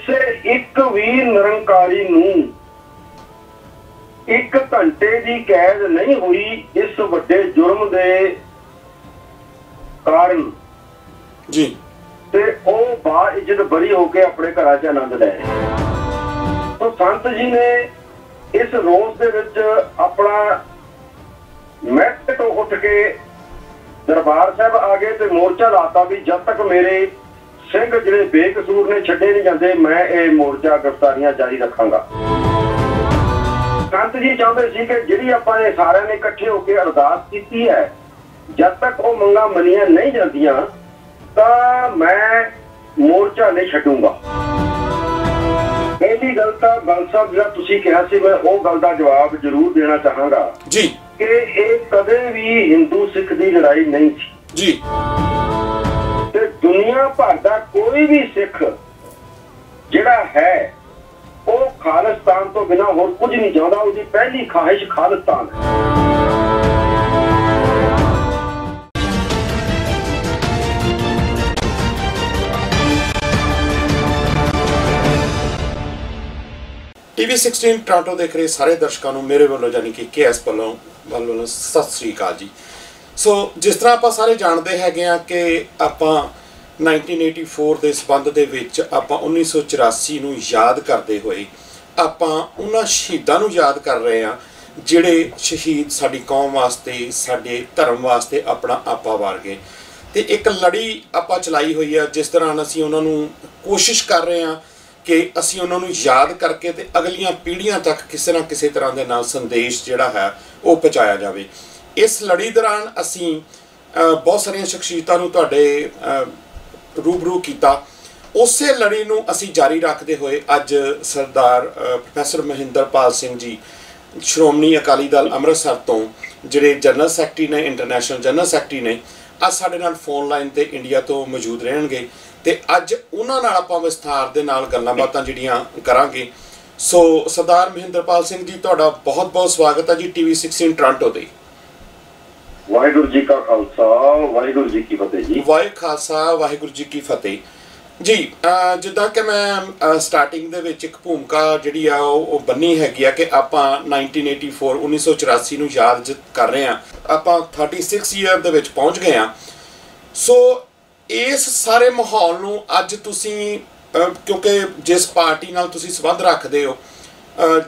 ਕਿਸੇ ਇੱਕ ਵੀ ਨਿਰੰਕਾਰੀ ਨੂੰ 1 ਘੰਟੇ ਦੀ ਕੈਦ नहीं हुई इस ਵੱਡੇ जुर्म ਦੇ ਕਾਰਨ जी ਤੇ ਉਹ ਬਾਇਜ਼ਤ ਬਰੀ ਹੋ ਕੇ ਆਪਣੇ ਘਰਾਂ 'ਚ ਆਨੰਦ ਲੈ ਰਹੇ। तो संत जी ने इस रोज ਦੇ ਵਿੱਚ ਆਪਣਾ मैट तो उठ के दरबार साहब आ गए तो मोर्चा लाता भी जब तक मेरे सिंह जिहड़े बेकसूर ने छड्डे नहीं जाते मैं ये मोर्चा गिरफ्तारियां जारी रखांगा। संत जी चाहते सी कि जिहड़ी आपां ने सारिਆਂ ने इकट्ठे होकर अरदास की है जब तक वो मंगां मनियां नहीं जांदियां तां मैं मोर्चा नहीं छड्डूंगा। पहली गल तां गल साहब जिहड़ा तुसीं कहा सी मैं वो गल दा जवाब जरूर देना चाहांगा जी कि ये कदे भी हिंदू सिख की लड़ाई नहीं थी जी। ते दुनिया भर का कोई भी सिख जिहड़ा है वो खालिस्तान तो बिना होर कुछ नहीं चाहता। उसकी पहली ख्वाहिश खालिस्तान है। TV 16 ਟੋਰਾਂਟੋ ਦੇਖ ਰਹੇ ਸਾਰੇ ਦਰਸ਼ਕਾਂ ਨੂੰ ਮੇਰੇ ਵੱਲੋਂ ਯਾਨੀ ਕਿ KS ਵੱਲੋਂ ਸਤਿ ਸ੍ਰੀ ਅਕਾਲ ਜੀ। ਸੋ ਜਿਸ ਤਰ੍ਹਾਂ ਆਪਾਂ ਸਾਰੇ ਜਾਣਦੇ ਹੈਗੇ ਆ ਕਿ ਆਪਾਂ 1984 ਦੇ ਸੰਬੰਧ ਦੇ ਵਿੱਚ ਆਪਾਂ 1984 ਨੂੰ ਯਾਦ ਕਰਦੇ ਹੋਏ ਆਪਾਂ ਉਹਨਾਂ ਸ਼ਹੀਦਾਂ ਨੂੰ ਯਾਦ ਕਰ ਰਹੇ ਆ ਜਿਹੜੇ ਸ਼ਹੀਦ ਸਾਡੀ ਕੌਮ ਵਾਸਤੇ ਸਾਡੇ ਧਰਮ ਵਾਸਤੇ ਆਪਣਾ ਆਪਾ ਵਾਰ ਗਏ। ਤੇ ਇੱਕ ਲੜੀ ਆਪਾਂ ਚਲਾਈ ਹੋਈ ਆ ਜਿਸ ਤਰ੍ਹਾਂ ਅਸੀਂ ਉਹਨਾਂ ਨੂੰ ਕੋਸ਼ਿਸ਼ ਕਰ ਰਹੇ ਆ कि असी उन्होंने याद करके ते अगलियां पीढ़ियां तक किसी ना किसी तरह के नाल संदेश जिहड़ा है वो पहुँचाया जाए। इस लड़ी दौरान असी बहुत सारिया शख्सियतां नूं तुहाडे रूबरू किया। उस लड़ी नूं असी जारी रखते हुए अज सरदार प्रोफैसर महिंदरपाल सिंह जी श्रोमणी अकाली दल अमृतसर तो जिहड़े जनरल सैकटरी ने इंटरनैशनल जनरल सैकटरी ने अज साडे नाल फोन लाइन ते इंडिया तो मौजूद रहणगे ते अज उन्हां नाल आपां विस्तार दे नाल गल्लां बातां जिहड़ियां करांगे। सो सरदार महिंदरपाल सिंह जी तुहाडा बहुत बहुत स्वागत है जी TV 16 टोरांटो ते। वाहिगुरू जी का खालसा वाहिगुरू जी की फतेह जी। वाहे खालसा वाहिगुरू जी की फतेह जी। जिद्दां कि मैं स्टार्टिंग दे विच एक भूमिका जिहड़ी आ ਉਹ ਬੰਨੀ ਹੈਗੀ ਆ कि ਆਪਾਂ 1984 1984 ਨੂੰ याद कर रहे हैं। ਆਪਾਂ 36 ईयर ਦੇ ਵਿੱਚ ਪਹੁੰਚ गए ਆ। सो इस सारे माहौल नूं अज तुसीं क्योंकि जिस पार्टी नाल तुसीं संबंध रखते हो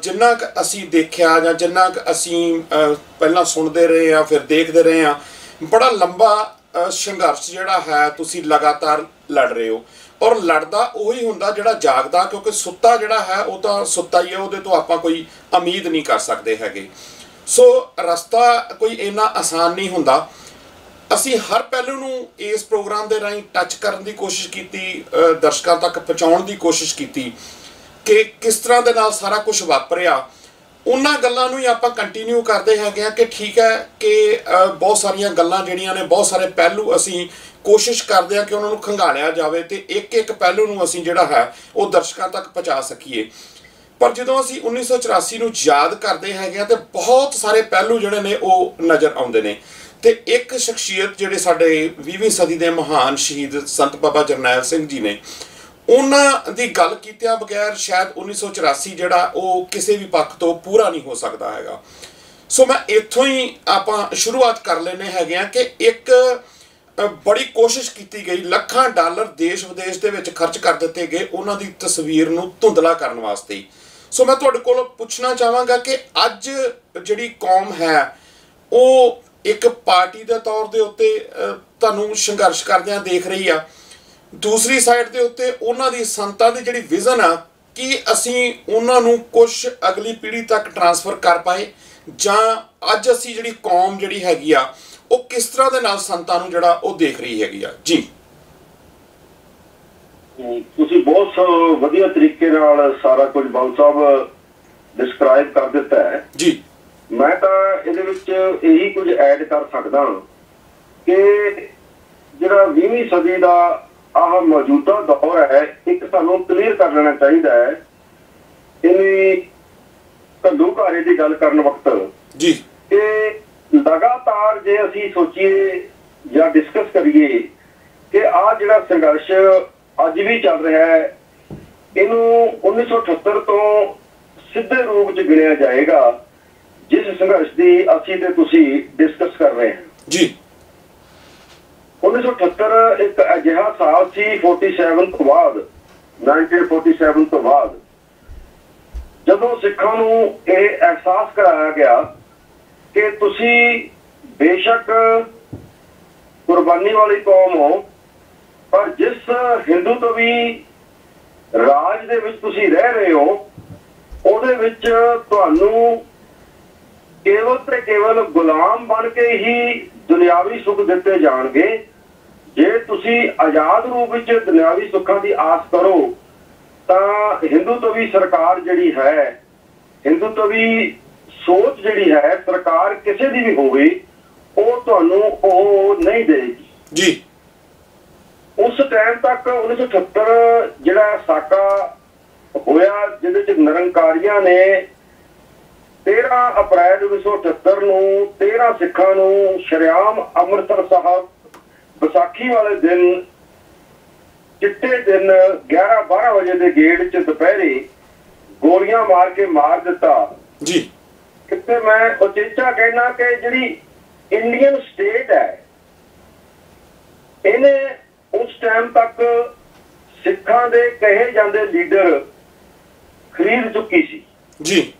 जिन्ना क असीं देखिया जां जिन्ना क असीं पहलां सुणदे रहे हैं फिर देखते रहे हैं बड़ा लंबा संघर्ष जिहड़ा है तुसीं लगातार लड़ रहे हो और लड़दा उही हुंदा जिहड़ा जागदा क्योंकि सुत्ता जिहड़ा है वो तां सुत्ता ही है उहदे तो आपां कोई उम्मीद नहीं कर सकते हैगे। सो रस्ता कोई इन्ना आसान नहीं हुंदा। असी हर पहलू नूं इस प्रोग्राम के राही टच करने की कोशिश की दर्शकों तक पहुँचाने की कोशिश की कि किस तरह के नाल सारा कुछ वापरिया उन्हां गल्लां नूं ही आपां कंटीन्यू करते हैं कि ठीक है कि बहुत सारिया गल्लां जिहड़ियां ने बहुत सारे पहलू असी कोशिश करते हैं कि उन्होंने खंगालिया जाए तो एक एक पहलू नूं असी जिहड़ा है वो दर्शकों तक पहुँचा सकीए। पर जदों असी 1984 नूं याद करते हैं तो बहुत सारे पहलू जिहड़े ने वो नज़र आउंदे ने। ਤੇ ਇੱਕ ਸ਼ਖਸੀਅਤ ਜਿਹੜੇ ਸਾਡੇ 20ਵੀਂ ਸਦੀ ਦੇ ਮਹਾਨ ਸ਼ਹੀਦ ਸੰਤ ਬਾਬਾ ਜਰਨੈਲ ਸਿੰਘ ਜੀ ਨੇ ਉਹਨਾਂ ਦੀ ਗੱਲ ਕੀਤਿਆਂ ਬਗੈਰ ਸ਼ਾਇਦ 1984 ਜਿਹੜਾ ਉਹ ਕਿਸੇ ਵੀ ਪੱਖ ਤੋਂ ਪੂਰਾ ਨਹੀਂ ਹੋ ਸਕਦਾ ਹੈਗਾ। ਸੋ ਮੈਂ ਇੱਥੋਂ ਹੀ ਆਪਾਂ ਸ਼ੁਰੂਆਤ ਕਰ ਲੈਨੇ ਹੈਗੇ ਆ ਕਿ ਇੱਕ ਬੜੀ ਕੋਸ਼ਿਸ਼ ਕੀਤੀ ਗਈ ਲੱਖਾਂ ਡਾਲਰ ਦੇਸ਼ ਵਿਦੇਸ਼ ਦੇ ਵਿੱਚ ਖਰਚ ਕਰ ਦਿੱਤੇ ਗਏ ਉਹਨਾਂ ਦੀ ਤਸਵੀਰ ਨੂੰ ਧੁੰਦਲਾ ਕਰਨ ਵਾਸਤੇ। ਸੋ ਮੈਂ ਤੁਹਾਡੇ ਕੋਲ ਪੁੱਛਣਾ ਚਾਹਾਂਗਾ ਕਿ ਅੱਜ ਜਿਹੜੀ ਕੌਮ ਹੈ ਉਹ एक पार्टी के तौर के उत्ते तुहानूं संघर्ष करदिआं देख रही आ, दूसरी साइड के उत्ते उन्हां दी संतां दी जिहड़ी विजन आ कि असीं उन्हां नूं कुछ अगली पीढ़ी तक ट्रांसफर कर पाए जां अज असीं जिहड़ी कौम जिहड़ी हैगी आ वो किस तरह दे नाल संतां नूं जिहड़ा वो देख रही हैगी आ जी। तुसीं बहुत वधिया तरीके नाल सारा कुछ बाल साहब डिस्क्राइब कर दिता है जी। मैं तो यही कुछ ऐड कर सकदा कि जिहड़ा 20वीं सदी का आह मौजूदा दौर है एक सानूं क्लीयर कर लेना चाहिए है इन्हीं घल्लूघारे की गल करन वक्त जी कि लगातार जे असीं सोचीए या डिस्कस करिए कि आ जिहड़ा संघर्ष अज भी चल रहा है इनू 1978 ਤੋਂ ਸਿੱਧੇ ਰੂਪ 'ਚ ਗਿਣਿਆ ਜਾਏਗਾ ਜਿਸ ਸੰਘਰਸ਼ ਦੀ ਅਸੀਂ ਤੇ ਤੁਸੀਂ ਡਿਸਕਸ ਕਰ ਰਹੇ ਹਾਂ ਜੀ। 1978 ਇੱਕ ਅਜਿਹਾ ਸਾਲ ਸੀ 47 ਤੋਂ ਬਾਅਦ, 1947 ਤੋਂ ਬਾਅਦ, ਜਦੋਂ ਸਿੱਖਾਂ ਨੂੰ ਇਹ ਅਹਿਸਾਸ ਕਰਾਇਆ ਗਿਆ ਕਿ ਤੁਸੀਂ ਬੇਸ਼ੱਕ ਕੁਰਬਾਨੀ ਵਾਲੀ ਕੌਮ ਹੋ, ਪਰ ਜਿਸ ਹਿੰਦੂਤਵੀ ਰਾਜ ਦੇ ਵਿੱਚ ਤੁਸੀਂ ਰਹਿ ਰਹੇ ਹੋ ਉਹਦੇ ਵਿੱਚ ਤੁਹਾਨੂੰ ਕੇਵਲ ਤੇ ਕੇਵਲ ਗੁਲਾਮ ਬਣ ਕੇ ਹੀ ਦੁਨਿਆਵੀ ਸੁੱਖ ਦਿੱਤੇ ਜਾਣਗੇ। ਜੇ ਤੁਸੀਂ ਆਜ਼ਾਦ ਰੂਪ ਵਿੱਚ ਦੁਨਿਆਵੀ ਸੁੱਖਾਂ ਦੀ ਆਸ ਕਰੋ ਤਾਂ ਹਿੰਦੂਤਵੀ ਸਰਕਾਰ ਜਿਹੜੀ ਹੈ, ਹਿੰਦੂਤਵੀ ਸੋਚ ਜਿਹੜੀ ਹੈ, ਸਰਕਾਰ ਕਿਸੇ ਦੀ ਵੀ ਹੋਵੇ, ਉਹ ਤੁਹਾਨੂੰ ਉਹ ਨਹੀਂ ਦੇਗੀ ਜੀ। ਉਸ ਟਾਈਮ ਤੱਕ 1978 ਜਿਹੜਾ ਸਾਕਾ ਹੋਇਆ ਜਿਹਦੇ ਚ ਨਿਰੰਕਾਰੀਆਂ ਨੇ 13 ਅਪ੍ਰੈਲ 1978 ਨੂੰ 13 ਸਿੱਖਾਂ ਨੂੰ ਸ਼ਰੇਆਮ ਅੰਮ੍ਰਿਤਸਰ ਸਾਹਿਬ ਵਿਸਾਖੀ ਵਾਲੇ ਦਿਨ, ਚਿੱਟੇ ਦਿਨ 11-12 ਵਜੇ ਦੇ ਗੇਟ 'ਚ ਦੁਪਹਿਰੇ ਗੋਲੀਆਂ ਮਾਰ ਕੇ ਮਾਰ ਦਿੱਤਾ ਜੀ। ਕਿਤੇ ਮੈਂ ਉਚੇਚਾ ਕਹਿਣਾ ਕਿ ਜਿਹੜੀ ਇੰਡੀਅਨ ਸਟੇਟ ਹੈ ਇਹਨੇ ਉਸ ਟਾਈਮ ਤੱਕ ਸਿੱਖਾਂ ਦੇ ਕਹੇ ਜਾਂਦੇ ਲੀਡਰ ਖਰੀਦ ਚੁੱਕੀ ਸੀ ਜੀ।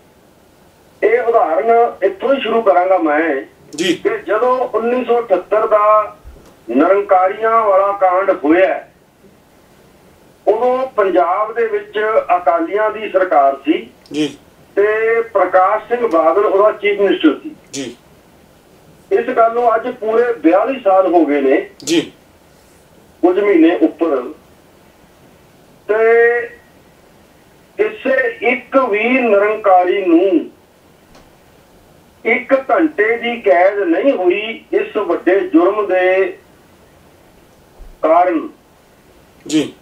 ਇਹ ਉਦਾਹਰਨ ਇੱਥੋਂ ਹੀ ਸ਼ੁਰੂ ਕਰਾਂਗਾ ਮੈਂ ਜੀ ਕਿ ਜਦੋਂ 1978 ਦਾ ਨਿਰੰਕਾਰੀਆਂ ਵਾਲਾ ਕਾਂਡ ਹੋਇਆ ਉਦੋਂ ਪੰਜਾਬ ਦੇ ਵਿੱਚ ਅਕਾਲੀਆਂ ਦੀ ਸਰਕਾਰ ਸੀ ਜੀ ਤੇ ਪ੍ਰਕਾਸ਼ ਸਿੰਘ ਬਾਦਲ ਉਹਦਾ ਚੀਫ ਮਿਨਿਸਟਰ ਸੀ ਜੀ। ਇਸ ਗੱਲ ਨੂੰ ਅੱਜ ਪੂਰੇ 42 ਸਾਲ ਹੋ ਗਏ ਨੇ ਜੀ, ਕੁਝ ਮਹੀਨੇ ਉੱਪਰ, ਤੇ ਕਿਸੇ ਇੱਕ ਵੀ ਨਿਰੰਕਾਰੀ ਨੂੰ 1 ਘੰਟੇ ਦੀ ਕੈਦ ਨਹੀਂ ਹੋਈ ਇਸ ਵੱਡੇ ਜੁਰਮ ਦੇ ਕਾਰਨ ਜੀ।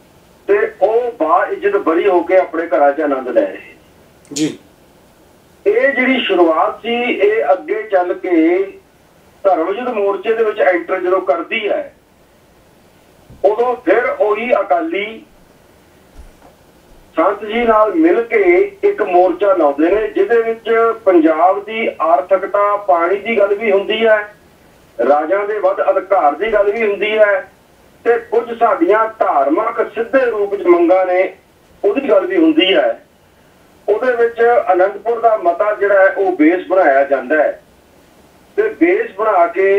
ਤੇ ਉਹ ਬਾਇਜ਼ਤ ਬਰੀ ਹੋ ਕੇ ਆਪਣੇ ਘਰਾਂ 'ਚ ਆਨੰਦ ਲੈ ਰਹੇ ਜੀ। ਇਹ ਜਿਹੜੀ ਸ਼ੁਰੂਆਤ ਸੀ ਇਹ ਅੱਗੇ ਚੱਲ ਕੇ ਧਰਮਯੁੱਧ ਮੋਰਚੇ ਦੇ ਵਿੱਚ ਐਂਟਰ ਜਦੋਂ ਕਰਦੀ ਹੈ ਉਦੋਂ ਫਿਰ ਉਹੀ ਅਕਾਲੀ ਸੰਤ ਜੀ ਨਾਲ ਮਿਲ ਕੇ ਇੱਕ ਮੋਰਚਾ ਲਾਉਂਦੇ ਨੇ ਜਿਹਦੇ ਵਿੱਚ ਪੰਜਾਬ ਦੀ ਆਰਥਿਕਤਾ, ਪਾਣੀ ਦੀ ਗੱਲ ਵੀ ਹੁੰਦੀ ਹੈ, ਰਾਜਾਂ ਦੇ ਵੱਧ ਅਧਿਕਾਰ ਦੀ ਗੱਲ ਵੀ ਹੁੰਦੀ ਹੈ ਤੇ ਕੁਝ ਸਾਡੀਆਂ ਧਾਰਮਿਕ ਸਿੱਧੇ ਰੂਪ 'ਚ ਮੰਗਾਂ ਨੇ ਉਹਦੀ ਗੱਲ ਵੀ ਹੁੰਦੀ ਹੈ। ਉਹਦੇ ਵਿੱਚ ਅਨੰਦਪੁਰ ਦਾ ਮਤਾ ਜਿਹੜਾ ਹੈ ਉਹ ਬੇਸ ਬਣਾਇਆ ਜਾਂਦਾ ਹੈ ਤੇ ਬੇਸ ਬਣਾ ਕੇ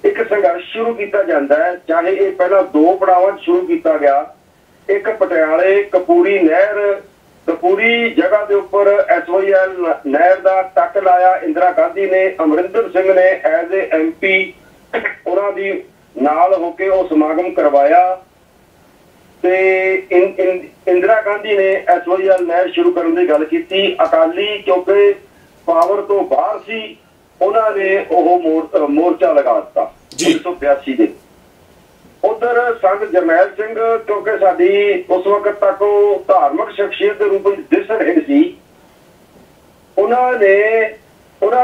ਇੱਕ ਸੰਘਰਸ਼ ਸ਼ੁਰੂ ਕੀਤਾ ਜਾਂਦਾ ਹੈ। ਚਾਹੇ ਇਹ ਪਹਿਲਾਂ 2 ਪੜਾਵਾਂ 'ਚ ਸ਼ੁਰੂ ਕੀਤਾ ਗਿਆ, ਇੱਕ ਪਟਿਆਲੇ ਕਪੂਰੀ ਨਹਿਰ, ਕਪੂਰੀ ਜਗ੍ਹਾ ਦੇ ਉੱਪਰ SYL ਨਹਿਰ ਦਾ ਟੱਕ ਲਾਇਆ ਇੰਦਰਾ ਗਾਂਧੀ ਨੇ, ਅਮਰਿੰਦਰ ਸਿੰਘ ਨੇ ਐਜ਼ ਏ MP ਉਹਨਾਂ ਦੀ ਨਾਲ ਹੋ ਕੇ ਉਹ ਸਮਾਗਮ ਕਰਵਾਇਆ ਤੇ ਇੰਦਰਾ ਗਾਂਧੀ ਨੇ SYL ਨਹਿਰ ਸ਼ੁਰੂ ਕਰਨ ਦੀ ਗੱਲ ਕੀਤੀ। ਅਕਾਲੀ ਕਿਉਂਕਿ ਪਾਵਰ ਤੋਂ ਬਾਹਰ ਸੀ ਉਹਨਾਂ ਨੇ ਉਹ ਮੋਰਚਾ ਲਗਾ ਦਿੱਤਾ 1982 ਦੇ। ਉਧਰ ਸੰਤ ਜਰਨੈਲ ਸਿੰਘ ਕਿਉਂਕਿ ਸਾਡੀ ਉਸ ਵਕਤ ਤੱਕ ਉਹ ਧਾਰਮਿਕ ਸ਼ਖਸੀਅਤ ਦੇ ਰੂਪ ਵਿੱਚ ਦਿਸ ਰਹੇ ਸੀ, ਉਹਨਾਂ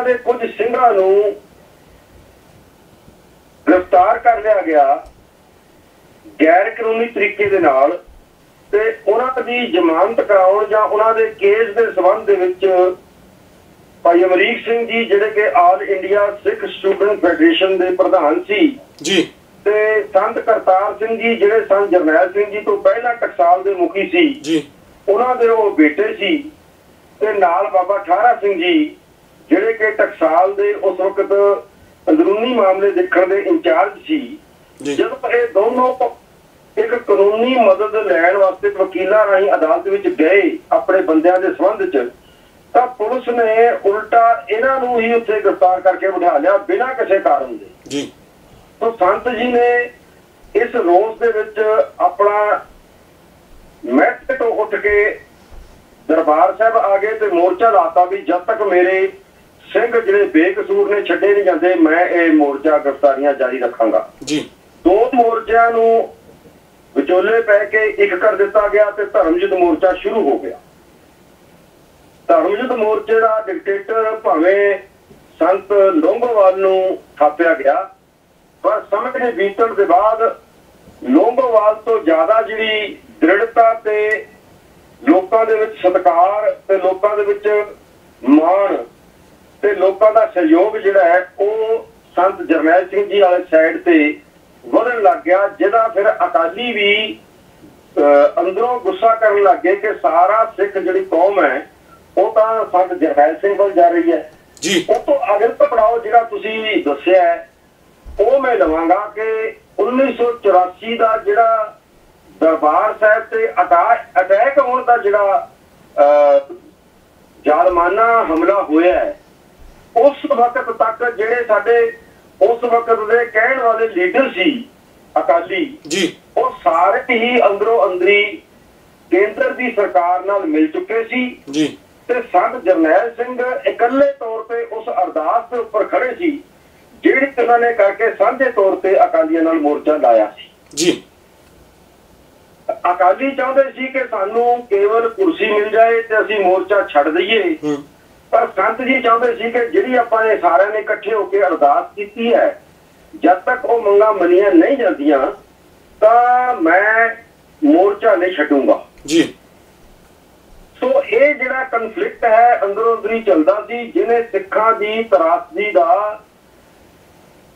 ਦੇ ਕੁਝ ਸਿੰਘਾਂ ਨੂੰ ਗ੍ਰਿਫਤਾਰ ਕਰ ਲਿਆ ਗਿਆ ਗੈਰ ਕਾਨੂੰਨੀ ਤਰੀਕੇ ਦੇ ਨਾਲ ਤੇ ਉਹਨਾਂ ਦੀ ਜ਼ਮਾਨਤ ਕਰਾਉਣ ਜਾਂ ਉਹਨਾਂ ਦੇ ਕੇਸ ਦੇ ਸੰਬੰਧ ਦੇ ਵਿੱਚ ਭਾਈ ਅਮਰੀਕ ਸਿੰਘ ਜੀ ਜਿਹੜੇ ਕਿ ਆਲ ਇੰਡੀਆ ਸਿੱਖ ਸਟੂਡੈਂਟ ਫੈਡਰੇਸ਼ਨ ਦੇ ਪ੍ਰਧਾਨ ਸੀ ਜੀ ਤੇ ਸੰਤ ਕਰਤਾਰ ਸਿੰਘ ਜੀ ਜਿਹੜੇ ਸੰਤ ਜਰਨੈਲ ਸਿੰਘ ਜੀ ਤੋਂ ਪਹਿਲਾਂ ਟਕਸਾਲ ਦੇ ਮੁਖੀ ਸੀ ਜੀ, ਉਹਨਾਂ ਦੇ ਉਹ ਬੇਟੇ ਸੀ ਤੇ ਨਾਲ ਬਾਬਾ ਠਾਰਾ ਸਿੰਘ ਜੀ ਜਿਹੜੇ ਕਿ ਟਕਸਾਲ ਦੇ ਉਸ ਵਕਤ ਅੰਦਰੂਨੀ ਮਾਮਲੇ ਦੇਖਣ ਦੇ ਇੰਚਾਰਜ ਸੀ। ਜਦੋਂ ਇਹ ਦੋਨੋਂ ਇੱਕ ਕਾਨੂੰਨੀ ਮਦਦ ਲੈਣ ਵਾਸਤੇ ਵਕੀਲਾਂ ਰਾਹੀਂ ਅਦਾਲਤ ਵਿੱਚ ਗਏ ਆਪਣੇ ਬੰਦਿਆਂ ਦੇ ਸੰਬੰਧ 'ਚ ਤਾਂ ਪੁਲਿਸ ਨੇ ਉਲਟਾ ਇਹਨਾਂ ਨੂੰ ਹੀ ਉੱਥੇ ਗ੍ਰਿਫਤਾਰ ਕਰਕੇ ਬਿਠਾ ਲਿਆ ਬਿਨਾਂ ਕਿਸੇ ਕਾਰਨ ਦੇ ਜੀ। ਤਾਂ ਸੰਤ ਜੀ ਨੇ ਇਸ ਰੋਸ ਦੇ ਵਿੱਚ ਆਪਣਾ ਮੈਟ ਤੋਂ ਉੱਠ ਕੇ ਦਰਬਾਰ ਸਾਹਿਬ ਆ ਗਏ ਤੇ ਮੋਰਚਾ ਲਾਤਾ ਵੀ ਜਦ ਤੱਕ ਮੇਰੇ ਸਿੰਘ ਜਿਹੜੇ ਬੇਕਸੂਰ ਨੇ ਛੱਡੇ ਨਹੀਂ ਜਾਂਦੇ ਮੈਂ ਇਹ ਮੋਰਚਾ ਗ੍ਰਿਫਤਾਰੀਆਂ ਜਾਰੀ ਰੱਖਾਂਗਾ ਜੀ। 2 ਮੋਰਚਿਆਂ ਨੂੰ ਵਿਚੋਲੇ ਪੈ ਕੇ ਇੱਕ ਕਰ ਦਿੱਤਾ ਗਿਆ ਤੇ ਧਰਮਯੁੱਧ ਮੋਰਚਾ ਸ਼ੁਰੂ ਹੋ ਗਿਆ। ਧਰਮਯੁੱਧ ਮੋਰਚੇ ਦਾ ਡਿਕਟੇਟਰ ਭਾਵੇਂ ਸੰਤ ਲੋਂਗੋਵਾਲ ਨੂੰ ਥਾਪਿਆ ਗਿਆ ਪਰ ਸਮੇਂ ਦੇ ਬੀਤਣ ਦੇ ਬਾਅਦ ਲੋਂਗੋਵਾਲ ਤੋਂ ਜ਼ਿਆਦਾ ਜਿਹੜੀ ਦ੍ਰਿੜਤਾ ਤੇ ਲੋਕਾਂ ਲੋਕਾਂ ਦੇ ਵਿੱਚ ਸਤਿਕਾਰ ਤੇ ਲੋਕਾਂ ਦੇ ਵਿੱਚ ਮਾਣ ਤੇ ਲੋਕਾਂ ਦਾ ਸਹਿਯੋਗ ਜਿਹੜਾ ਹੈ ਉਹ ਸੰਤ ਜਰਨੈਲ ਸਿੰਘ ਜੀ ਵਾਲੇ ਸਾਈਡ ਤੇ ਵਧਣ ਲੱਗ ਗਿਆ, ਜਿਹਦਾ ਫਿਰ ਅਕਾਲੀ ਵੀ ਅੰਦਰੋਂ ਗੁੱਸਾ ਕਰਨ ਲੱਗ ਗਏ ਕਿ ਸਾਰਾ ਸਿੱਖ ਜਿਹੜੀ ਕੌਮ ਹੈ ਉਹ ਤਾਂ ਸੰਤ ਜਰਨੈਲ ਸਿੰਘ ਕੋਲ ਜਾ ਰਹੀ ਹੈ ਜੀ। ਉਹ ਤੋਂ ਅਗਰ ਪੜਾਓ ਜਿਹੜਾ ਤੁਸੀਂ ਦੱਸਿਆ ਹੈ ਉਹ ਮੈਂ ਲਵਾਂਗਾ ਕਿ 1984 ਦਾ ਜਿਹੜਾ ਦਰਬਾਰ ਸਾਹਿਬ ਤੇ ਅਟੈਕ ਹੋਣ ਦਾ ਜਿਹੜਾ ਜ਼ਾਲਮਾਨਾ ਹਮਲਾ ਹੋਇਆ ਹੈ, ਉਸ ਵਕਤ ਤੱਕ ਜਿਹੜੇ ਸਾਡੇ ਉਸ ਵਕਤ ਦੇ ਕਹਿਣ ਵਾਲੇ ਲੀਡਰ ਸੀ ਅਕਾਲੀ ਜੀ, ਉਹ ਸਾਰੇ ਹੀ ਅੰਦਰੋਂ ਅੰਦਰੀ ਕੇਂਦਰ ਦੀ ਸਰਕਾਰ ਨਾਲ ਮਿਲ ਚੁੱਕੇ ਸੀ ਜੀ। ਤੇ ਸੰਤ ਜਰਨੈਲ ਸਿੰਘ ਇਕੱਲੇ ਤੌਰ ਤੇ ਉਸ ਅਰਦਾਸ ਦੇ ਉੱਪਰ ਖੜੇ ਸੀ ਜਿਹੜੀ ਉਹਨਾਂ ਨੇ ਕਰਕੇ ਸਾਂਝੇ ਤੌਰ ਤੇ ਅਕਾਲੀਆਂ ਨਾਲ ਮੋਰਚਾ ਲਾਇਆ ਸੀ ਜੀ। ਅਕਾਲੀ ਚਾਹੁੰਦੇ ਸੀ ਕਿ ਸਾਨੂੰ ਕੇਵਲ ਕੁਰਸੀ ਮਿਲ ਜਾਏ ਤੇ ਅਸੀਂ ਮੋਰਚਾ ਛੱਡ ਦਈਏ, ਪਰ ਸੰਤ ਜੀ ਚਾਹੁੰਦੇ ਸੀ ਕਿ ਜਿਹੜੀ ਆਪਾਂ ਨੇ ਸਾਰਿਆਂ ਨੇ ਇਕੱਠੇ ਹੋ ਕੇ ਅਰਦਾਸ ਕੀਤੀ ਹੈ, ਜਦ ਤੱਕ ਉਹ ਮੰਗਾਂ ਮੰਨੀਆਂ ਨਹੀਂ ਜਾਂਦੀਆਂ ਤਾਂ ਮੈਂ ਮੋਰਚਾ ਨਹੀਂ ਛੱਡੂੰਗਾ ਜੀ। ਸੋ ਇਹ ਜਿਹੜਾ ਕਨਫਲਿਕਟ ਹੈ ਅੰਦਰੋਂ ਅੰਦਰੀ ਚੱਲਦਾ ਸੀ, ਜਿਹਨੇ ਸਿੱਖਾਂ ਦੀ ਤਰਾਸਦੀ ਦਾ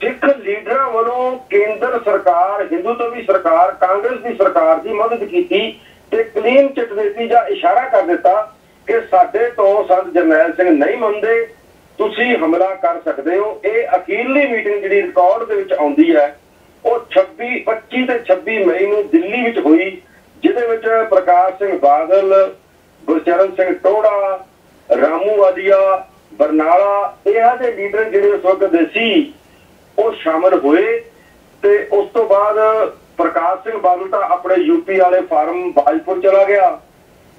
ਸਿੱਖ ਲੀਡਰਾਂ ਵੱਲੋਂ ਕੇਂਦਰ ਸਰਕਾਰ, ਹਿੰਦੂਤਵੀ ਸਰਕਾਰ, ਕਾਂਗਰਸ ਦੀ ਸਰਕਾਰ ਦੀ ਮਦਦ ਕੀਤੀ ਤੇ ਕਲੀਨ ਚਿੱਟ ਦਿੱਤੀ ਜਾਂ ਇਸ਼ਾਰਾ ਕਰ ਦਿੱਤਾ ਕਿ ਸਾਡੇ ਤੋਂ ਸੰਤ ਜਰਨੈਲ ਸਿੰਘ ਨਹੀਂ ਮੰਨਦੇ, ਤੁਸੀਂ ਹਮਲਾ ਕਰ ਸਕਦੇ ਹੋ। ਇਹ ਅਖੀਰਲੀ ਮੀਟਿੰਗ ਜਿਹੜੀ ਰਿਕਾਰਡ ਦੇ ਵਿੱਚ ਆਉਂਦੀ ਹੈ ਉਹ 25 ਤੇ 26 ਮਈ ਨੂੰ ਦਿੱਲੀ ਵਿੱਚ ਹੋਈ, ਜਿਹਦੇ ਵਿੱਚ ਪ੍ਰਕਾਸ਼ ਸਿੰਘ ਬਾਦਲ, ਗੁਰਚਰਨ ਸਿੰਘ ਟੋੜਾ, ਰਾਮੂ ਵਾਲੀਆ, ਬਰਨਾਲਾ, ਇਹ ਦੇ ਲੀਡਰ ਜਿਹੜੇ ਉਸ ਵਕਤ ਦੇ ਸੀ ਉਹ ਸ਼ਾਮਲ ਹੋਏ। ਤੇ ਉਸ ਤੋਂ ਬਾਅਦ ਪ੍ਰਕਾਸ਼ ਸਿੰਘ ਬਾਦਲ ਤਾਂ ਆਪਣੇ ਯੂਪੀ ਵਾਲੇ ਫਾਰਮ ਬਾਜਪੁਰ ਚਲਾ ਗਿਆ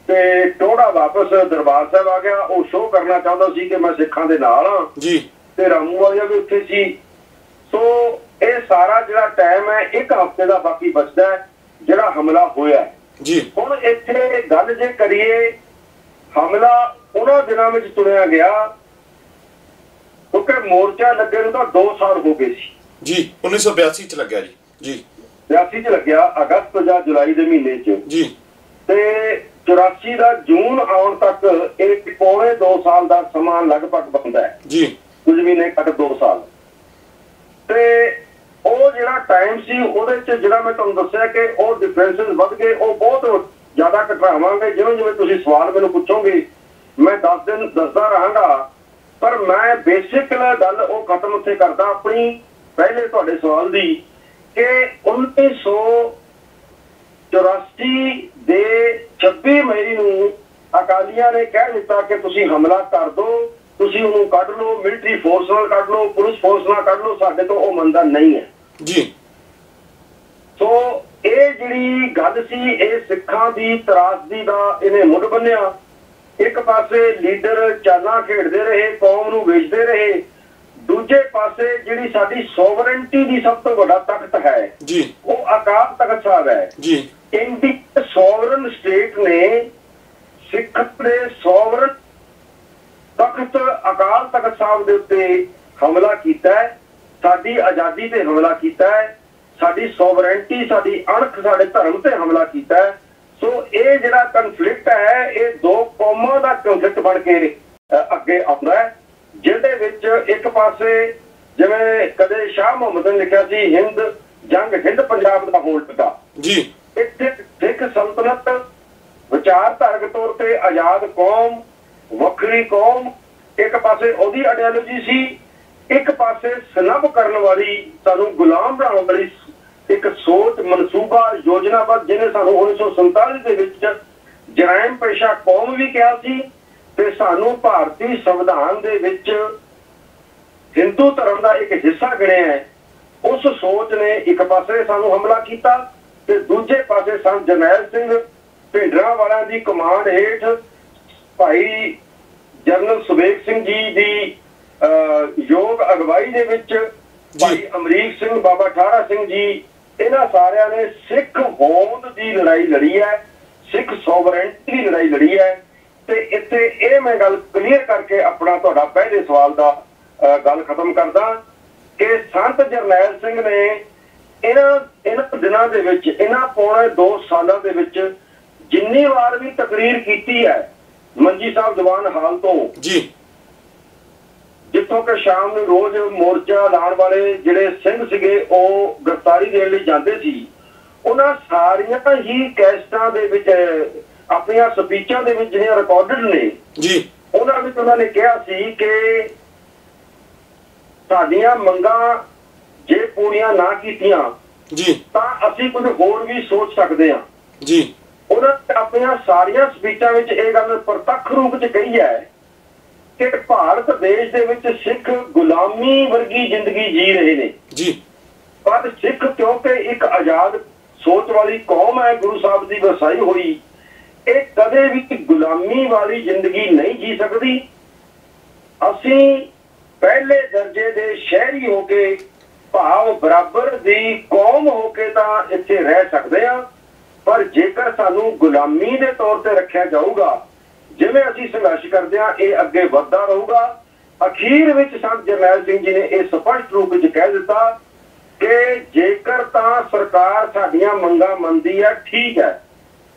ਤੇ ਟੋੜਾ ਵਾਪਸ ਦਰਬਾਰ ਸਾਹਿਬ ਆ ਗਿਆ। ਉਹ ਸ਼ੋਅ ਕਰਨਾ ਚਾਹੁੰਦਾ ਸੀ ਕਿ ਮੈਂ ਸਿੱਖਾਂ ਦੇ ਨਾਲ ਹਾਂ ਜੀ, ਤੇ ਰਾਮੂ ਵਾਲੀਆ ਵੀ ਉੱਥੇ ਸੀ। ਸੋ ਇਹ ਸਾਰਾ ਜਿਹੜਾ ਟਾਈਮ ਹੈ ਇੱਕ ਹਫ਼ਤੇ ਦਾ ਬਾਕੀ ਬਚਦਾ ਹੈ ਜਿਹੜਾ ਹਮਲਾ ਹੋਇਆ ਜੀ। ਹੁਣ ਇੱਥੇ ਗੱਲ ਜੇ ਕਰੀਏ, ਹਮਲਾ ਉਹਨਾਂ ਦਿਨਾਂ ਵਿੱਚ ਚੁਣਿਆ ਗਿਆ ਕਿਉਂਕਿ ਮੋਰਚਾ ਲੱਗੇ ਨੂੰ ਤਾਂ 2 ਸਾਲ ਹੋ ਗਏ ਸੀ ਜੀ। 1982 ਚ ਲੱਗਿਆ ਜੀ 82 ਚ ਲੱਗਿਆ, ਅਗਸਤ ਜਾਂ ਜੁਲਾਈ ਦੇ ਮਹੀਨੇ ਚ ਜੀ, ਤੇ 84 ਦਾ ਜੂਨ ਆਉਣ ਤੱਕ ਇਹ ਪੌਣੇ 2 ਸਾਲ ਦਾ ਸਮਾਂ ਲਗਭਗ ਬਣਦਾ ਹੈ ਜੀ, ਕੁਝ ਮਹੀਨੇ ਘੱਟ 2 ਸਾਲ। ਤੇ ਉਹ ਜਿਹੜਾ ਟਾਈਮ ਸੀ ਉਹਦੇ ਚ ਜਿਹੜਾ ਮੈਂ ਤੁਹਾਨੂੰ ਦੱਸਿਆ ਕਿ ਉਹ ਡਿਫਰੈਂਸਿਸ ਵੱਧ ਗਏ, ਉਹ ਬਹੁਤ ਜ਼ਿਆਦਾ ਘਟਾਵਾਂਗੇ। ਜਿਵੇਂ ਜਿਵੇਂ ਤੁਸੀਂ ਸਵਾਲ ਮੈਨੂੰ ਪੁੱਛੋਗੇ ਮੈਂ ਦੱਸਦਾ ਰਹਾਂਗਾ, ਪਰ ਮੈਂ ਬੇਸਿਕ ਗੱਲ ਉਹ ਖਤਮ ਉੱਥੇ ਕਰਦਾ ਆਪਣੀ ਪਹਿਲੇ ਤੁਹਾਡੇ ਸਵਾਲ ਦੀ ਕਿ 1984 ਦੇ 26 ਮਈ ਨੂੰ ਅਕਾਲੀਆਂ ਨੇ ਕਹਿ ਦਿੱਤਾ ਕਿ ਤੁਸੀਂ ਹਮਲਾ ਕਰ ਦਿਓ, ਤੁਸੀਂ ਉਹਨੂੰ ਕੱਢ ਲਓ, ਮਿਲਟਰੀ ਫੋਰਸ ਨਾਲ ਕੱਢ ਲਓ, ਪੁਲਿਸ ਫੋਰਸ ਨਾਲ ਕੱਢ ਲਓ, ਸਾਡੇ ਤੋਂ ਉਹ ਮੰਨਦਾ ਨਹੀਂ ਹੈ ਜੀ। ਸੋ ਇਹ ਜਿਹੜੀ ਗੱਲ ਸੀ ਇਹ ਸਿੱਖਾਂ ਦੀ ਤਰਾਸਦੀ ਦਾ ਇਹਨੇ ਮੁੱਢ ਬੰਨਿਆ। ਇੱਕ ਪਾਸੇ ਲੀਡਰ ਚਾਲਾਂ ਖੇਡਦੇ ਰਹੇ, ਕੌਮ ਨੂੰ ਵੇਚਦੇ ਰਹੇ, ਦੂਜੇ ਪਾਸੇ ਜਿਹੜੀ ਸਾਡੀ ਸੋਵਰਨਟੀ ਦੀ ਸਭ ਤੋਂ ਵੱਡਾ ਤਾਕਤ ਹੈ ਜੀ ਉਹ ਅਕਾਲ ਤਖਤ ਸਾਹਿਬ ਹੈ ਜੀ। ਇੰਡੀਅਨ ਸੋਵਰਨ ਸਟੇਟ ਨੇ ਸਿੱਖ ਦੇ ਸੋਵਰਨ ਤਖਤ ਅਕਾਲ ਤਖਤ ਸਾਹਿਬ ਦੇ ਉੱਤੇ ਹਮਲਾ ਕੀਤਾ ਹੈ, ਸਾਡੀ ਆਜ਼ਾਦੀ ਤੇ ਹਮਲਾ ਕੀਤਾ ਹੈ, ਸਾਡੀ ਸੋਵਰਨਟੀ, ਸਾਡੀ ਅਣਖ, ਸਾਡੇ ਧਰਮ ਤੇ ਹਮਲਾ ਕੀਤਾ ਹੈ। ਸੋ ਇਹ ਜਿਹੜਾ ਕਨਫਲਿਕਟ ਹੈ ਇਹ 2 ਕੌਮਾਂ ਦਾ ਕਨਫਲਿਕਟ ਬਣ ਕੇ ਅੱਗੇ ਆਉਂਦਾ ਹੈ, ਜਿਹਦੇ ਵਿੱਚ ਇੱਕ ਪਾਸੇ ਜਿਵੇਂ ਕਦੇ ਸ਼ਾਹ ਮੁਹੰਮਦ ਨੇ ਲਿਖਿਆ ਸੀ ਹਿੰਦ ਪੰਜਾਬ ਦਾ ਹੋਲਡ ਦਾ ਜੀ, ਇੱਥੇ ਸਿੱਖ ਸਲਤਨਤ ਵਿਚਾਰਧਾਰਕ ਤੌਰ ਤੇ ਆਜ਼ਾਦ ਕੌਮ, ਵੱਖਰੀ ਕੌਮ, ਇੱਕ ਪਾਸੇ ਉਹਦੀ ਆਈਡੀਓਲੋਜੀ ਸੀ, ਇੱਕ ਪਾਸੇ ਸਨਬ ਕਰਨ ਵਾਲੀ, ਸਾਨੂੰ ਗੁਲਾਮ ਬਣਾਉਣ ਵਾਲੀ ਇੱਕ ਸੋਚ, ਮਨਸੂਬਾ, ਯੋਜਨਾਬੱਧ, ਜਿਹਨੇ ਸਾਨੂੰ 1947 ਦੇ ਵਿੱਚ ਜਰਾਇਮ ਪੇਸ਼ਾ ਕੌਮ ਵੀ ਕਿਹਾ ਸੀ ਤੇ ਸਾਨੂੰ ਭਾਰਤੀ ਸੰਵਿਧਾਨ ਦੇ ਵਿੱਚ ਹਿੰਦੂ ਧਰਮ ਦਾ ਇੱਕ ਹਿੱਸਾ ਗਿਣਿਆ ਹੈ। ਉਸ ਸੋਚ ਨੇ ਇੱਕ ਪਾਸੇ ਸਾਨੂੰ ਹਮਲਾ ਕੀਤਾ ਤੇ ਦੂਜੇ ਪਾਸੇ ਸੰਤ ਜਰਨੈਲ ਸਿੰਘ ਭਿੰਡਰਾਂ ਵਾਲਿਆਂ ਦੀ ਕਮਾਂਡ ਹੇਠ ਭਾਈ ਜਨਰਲ ਸੁਬੇਗ ਸਿੰਘ ਜੀ ਦੀ ਯੋਗ ਅਗਵਾਈ ਦੇ ਵਿੱਚ ਭਾਈ ਅਮਰੀਕ ਸਿੰਘ, ਬਾਬਾ ਠਾਰਾ ਸਿੰਘ ਜੀ, ਇਹਨਾਂ ਸਾਰਿਆਂ ਨੇ ਸਿੱਖ ਹੋਂਦ ਦੀ ਲੜਾਈ ਲੜੀ ਹੈ, ਸਿੱਖ ਸੋਵਰਨਟੀ ਦੀ ਲੜਾਈ ਲੜੀ ਹੈ। ਤੇ ਇੱਥੇ ਇਹ ਮੈਂ ਗੱਲ ਕਲੀਅਰ ਕਰਕੇ ਆਪਣਾ ਤੁਹਾਡਾ ਪਹਿਲੇ ਸਵਾਲ ਦਾ ਗੱਲ ਖਤਮ ਕਰਦਾ ਕਿ ਸੰਤ ਜਰਨੈਲ ਸਿੰਘ ਨੇ ਇਹਨਾਂ ਦਿਨਾਂ ਦੇ ਵਿੱਚ, ਇਹਨਾਂ ਪੌਣੇ 2 ਸਾਲਾਂ ਦੇ ਵਿੱਚ जिन्नी बार भी तकरीर की है मंजी साहब दीवान हाल तो जी, जिथों के शाम ਨੂੰ रोज मोर्चा लाने वाले ਜਿਹੜੇ ਸਿੰਘ ਸੀਗੇ ਉਹ ਗ੍ਰਿਫਤਾਰੀ ਦੇਣ ਲਈ ਜਾਂਦੇ ਸੀ, ਉਹਨਾਂ ਸਾਰੀਆਂ ਹੀ ਕੈਸਟਾਂ ਦੇ ਵਿੱਚ ਆਪਣੀਆਂ ਸਪੀਚਾਂ ਦੇ ਵਿੱਚ ਜਿਹੜੀਆਂ ਰਿਕਾਰਡਡ ਨੇ ਜੀ, ਉਹਨਾਂ ਵਿੱਚ ਉਹਨਾਂ ਨੇ ਕਿਹਾ ਸੀ ਕਿ ਸਾਡੀਆਂ ਮੰਗਾਂ ਜੇ ਪੂਰੀਆਂ ਨਾ ਕੀਤੀਆਂ ਜੀ, ਤਾਂ ਅਸੀਂ ਕੁਝ ਹੋਰ ਵੀ ਸੋਚ ਸਕਦੇ ਹਾਂ ਜੀ। ਉਹਨਾਂ ਨੇ ਆਪਣੀਆਂ ਸਾਰੀਆਂ ਸਪੀਚਾਂ ਵਿੱਚ ਇਹ ਗੱਲ ਪ੍ਰਤੱਖ ਰੂਪ 'ਚ ਕਹੀ ਹੈ ਕਿ ਭਾਰਤ ਦੇਸ਼ ਦੇ ਵਿੱਚ ਸਿੱਖ ਗੁਲਾਮੀ ਵਰਗੀ ਜ਼ਿੰਦਗੀ ਜੀ ਰਹੇ ਨੇ ਜੀ। ਪਰ ਸਿੱਖ ਕਿਉਂਕਿ ਇੱਕ ਆਜ਼ਾਦ ਸੋਚ ਵਾਲੀ ਕੌਮ ਹੈ, ਗੁਰੂ ਸਾਹਿਬ ਦੀ ਵਸਾਈ ਹੋਈ, ਇਹ ਕਦੇ ਵੀ ਗੁਲਾਮੀ ਵਾਲੀ ਜ਼ਿੰਦਗੀ ਨਹੀਂ ਜੀ ਸਕਦੀ। ਅਸੀਂ ਪਹਿਲੇ ਦਰਜੇ ਦੇ ਸ਼ਹਿਰੀ ਹੋ ਕੇ, ਭਾਵ ਬਰਾਬਰ ਦੀ ਕੌਮ ਹੋ ਕੇ ਤਾਂ ਇੱਥੇ ਰਹਿ ਸਕਦੇ ਹਾਂ, ਪਰ ਜੇਕਰ ਸਾਨੂੰ ਗੁਲਾਮੀ ਦੇ ਤੌਰ ਤੇ ਰੱਖਿਆ ਜਾਊਗਾ, ਜਿਵੇਂ ਅਸੀਂ ਸੰਘਰਸ਼ ਕਰਦੇ ਹਾਂ, ਇਹ ਅੱਗੇ ਵੱਧਦਾ ਰਹੂਗਾ। ਅਖੀਰ ਵਿੱਚ ਸੰਤ ਜਰਨੈਲ ਸਿੰਘ ਜੀ ਨੇ ਇਹ ਸਪਸ਼ਟ ਰੂਪ ਵਿੱਚ ਕਹਿ ਦਿੱਤਾ ਕਿ ਜੇਕਰ ਤਾਂ ਸਰਕਾਰ ਸਾਡੀਆਂ ਮੰਗਾਂ ਮੰਨਦੀ ਹੈ, ਠੀਕ ਹੈ,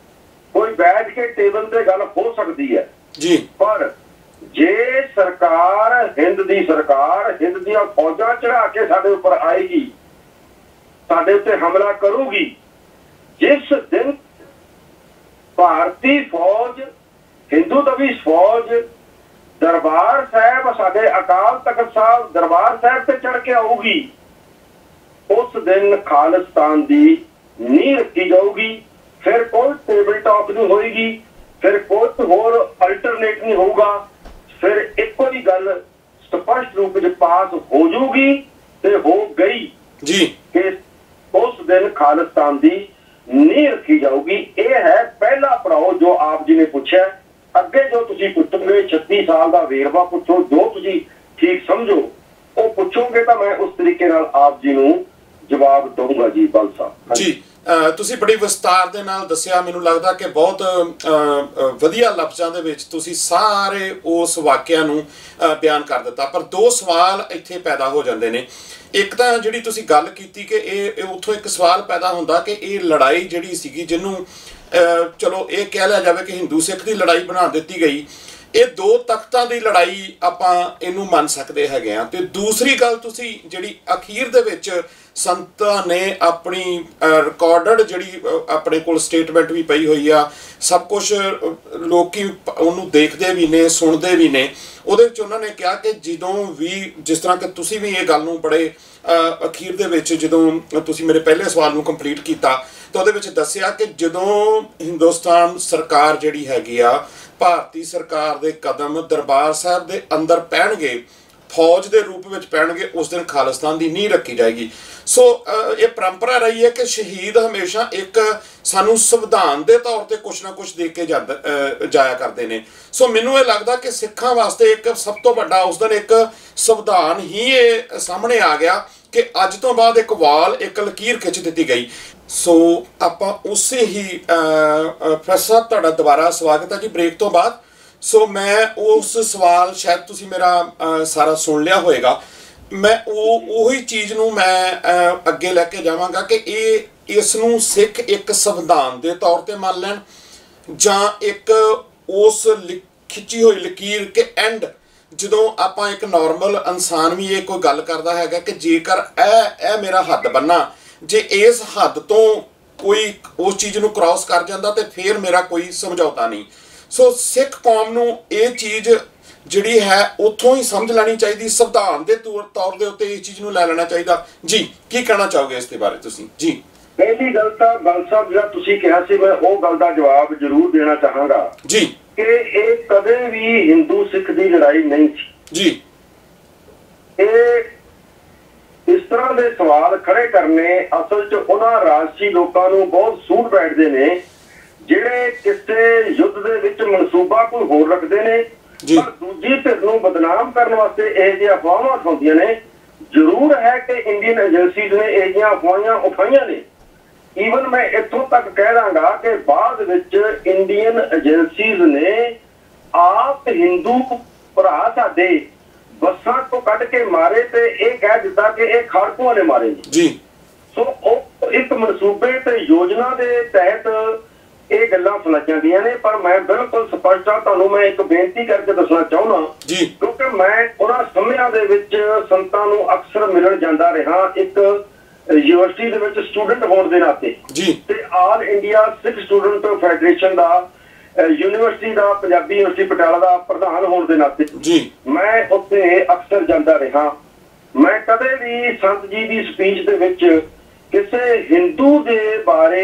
ਕੋਈ ਬੈਠ ਕੇ ਟੇਬਲ ਤੇ ਗੱਲ ਹੋ ਸਕਦੀ ਹੈ ਜੀ, ਪਰ ਜੇ ਸਰਕਾਰ ਹਿੰਦ ਦੀਆਂ ਫੌਜਾਂ ਚੜਾ ਕੇ ਸਾਡੇ ਉੱਪਰ ਆਏਗੀ, ਸਾਡੇ ਉੱਤੇ ਹਮਲਾ ਕਰੂਗੀ, ਜਿਸ ਦਿਨ ਭਾਰਤੀ ਫੌਜ, ਹਿੰਦੂ ਦਬੀ ਫੌਜ ਦਰਬਾਰ ਸਾਹਿਬ, ਸਾਡੇ ਅਕਾਲ ਤਖਤ ਸਾਹਿਬ ਦਰਬਾਰ ਸਾਹਿਬ ਤੇ ਚੜ ਕੇ ਆਊਗੀ, ਉਸ ਦਿਨ ਖਾਲਿਸਤਾਨ ਦੀ ਨੀਂਹ ਰੱਖੀ ਜਾਊਗੀ। ਫਿਰ ਕੋਈ ਟੇਬਲ ਟਾਕ ਨਹੀਂ ਹੋਏਗੀ, ਫਿਰ ਕੋਈ ਹੋਰ ਅਲਟਰਨੇਟ ਨਹੀਂ ਹੋਊਗਾ, ਫਿਰ ਇੱਕੋ ਹੀ ਗੱਲ ਸਪਸ਼ਟ ਰੂਪ ਵਿੱਚ ਪਾਸ ਹੋ ਜੂਗੀ ਤੇ ਹੋ ਗਈ ਜੀ ਕਿ ਉਸ ਦਿਨ ਖਾਲਿਸਤਾਨ ਦੀ ਨੀਂਹ ਰੱਖੀ ਜਾਊਗੀ। ਇਹ ਹੈ ਪਹਿਲਾ ਪੜਾਅ ਜੋ ਆਪ ਜੀ ਨੇ ਪੁੱਛਿਆ। ਅੱਗੇ ਜੋ ਤੁਸੀਂ ਪੁੱਛੋਗੇ 36 ਸਾਲ ਦਾ ਵੇਰਵਾ ਪੁੱਛੋ, ਜੋ ਤੁਸੀਂ ਠੀਕ ਸਮਝੋ ਉਹ ਪੁੱਛੋਗੇ ਤਾਂ ਮੈਂ ਉਸ ਤਰੀਕੇ ਨਾਲ ਆਪ ਜੀ ਨੂੰ ਜਵਾਬ ਦਊਂਗਾ ਜੀ। ਬਲ ਸਾਹਿਬ ਜੀ, ਤੁਸੀਂ ਬੜੀ ਵਿਸਤਾਰ ਦੇ ਨਾਲ ਦੱਸਿਆ। ਮੈਨੂੰ ਲੱਗਦਾ ਕਿ ਬਹੁਤ ਵਧੀਆ ਲਫ਼ਜ਼ਾਂ ਦੇ ਵਿੱਚ ਤੁਸੀਂ ਸਾਰੇ ਉਸ ਵਾਕਿਆ ਨੂੰ ਬਿਆਨ ਕਰ ਦਿੱਤਾ। ਪਰ ਦੋ ਸਵਾਲ ਇੱਥੇ ਪੈਦਾ ਹੋ ਜਾਂਦੇ ਨੇ। ਇੱਕ ਤਾਂ ਜਿਹੜੀ ਤੁਸੀਂ ਗੱਲ ਕੀਤੀ ਕਿ ਇਹ ਉੱਥੋਂ ਇੱਕ ਸਵਾਲ ਪੈਦਾ ਹੁੰਦਾ ਕਿ ਇਹ ਲੜਾਈ ਜਿਹੜੀ ਸੀਗੀ, ਜਿਹਨੂੰ ਚਲੋ ਇਹ ਕਹਿ ਲਿਆ ਜਾਵੇ ਕਿ ਹਿੰਦੂ ਸਿੱਖ ਦੀ ਲੜਾਈ ਬਣਾ ਦਿੱਤੀ ਗਈ, ਇਹ ਦੋ ਤਖਤਾਂ ਦੀ ਲੜਾਈ ਆਪਾਂ ਇਹਨੂੰ ਮੰਨ ਸਕਦੇ ਹੈਗੇ ਆ। ਤੇ ਦੂਸਰੀ ਗੱਲ ਤੁਸੀਂ ਜਿਹੜੀ ਅਖੀਰ ਦੇ ਵਿੱਚ ਸੰਤਾਂ ਨੇ ਆਪਣੀ ਰਿਕਾਰਡਡ ਜਿਹੜੀ ਆਪਣੇ ਕੋਲ ਸਟੇਟਮੈਂਟ ਵੀ ਪਈ ਹੋਈ ਆ, ਸਭ ਕੁਝ ਲੋਕੀ ਉਹਨੂੰ ਦੇਖਦੇ ਵੀ ਨੇ, ਸੁਣਦੇ ਵੀ ਨੇ, ਉਹਦੇ ਵਿੱਚ ਉਹਨਾਂ ਨੇ ਕਿਹਾ ਕਿ ਜਦੋਂ ਵੀ, ਜਿਸ ਤਰ੍ਹਾਂ ਕਿ ਤੁਸੀਂ ਵੀ ਇਹ ਗੱਲ ਨੂੰ ਬੜੇ ਅਖੀਰ ਦੇ ਵਿੱਚ ਜਦੋਂ ਤੁਸੀਂ ਮੇਰੇ ਪਹਿਲੇ ਸਵਾਲ ਨੂੰ ਕੰਪਲੀਟ ਕੀਤਾ ਤਾਂ ਉਹਦੇ ਵਿੱਚ ਦੱਸਿਆ ਕਿ ਜਦੋਂ ਹਿੰਦੁਸਤਾਨ ਸਰਕਾਰ ਜਿਹੜੀ ਹੈਗੀ ਆ, ਭਾਰਤੀ ਸਰਕਾਰ ਦੇ ਕਦਮ ਦਰਬਾਰ ਸਾਹਿਬ ਦੇ ਅੰਦਰ ਪੈਣਗੇ, ਫੌਜ ਦੇ ਰੂਪ ਵਿੱਚ ਪੈਣਗੇ, ਉਸ ਦਿਨ ਖਾਲਿਸਤਾਨ ਦੀ ਨੀਂਹ ਰੱਖੀ ਜਾਏਗੀ। ਸੋ ਇਹ ਪਰੰਪਰਾ ਰਹੀ ਹੈ ਕਿ ਸ਼ਹੀਦ ਹਮੇਸ਼ਾ ਇੱਕ ਸਾਨੂੰ ਸੰਵਿਧਾਨ ਦੇ ਤੌਰ ਤੇ ਕੁਛ ਨਾ ਕੁਛ ਦੇ ਕੇ ਜਾਇਆ ਕਰਦੇ ਨੇ। ਸੋ ਮੈਨੂੰ ਇਹ ਲੱਗਦਾ ਕਿ ਸਿੱਖਾਂ ਵਾਸਤੇ ਇੱਕ ਸਭ ਤੋਂ ਵੱਡਾ ਉਸ ਦਿਨ ਇੱਕ ਸੰਵਿਧਾਨ ਹੀ ਇਹ ਸਾਹਮਣੇ ਆ ਗਿਆ ਕਿ ਅੱਜ ਤੋਂ ਬਾਅਦ ਇੱਕ ਵਾਲ, ਇੱਕ ਲਕੀਰ ਖਿੱਚ ਦਿੱਤੀ ਗਈ। ਸੋ ਆਪਾਂ ਉਸੇ ਹੀ ਪ੍ਰੋਫੈਸਰ ਸਾਹਿਬ, ਤੁਹਾਡਾ ਦੁਬਾਰਾ ਸਵਾਗਤ ਹੈ ਜੀ ਬ੍ਰੇਕ ਤੋਂ ਬਾਅਦ। ਸੋ ਮੈਂ ਉਸ ਸਵਾਲ, ਸ਼ਾਇਦ ਤੁਸੀਂ ਮੇਰਾ ਸਾਰਾ ਸੁਣ ਲਿਆ ਹੋਏਗਾ, ਮੈਂ ਉਹੀ ਚੀਜ਼ ਨੂੰ ਮੈਂ ਅੱਗੇ ਲੈ ਕੇ ਜਾਵਾਂਗਾ ਕਿ ਇਸ ਨੂੰ ਸਿੱਖ ਇੱਕ ਸੰਵਿਧਾਨ ਦੇ ਤੌਰ ਤੇ ਮੰਨ ਲੈਣ ਜਾਂ ਇੱਕ ਉਸ ਖਿੱਚੀ ਹੋਈ ਲਕੀਰ ਕਿ ਐਂਡ ਜਦੋਂ ਆਪਾਂ ਇੱਕ ਨਾਰਮਲ ਇਨਸਾਨ ਵੀ ਇਹ ਕੋਈ ਗੱਲ ਕਰਦਾ ਹੈਗਾ ਕਿ ਜੇਕਰ ਇਹ ਮੇਰਾ ਹੱਦ ਬੰਨਾ, ਜੇ ਇਸ ਹੱਦ ਤੋਂ ਕੋਈ ਉਸ ਚੀਜ਼ ਨੂੰ ਕ੍ਰਾਸ ਕਰ ਜਾਂਦਾ ਤੇ ਫਿਰ ਮੇਰਾ ਕੋਈ ਸਮਝੌਤਾ ਨਹੀਂ। ਸੋ ਸਿੱਖ ਕੌਮ ਨੂੰ ਇਹ ਚੀਜ਼ ਜਿਹੜੀ ਹੈ ਉੱਥੋਂ ਹੀ ਸਮਝ ਲੈਣੀ ਚਾਹੀਦੀ, ਸੰਵਿਧਾਨ ਦੇ ਤੌਰ ਦੇ ਉੱਤੇ ਇਸ ਚੀਜ਼ ਨੂੰ ਲੈ ਲੈਣਾ ਚਾਹੀਦਾ। ਜੀ ਕੀ ਕਹਿਣਾ ਚਾਹੋਗੇ ਇਸ ਦੇ ਬਾਰੇ ਤੁਸੀਂ? ਜੀ, ਪਹਿਲੀ ਗੱਲ ਤਾਂ ਬਲ ਸਾਹਿਬ ਜਿਹੜਾ ਤੁਸੀਂ ਕਿਹਾ ਸੀ, ਮੈਂ ਉਹ ਗੱਲ ਦਾ ਜਵਾਬ ਜ਼ਰੂਰ ਦੇਣਾ ਚਾਹਾਂਗਾ ਜੀ ਕਿ ਇਹ ਕਦੇ ਵੀ ਹਿੰਦੂ ਸਿੱਖ ਦੀ ਲੜਾਈ ਨਹੀਂ ਸੀ ਜੀ। ਇਹ ਇਸ ਤਰ੍ਹਾਂ ਦੇ ਸਵਾਲ ਖੜੇ ਕਰਨੇ ਅਸਲ 'ਚ ਉਹਨਾਂ ਰਾਜਸੀ ਲੋਕਾਂ ਨੂੰ ਬਹੁਤ ਸੂਟ ਬੈਠਦੇ ਨੇ ਜਿਹੜੇ ਕਿਸੇ ਯੁੱਧ ਦੇ ਵਿੱਚ ਮਨਸੂਬਾ ਕੋਈ ਹੋਰ ਰੱਖਦੇ ਨੇ, ਪਰ ਦੂਜੀ ਧਿਰ ਨੂੰ ਬਦਨਾਮ ਕਰਨ ਵਾਸਤੇ ਇਹ ਜਿਹੀਆਂ ਅਫਵਾਹਾਂ ਉਠਾਉਂਦੀਆਂ ਨੇ। ਜ਼ਰੂਰ ਹੈ ਕਿ ਇੰਡੀਅਨ ਏਜੰਸੀਜ਼ ਨੇ ਇਹ ਜਿਹੀਆਂ ਅਫਵਾਹਾਂ ਉਠਾਈਆਂ ਨੇ। ਈਵਨ ਮੈਂ ਇੱਥੋਂ ਤੱਕ ਕਹਿ ਦਾਂਗਾ ਕਿ ਬਾਅਦ ਵਿੱਚ ਇੰਡੀਅਨ ਏਜੰਸੀਜ਼ ਨੇ ਆਪ ਹਿੰਦੂ ਭਰਾ ਸਾਡੇ ਬੱਸਾਂ ਤੋਂ ਕੱਢ ਕੇ ਮਾਰੇ ਤੇ ਇਹ ਕਹਿ ਦਿੱਤਾ ਕਿ ਇਹ ਖਾੜਕੂਆਂ ਨੇ ਮਾਰੇ ਜੀ। ਸੋ ਉਹ ਇੱਕ ਮਨਸੂਬੇ ਤੇ ਯੋਜਨਾ ਦੇ ਤਹਿਤ ਇਹ ਗੱਲਾਂ ਸੁਣਾਈਆਂ ਗਈਆਂ ਨੇ, ਪਰ ਮੈਂ ਬਿਲਕੁਲ ਸਪਸ਼ਟ ਹਾਂ, ਤੁਹਾਨੂੰ ਮੈਂ ਇੱਕ ਬੇਨਤੀ ਕਰਕੇ ਦੱਸਣਾ ਚਾਹੁੰਦਾ ਜੀ, ਕਿਉਂਕਿ ਮੈਂ ਉਹਨਾਂ ਸਮਿਆਂ ਦੇ ਵਿੱਚ ਸੰਤਾਂ ਨੂੰ ਅਕਸਰ ਮਿਲਣ ਜਾਂਦਾ ਰਿਹਾ, ਇੱਕ ਯੂਨੀਵਰਸਿਟੀ ਦੇ ਵਿੱਚ ਸਟੂਡੈਂਟ ਹੋਣ ਦੇ ਨਾਤੇ ਜੀ, ਤੇ ਆਲ ਇੰਡੀਆ ਸਿੱਖ ਸਟੂਡੈਂਟ ਫੈਡਰੇਸ਼ਨ ਦਾ ਯੂਨੀਵਰਸਿਟੀ ਦਾ ਪੰਜਾਬੀ ਯੂਨੀਵਰਸਿਟੀ ਪਟਿਆਲਾ ਦਾ ਪ੍ਰਧਾਨ ਹੋਣ ਦੇ ਨਾਤੇ ਜੀ, ਮੈਂ ਉੱਥੇ ਅਕਸਰ ਜਾਂਦਾ ਰਿਹਾ। ਮੈਂ ਕਦੇ ਵੀ ਸੰਤ ਜੀ ਦੀ ਸਪੀਚ ਦੇ ਵਿੱਚ ਕਿਸੇ ਹਿੰਦੂ ਦੇ ਬਾਰੇ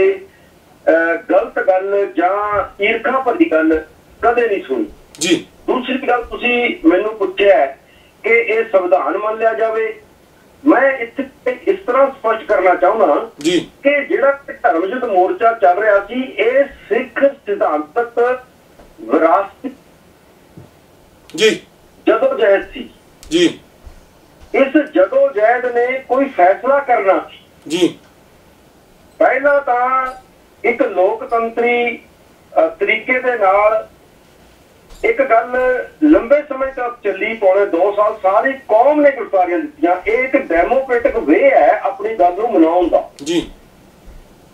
ਗਲਤ ਗੱਲ ਜਾਂ ਈਰਖਾ ਭਰੀ ਗੱਲ ਕਦੇ ਨਹੀਂ ਸੁਣੀ ਜੀ। ਦੂਸਰੀ ਗੱਲ, ਤੁਸੀਂ ਮੈਨੂੰ ਪੁੱਛਿਆ ਕਿ ਇਹ ਸੰਵਿਧਾਨ ਮੰਨ ਲਿਆ ਜਾਵੇ, ਮੈਂ ਇੱਥੇ ਇਸ ਤਰ੍ਹਾਂ ਸਪਸ਼ਟ ਕਰਨਾ ਚਾਹੁੰਦਾ ਜੀ ਕਿ ਜਿਹੜਾ ਧਰਮ ਯੁੱਧ ਮੋਰਚਾ ਚੱਲ ਰਿਹਾ ਸੀ, ਇਹ ਸਿੱਖ ਸਿਧਾਂਤਕ ਵਿਰਾਸਤ ਜੀ ਜਦੋਜਹਿਦ ਸੀ ਜੀ। ਇਸ ਜਦੋਜਹਿਦ ਨੇ ਕੋਈ ਫੈਸਲਾ ਕਰਨਾ ਜੀ। ਪਹਿਲਾਂ ਤਾਂ ਇੱਕ ਲੋਕਤੰਤਰੀ ਤਰੀਕੇ ਦੇ ਨਾਲ ਇੱਕ ਗੱਲ ਲੰਬੇ ਸਮੇਂ ਤੱਕ ਚੱਲੀ, ਪੌਣੇ 2 ਸਾਲ ਸਾਰੀ ਕੌਮ ਨੇ ਗ੍ਰਿਫਤਾਰੀਆਂ ਦਿੱਤੀਆਂ। ਇਹ ਇੱਕ ਡੈਮੋਕ੍ਰੈਟਿਕ ਵੇ ਹੈ ਆਪਣੀ ਗੱਲ ਨੂੰ ਮਨਾਉਣ ਦਾ, ਜੀ,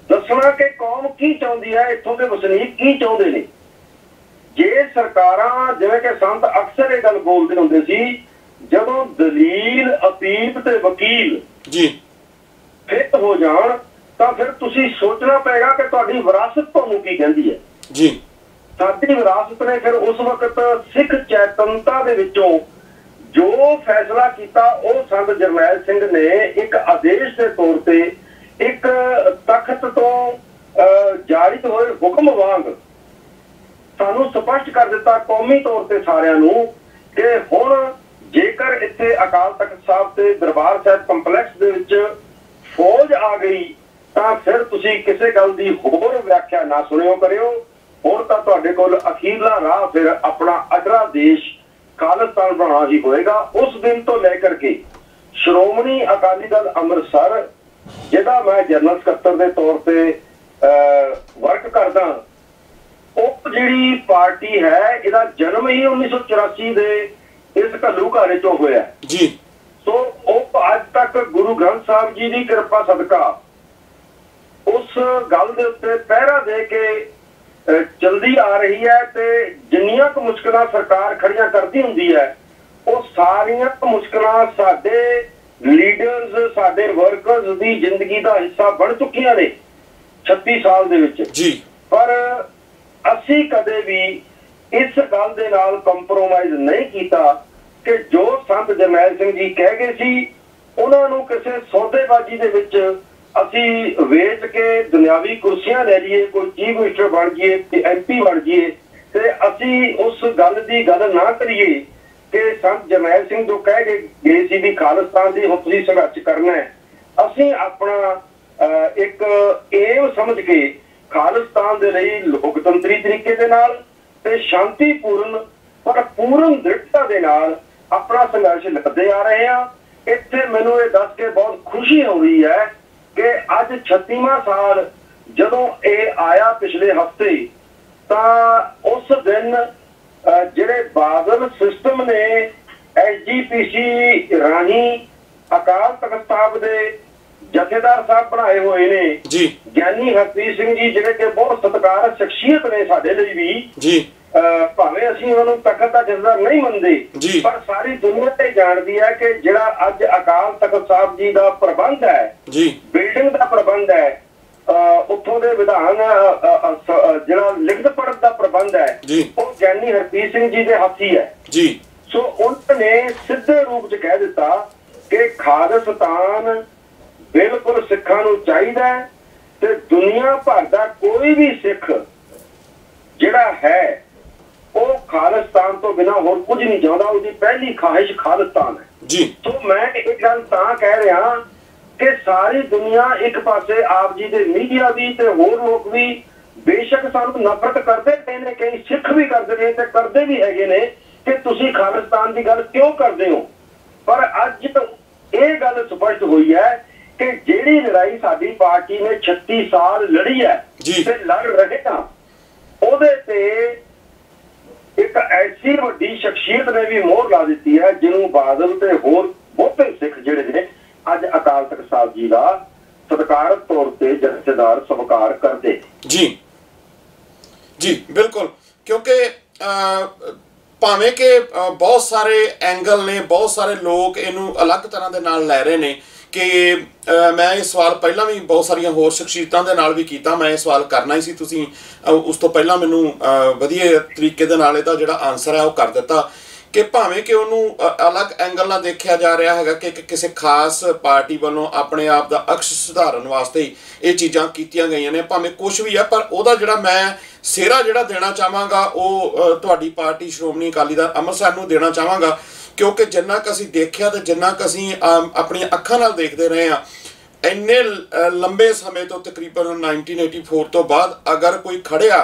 ਦੱਸਣਾ ਕਿ ਕੌਮ ਕੀ ਚਾਹੁੰਦੀ ਹੈ, ਇੱਥੋਂ ਦੇ ਵਸਨੀਕ ਕੀ ਚਾਹੁੰਦੇ ਨੇ। ਜੇ ਸਰਕਾਰਾਂ, ਜਿਵੇਂ ਕਿ ਸੰਤ ਅਕਸਰ ਇਹ ਗੱਲ ਬੋਲਦੇ ਹੁੰਦੇ ਸੀ, ਜਦੋਂ ਦਲੀਲ, ਅਪੀਲ ਤੇ ਵਕੀਲ ਜੀ ਫਿੱਟ ਹੋ ਜਾਣ ਤਾਂ ਫਿਰ ਤੁਸੀਂ ਸੋਚਣਾ ਪਏਗਾ ਕਿ ਤੁਹਾਡੀ ਵਿਰਾਸਤ ਤੁਹਾਨੂੰ ਕੀ ਕਹਿੰਦੀ ਹੈ। ਜੀ। ਸਾਡੀ ਵਿਰਾਸਤ ਨੇ ਫਿਰ ਉਸ ਵਕਤ ਸਿੱਖ ਚੇਤਨਤਾ ਦੇ ਵਿੱਚੋਂ ਜੋ ਫੈਸਲਾ ਕੀਤਾ, ਉਹ ਸੰਤ ਜਰਨੈਲ ਸਿੰਘ ਨੇ ਇੱਕ ਆਦੇਸ਼ ਦੇ ਤੌਰ ਤੇ, ਇੱਕ ਤਖਤ ਤੋਂ ਜਾਰੀ ਹੋਏ ਹੁਕਮ ਵਾਂਗ ਸਾਨੂੰ ਸਪਸ਼ਟ ਕਰ ਦਿੱਤਾ ਕੌਮੀ ਤੌਰ ਤੇ ਸਾਰਿਆਂ ਨੂੰ ਕਿ ਹੁਣ ਜੇਕਰ ਇੱਥੇ ਅਕਾਲ ਤਖਤ ਸਾਹਿਬ ਤੇ ਦਰਬਾਰ ਸਾਹਿਬ ਕੰਪਲੈਕਸ ਦੇ ਵਿੱਚ ਫੌਜ ਆ ਗਈ ਤਾਂ ਫਿਰ ਤੁਸੀਂ ਕਿਸੇ ਗੱਲ ਦੀ ਹੋਰ ਵਿਆਖਿਆ ਨਾ ਸੁਣਿਓ ਕਰਿਓ। ਹੁਣ ਤਾਂ ਤੁਹਾਡੇ ਕੋਲ ਅਖੀਰਲਾ ਰਾਹ ਫਿਰ ਆਪਣਾ ਅਡਰਾ ਦੇਸ਼ ਖਾਲਿਸਤਾਨ ਬਣਾਉਣਾ ਹੀ ਹੋਏਗਾ। ਉਸ ਦਿਨ ਤੋਂ ਲੈ ਕਰਕੇ ਸ਼੍ਰੋਮਣੀ ਅਕਾਲੀ ਦਲ ਅੰਮ੍ਰਿਤਸਰ, ਜਿਹਦਾ ਮੈਂ ਜਨਰਲ ਸਕੱਤਰ ਦੇ ਤੌਰ ਤੇ ਵਰਕ ਕਰਦਾ, ਉਹ ਜਿਹੜੀ ਪਾਰਟੀ ਹੈ, ਇਹਦਾ ਜਨਮ ਹੀ 1984 ਦੇ ਇਸ ਘੱਲੂਘਾਰੇ ਚੋਂ ਹੋਇਆ ਜੀ। ਸੋ ਉਹ ਅੱਜ ਤੱਕ ਗੁਰੂ ਗ੍ਰੰਥ ਸਾਹਿਬ ਜੀ ਦੀ ਕਿਰਪਾ ਸਦਕਾ ਉਸ ਗੱਲ ਦੇ ਉੱਤੇ ਪਹਿਰਾ ਦੇ ਕੇ ਚਲਦੀ ਆ ਰਹੀ ਹੈ ਤੇ ਜਿੰਨੀਆਂ ਕੁ ਮੁਸ਼ਕਲਾਂ ਸਰਕਾਰ ਖੜੀਆਂ ਕਰਦੀ ਹੁੰਦੀ ਹੈ, ਉਹ ਸਾਰੀਆਂ ਮੁਸ਼ਕਲਾਂ ਸਾਡੇ ਲੀਡਰਸ, ਸਾਡੇ ਵਰਕਰਸ ਦੀ ਜ਼ਿੰਦਗੀ ਦਾ ਹਿੱਸਾ ਬਣ ਚੁੱਕੀਆਂ ਨੇ 36 ਸਾਲ ਦੇ ਵਿੱਚ ਜੀ। ਪਰ ਅਸੀਂ ਕਦੇ ਵੀ ਇਸ ਗੱਲ ਦੇ ਨਾਲ ਕੰਪਰੋਮਾਈਜ਼ ਨਹੀਂ ਕੀਤਾ ਕਿ ਜੋ ਸੰਤ ਜਰਨੈਲ ਸਿੰਘ ਜੀ ਕਹਿ ਗਏ ਸੀ, ਉਹਨਾਂ ਨੂੰ ਕਿਸੇ ਸੌਦੇਬਾਜ਼ੀ ਦੇ ਵਿੱਚ ਅਸੀਂ ਵੇਚ ਕੇ ਦੁਨਿਆਵੀ ਕੁਰਸੀਆਂ ਲੈ ਲਈਏ, ਕੋਈ ਚੀਫ ਮਿਨਿਸਟਰ ਬਣ ਜਾਈਏ, MP ਬਣ ਜਾਈਏ, ਤੇ ਅਸੀਂ ਉਸ ਗੱਲ ਦੀ ਗੱਲ ਨਾ ਕਰੀਏ ਕਿ ਸੰਤ ਜਰਨੈਲ ਸਿੰਘ ਜੋ ਕਹਿ ਗਏ ਸੀ ਵੀ ਖਾਲਿਸਤਾਨ ਦੀ ਹੁਣ ਤੁਸੀਂ ਸੰਘਰਸ਼ ਕਰਨਾ ਹੈ। ਅਸੀਂ ਆਪਣਾ ਇੱਕ ਏਮ ਸਮਝ ਕੇ ਖਾਲਿਸਤਾਨ ਦੇ ਲਈ ਲੋਕਤੰਤਰੀ ਤਰੀਕੇ ਦੇ ਨਾਲ ਤੇ ਸ਼ਾਂਤੀਪੂਰਨ ਪਰ ਪੂਰਨ ਦ੍ਰਿੜਤਾ ਦੇ ਨਾਲ ਆਪਣਾ ਸੰਘਰਸ਼ ਲੜਦੇ ਆ ਰਹੇ ਹਾਂ। ਇੱਥੇ ਮੈਨੂੰ ਇਹ ਦੱਸ ਕੇ ਬਹੁਤ ਖੁਸ਼ੀ ਹੋ ਰਹੀ ਹੈ ਕਿ ਅੱਜ 36ਵਾਂ ਸਾਲ ਜਦੋਂ ਇਹ ਆਇਆ ਪਿਛਲੇ ਹਫ਼ਤੇ, ਤਾਂ ਉਸ ਦਿਨ ਜਿਹੜੇ ਬਾਦਲ ਸਿਸਟਮ ਨੇ SGPC ਰਾਹੀਂ ਅਕਾਲ ਤਖਤ ਸਾਹਿਬ ਦੇ ਜਥੇਦਾਰ ਸਾਹਿਬ ਬਣਾਏ ਹੋਏ ਨੇ ਜੀ, ਗਿਆਨੀ ਹਰਪ੍ਰੀਤ ਸਿੰਘ ਜੀ, ਜਿਹੜੇ ਕਿ ਬਹੁਤ ਸਤਿਕਾਰਤ ਸ਼ਖਸੀਅਤ ਨੇ ਸਾਡੇ ਲਈ ਵੀ ਜੀ। ਭਾਵੇਂ ਅਸੀਂ ਉਹਨਾਂ ਨੂੰ ਤਖਤ ਦਾ ਜਥੇਦਾਰ ਨਹੀਂ ਮੰਨਦੇ, ਪਰ ਸਾਰੀ ਦੁਨੀਆ ਤੇ ਜਾਣਦੀ ਹੈ ਕਿ ਜਿਹੜਾ ਅੱਜ ਅਕਾਲ ਤਖਤ ਸਾਹਿਬ ਜੀ ਦਾ ਪ੍ਰਬੰਧ ਹੈ, ਬਿਲਡਿੰਗ ਦਾ ਪ੍ਰਬੰਧ ਹੈ, ਉੱਥੋਂ ਦੇ ਵਿਧਾਨ ਜਿਹੜਾ ਲਿਖਤ ਪੜ੍ਹਨ ਦਾ ਪ੍ਰਬੰਧ ਹੈ, ਉਹ ਗਿਆਨੀ ਹਰਪ੍ਰੀਤ ਸਿੰਘ ਜੀ ਦੇ ਹੱਥੀ ਹੈ ਜੀ। ਸੋ ਉਹਨਾਂ ਨੇ ਸਿੱਧੇ ਰੂਪ 'ਚ ਕਹਿ ਦਿੱਤਾ ਕਿ ਖਾਲਿਸਤਾਨ ਬਿਲਕੁਲ ਸਿੱਖਾਂ ਨੂੰ ਚਾਹੀਦਾ ਹੈ ਤੇ ਦੁਨੀਆ ਭਰ ਦਾ ਕੋਈ ਵੀ ਸਿੱਖ ਜਿਹੜਾ ਹੈ ਉਹ ਖਾਲਿਸਤਾਨ ਤੋਂ ਬਿਨਾਂ ਹੋਰ ਕੁਝ ਨਹੀਂ ਚਾਹੁੰਦਾ, ਉਹਦੀ ਪਹਿਲੀ ਖਾਹਿਸ਼ ਖਾਲਿਸਤਾਨ ਹੈ ਜੀ। ਸੋ ਮੈਂ ਇਹ ਗੱਲ ਤਾਂ ਕਹਿ ਰਿਹਾ ਕਿ ਸਾਰੀ ਦੁਨੀਆ ਇੱਕ ਪਾਸੇ ਆਪ ਜੀ ਦੇ ਮੀਡੀਆ ਵੀ ਤੇ ਹੋਰ ਲੋਕ ਵੀ ਬੇਸ਼ੱਕ ਸਾਨੂੰ ਨਫ਼ਰਤ ਕਰਦੇ ਪਏ ਨੇ, ਕਈ ਸਿੱਖ ਵੀ ਕਰਦੇ ਨੇ ਤੇ ਕਰਦੇ ਵੀ ਹੈਗੇ ਨੇ ਕਿ ਤੁਸੀਂ ਖਾਲਿਸਤਾਨ ਦੀ ਗੱਲ ਕਿਉਂ ਕਰਦੇ ਹੋ, ਪਰ ਅੱਜ ਇਹ ਗੱਲ ਸਪਸ਼ਟ ਹੋਈ ਹੈ ਕਿ ਜਿਹੜੀ ਲੜਾਈ ਸਾਡੀ ਪਾਰਟੀ ਨੇ 36 ਸਾਲ ਲੜੀ ਹੈ ਤੇ ਲੜ ਰਹੇ ਹਾਂ, ਉਹਦੇ ਤੇ ਇੱਕ ਐਸੀ ਵੱਡੀ ਸ਼ਖਸੀਅਤ ਨੇ ਵੀ ਮੋਹਰ ਲਾ ਦਿੱਤੀ ਹੈ ਜਿਹਨੂੰ ਬਾਦਲ ਤੇ ਹੋਰ ਬਹੁਤੇ ਸਿੱਖ ਜਿਹੜੇ ਨੇ ਅੱਜ ਅਕਾਲ ਤਖਤ ਸਾਹਿਬ ਜੀ ਦਾ ਸਤਿਕਾਰਤ ਤੌਰ ਤੇ ਜਥੇਦਾਰ ਸਵੀਕਾਰ ਕਰਦੇ ਜੀ। जी बिल्कुल, क्योंकि भावें कि बहुत सारे एंगल ने, बहुत सारे लोग इनू अलग तरह के नाल लै रहे ने कि मैं ये सवाल पहला भी बहुत सारिया होर शख्सियतां दे नाल भी कीता, मैं ये सवाल करना ही सी, तुसीं उस तो पहला मैनू वधिया तरीके दे नाल इहदा जिहड़ा आंसर है वो कर दिता कि भावें कि उन्होंने अलग एंगल ना देखा जा रहा है कि किसी खास पार्टी वालों अपने आप का अक्स सुधारन वास्ते ही ये चीज़ां कीतियां गई ने, भावें कुछ भी है, पर वह जिहड़ा मैं सेहरा जिहड़ा देना चाहांगा वो तुहाडी पार्टी श्रोमणी अकाली दल अंम੍ਰਿਤਸਰ नूं देना चाहांगा, क्योंकि जिन्ना क असीं देखिया ते जिन्ना क असीं अपनी अखां नाल देखते रहे हैं इन्ने लंबे समय तो तकरीबन 1984 तो बाद अगर कोई खड़िया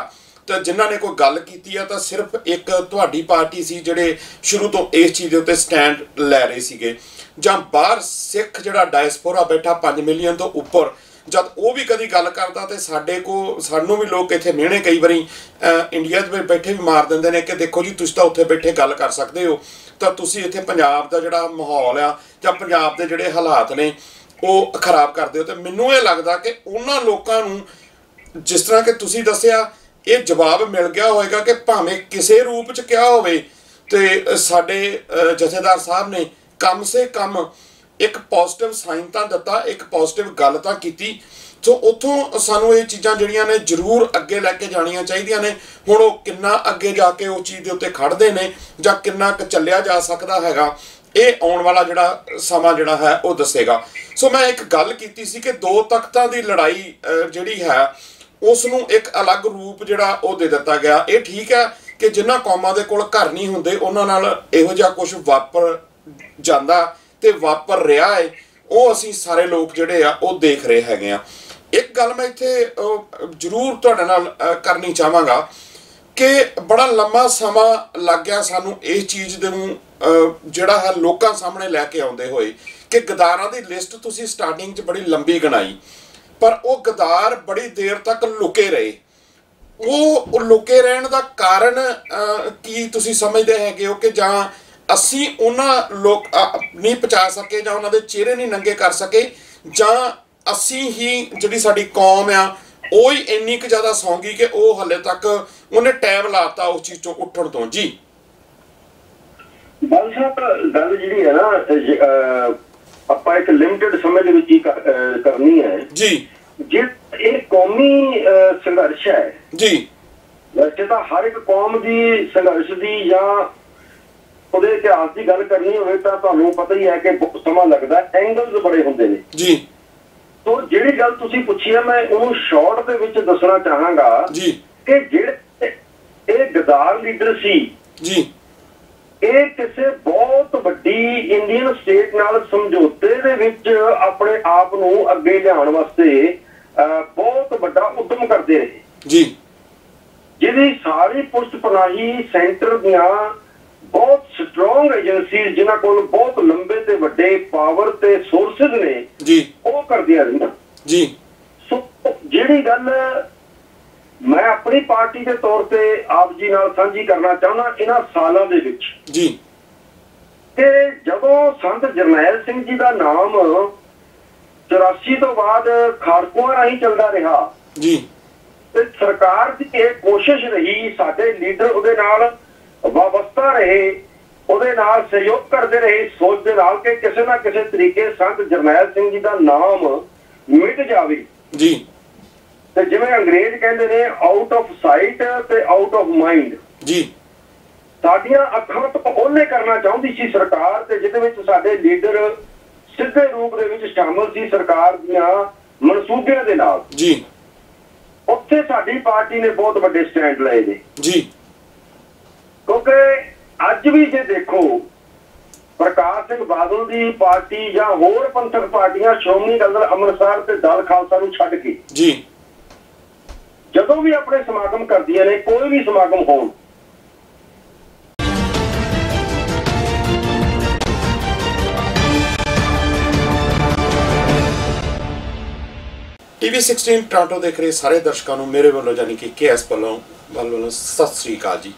तो जिन्होंने कोई गल की है तो सिर्फ एक तुहाडी पार्टी सी जिहड़े शुरू तो इस चीज़ के उत्ते स्टैंड लै रहे सीगे, जां बाहर सिख जिहड़ा डायस्पोरा बैठा 5 मिलियन तो उपर जब वो भी कभी गल करता तो साडे को सानू भी लोग इत्थे मिहने कई बारी इंडिया में बैठे भी मार देंदे ने कि देखो जी तुसीं तां उत्थे बैठे गल कर सकते हो, तो तुसीं इत्थे पंजाब दा जिहड़ा माहौल आ जां पंजाब दे जिहड़े हालात ने वो खराब करदे हो। तो मैनूं ये लगदा कि उन्हां लोकां नूं जिस तरह कि तुसीं दस्सिया ये जवाब मिल गया होएगा कि भावें किसी रूप च क्या होवे ते साडे जथेदार साहब ने कम से कम एक पॉजिटिव साइन तां दिता, एक पॉजिटिव गल तां कीती। सो उत्थों सानू ये चीज़ां जिहड़ियां ने जरूर अगे लैके जाणियां चाहीदियां ने। हुण वो किन्ना अगे जाके उस चीज़ दे उत्ते खड़दे ने जां किन्ना क चलिया जा सकदा हैगा, ये आउण वाला जिहड़ा समा जिहड़ा है वो दसेगा। सो मैं एक गल कीती सी कि 2 तख्तां दी लड़ाई जिहड़ी है उसनूं एक अलग रूप जिहड़ा वो दे दिता गया। ये ठीक है कि जिन्हां कौमां दे कोल घर नहीं हुंदे उन्हां नाल इहो जिहा कुछ वापर जांदा ते वापर रहा है, वो असीं सारे लोग जिहड़े आ वो देख रहे हैगे आ। एक गल मैं इत्थे जरूर तुहाडे नाल करनी चाहांगा कि बड़ा लंबा समा लग गया सानूं इस चीज़ दे जिहड़ा है लोकां सामने लैके आउंदे होए कि गद्दारां दी लिस्ट तुसीं स्टार्टिंग च बड़ी लंबी गिनाई, पर वो गद्दार बड़ी देर तक लुके रहे। वो लुके रहन का कारण की तुसीं समझदे हैगे हो कि जां असीं उन्हां लोग नहीं पहुँचा सके जां उन्हां दे चेहरे नहीं नंगे कर सके, जां असीं ही जिहड़ी साडी कौम आ वो ही इन्नी क ज़्यादा सौ गई कि वो हले तक उन्हें टाइम लाता उस चीज़ चों उठण तो। जी बल साहब गल जिहड़ी है ना ਆਪਾਂ एक लिमिटेड समय ਦੇ ਵਿੱਚ ਹੀ ਕਰਨੀ ਹੈ जी ਜੇ ਇਹ ਕੌਮੀ ਸੰਘਰਸ਼ ਹੈ जी ਵੈਸੇ ਤਾਂ ਹਰ ਇੱਕ ਕੌਮ ਦੀ ਸੰਘਰਸ਼ ਦੀ ਜਾਂ ਉਹਦੇ ਇਤਿਹਾਸ ਦੀ ਗੱਲ ਕਰਨੀ ਹੋਵੇ ਤਾਂ ਤੁਹਾਨੂੰ ਪਤਾ ਹੀ ਹੈ ਕਿ ਬਹੁਤ ਸਮਾਂ ਲੱਗਦਾ, ਐਂਗਲਸ ਬੜੇ ਹੁੰਦੇ ਨੇ जी। तो ਜਿਹੜੀ ਗੱਲ ਤੁਸੀਂ ਪੁੱਛੀ ਹੈ ਮੈਂ ਉਹਨੂੰ ਸ਼ਾਰਟ ਦੇ ਵਿੱਚ ਦੱਸਣਾ ਚਾਹਾਂਗਾ जी ਕਿ ਜਿਹੜੇ ਇਹ ਗਦਾਰ ਲੀਡਰ ਸੀ जी ਇਹ ਕਿਸੇ ਬਹੁਤ ਵੱਡੀ ਇੰਡੀਅਨ ਸਟੇਟ ਨਾਲ ਸਮਝੌਤੇ ਦੇ ਵਿੱਚ ਆਪਣੇ ਆਪ ਨੂੰ ਅੱਗੇ ਲਿਆਉਣ ਵਾਸਤੇ ਬਹੁਤ ਵੱਡਾ ਉਦਮ ਕਰਦੇ ਰਹੇ जी, ਜਿਹਦੀ ਸਾਰੀ ਪੁਸ਼ਤ ਪਨਾਹੀ ਸੈਂਟਰ ਦੀਆਂ ਬਹੁਤ ਸਟਰੋਂਗ ਏਜੰਸੀਜ਼ ਜਿਨ੍ਹਾਂ ਕੋਲ ਬਹੁਤ ਲੰਬੇ ਤੇ ਵੱਡੇ ਪਾਵਰ ਤੇ ਸੋਰਸਿਸ ਨੇ जी ਉਹ ਕਰਦੀਆਂ ਰਹੀਆਂ जी। ਸੋ ਜਿਹੜੀ ਗੱਲ मैं अपनी पार्टी के तौर पे आप जी नाल सांझी करना चाहना इन्हां सालां दे विच जी कि जदों संत जरनैल सिंह जी का नाम 84 तो बाद खाड़कुआं राही चलदा रहा जी ते सरकार की एक कोशिश रही साडे लीडर उहदे नाल वाबस्ता रहे उहदे नाल सहयोग करते रहे सोच दे नाल कि किसी ना किसी तरीके संत जरनैल सिंह जी का नाम मिट जावे जी। ਤੇ ਜਿਵੇਂ ਅੰਗਰੇਜ਼ ਕਹਿੰਦੇ ਨੇ ਆਊਟ ਆਫ ਸਾਈਟ ਤੇ ਆਊਟ ਆਫ ਮਾਈਂਡ ਜੀ ਸਾਡੀਆਂ ਅੱਖਾਂ ਤੋਂ ਉਹਨੇ ਕਰਨਾ ਚਾਹੁੰਦੀ ਸੀ ਸਰਕਾਰ ਤੇ ਜਿਹਦੇ ਵਿੱਚ ਸਾਡੇ ਲੀਡਰ ਸਿੱਧੇ ਰੂਪ ਦੇ ਵਿੱਚ ਸ਼ਾਮਲ ਸੀ ਸਰਕਾਰ ਦੀਆਂ ਮਨਸੂਬਿਆਂ ਦੇ ਨਾਲ ਜੀ। ਉੱਥੇ ਸਾਡੀ ਪਾਰਟੀ ਨੇ ਬਹੁਤ ਵੱਡੇ ਸਟੈਂਡ ਲਏ ਨੇ ਜੀ ਕਿਉਂਕਿ ਅੱਜ ਵੀ ਜੇ ਦੇਖੋ ਪ੍ਰਕਾਸ਼ ਸਿੰਘ ਬਾਦਲ ਦੀ ਪਾਰਟੀ ਜਾਂ ਹੋਰ ਪੰਥਕ ਪਾਰਟੀਆਂ ਸ਼੍ਰੋਮਣੀ ਅਕਾਲੀ ਦਲ ਅੰਮ੍ਰਿਤਸਰ ਤੇ ਦਲ ਖਾਲਸਾ ਨੂੰ ਛੱਡ ਕੇ ਜੀ ਜਦੋਂ ਵੀ ਆਪਣੇ ਸਮਾਗਮ ਕਰਦੀਆਂ ਨੇ ਕੋਈ ਵੀ ਸਮਾਗਮ ਹੋਣ TV 16 ਟੋਰਾਂਟੋ ਦੇਖ ਰਹੇ ਸਾਰੇ ਦਰਸ਼ਕਾਂ ਨੂੰ ਮੇਰੇ ਵੱਲੋਂ ਯਾਨੀ ਕਿ KS ਵੱਲੋਂ ਸਤਿ ਸ੍ਰੀ ਅਕਾਲ ਜੀ।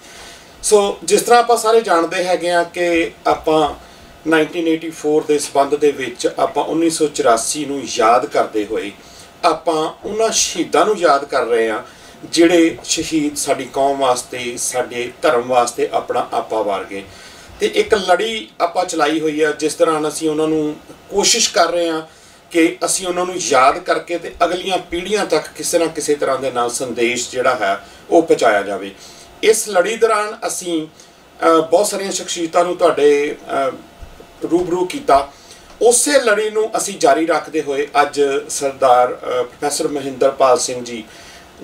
ਸੋ ਜਿਸ ਤਰ੍ਹਾਂ ਆਪਾਂ ਸਾਰੇ ਜਾਣਦੇ ਹੈਗੇ ਆ ਕਿ ਆਪਾਂ 1984 ਦੇ ਸੰਬੰਧ ਦੇ ਵਿੱਚ ਆਪਾਂ 1984 ਨੂੰ ਯਾਦ ਕਰਦੇ ਹੋਏ ਆਪਾਂ ਉਹਨਾਂ ਸ਼ਹੀਦਾਂ ਨੂੰ ਯਾਦ ਕਰ ਰਹੇ ਹਾਂ ਜਿਹੜੇ ਸ਼ਹੀਦ ਸਾਡੀ ਕੌਮ ਵਾਸਤੇ ਸਾਡੇ ਧਰਮ ਵਾਸਤੇ ਆਪਣਾ ਆਪਾ ਵਾਰ ਗਏ। ਤੇ ਇੱਕ ਲੜੀ ਆਪਾਂ ਚਲਾਈ ਹੋਈ ਆ ਜਿਸ ਤਰ੍ਹਾਂ ਅਸੀਂ ਉਹਨਾਂ ਨੂੰ ਕੋਸ਼ਿਸ਼ ਕਰ ਰਹੇ ਹਾਂ ਕਿ ਅਸੀਂ ਉਹਨਾਂ ਨੂੰ ਯਾਦ ਕਰਕੇ ਤੇ ਅਗਲੀਆਂ ਪੀੜ੍ਹੀਆਂ ਤੱਕ ਕਿਸੇ ਨਾ ਕਿਸੇ ਤਰ੍ਹਾਂ ਦੇ ਨਾਲ ਸੰਦੇਸ਼ ਜਿਹੜਾ ਹੈ ਉਹ ਪਹੁੰਚਾਇਆ ਜਾਵੇ। ਇਸ ਲੜੀ ਦੌਰਾਨ ਅਸੀਂ ਬਹੁਤ ਸਾਰੀਆਂ ਸ਼ਖਸੀਅਤਾਂ ਨੂੰ ਤੁਹਾਡੇ ਰੂਬਰੂ ਕੀਤਾ। ਉਸੇ ਲੜੀ ਨੂੰ ਅਸੀਂ ਜਾਰੀ ਰੱਖਦੇ ਹੋਏ ਅੱਜ ਸਰਦਾਰ ਪ੍ਰੋਫੈਸਰ ਮਹਿੰਦਰਪਾਲ ਸਿੰਘ ਜੀ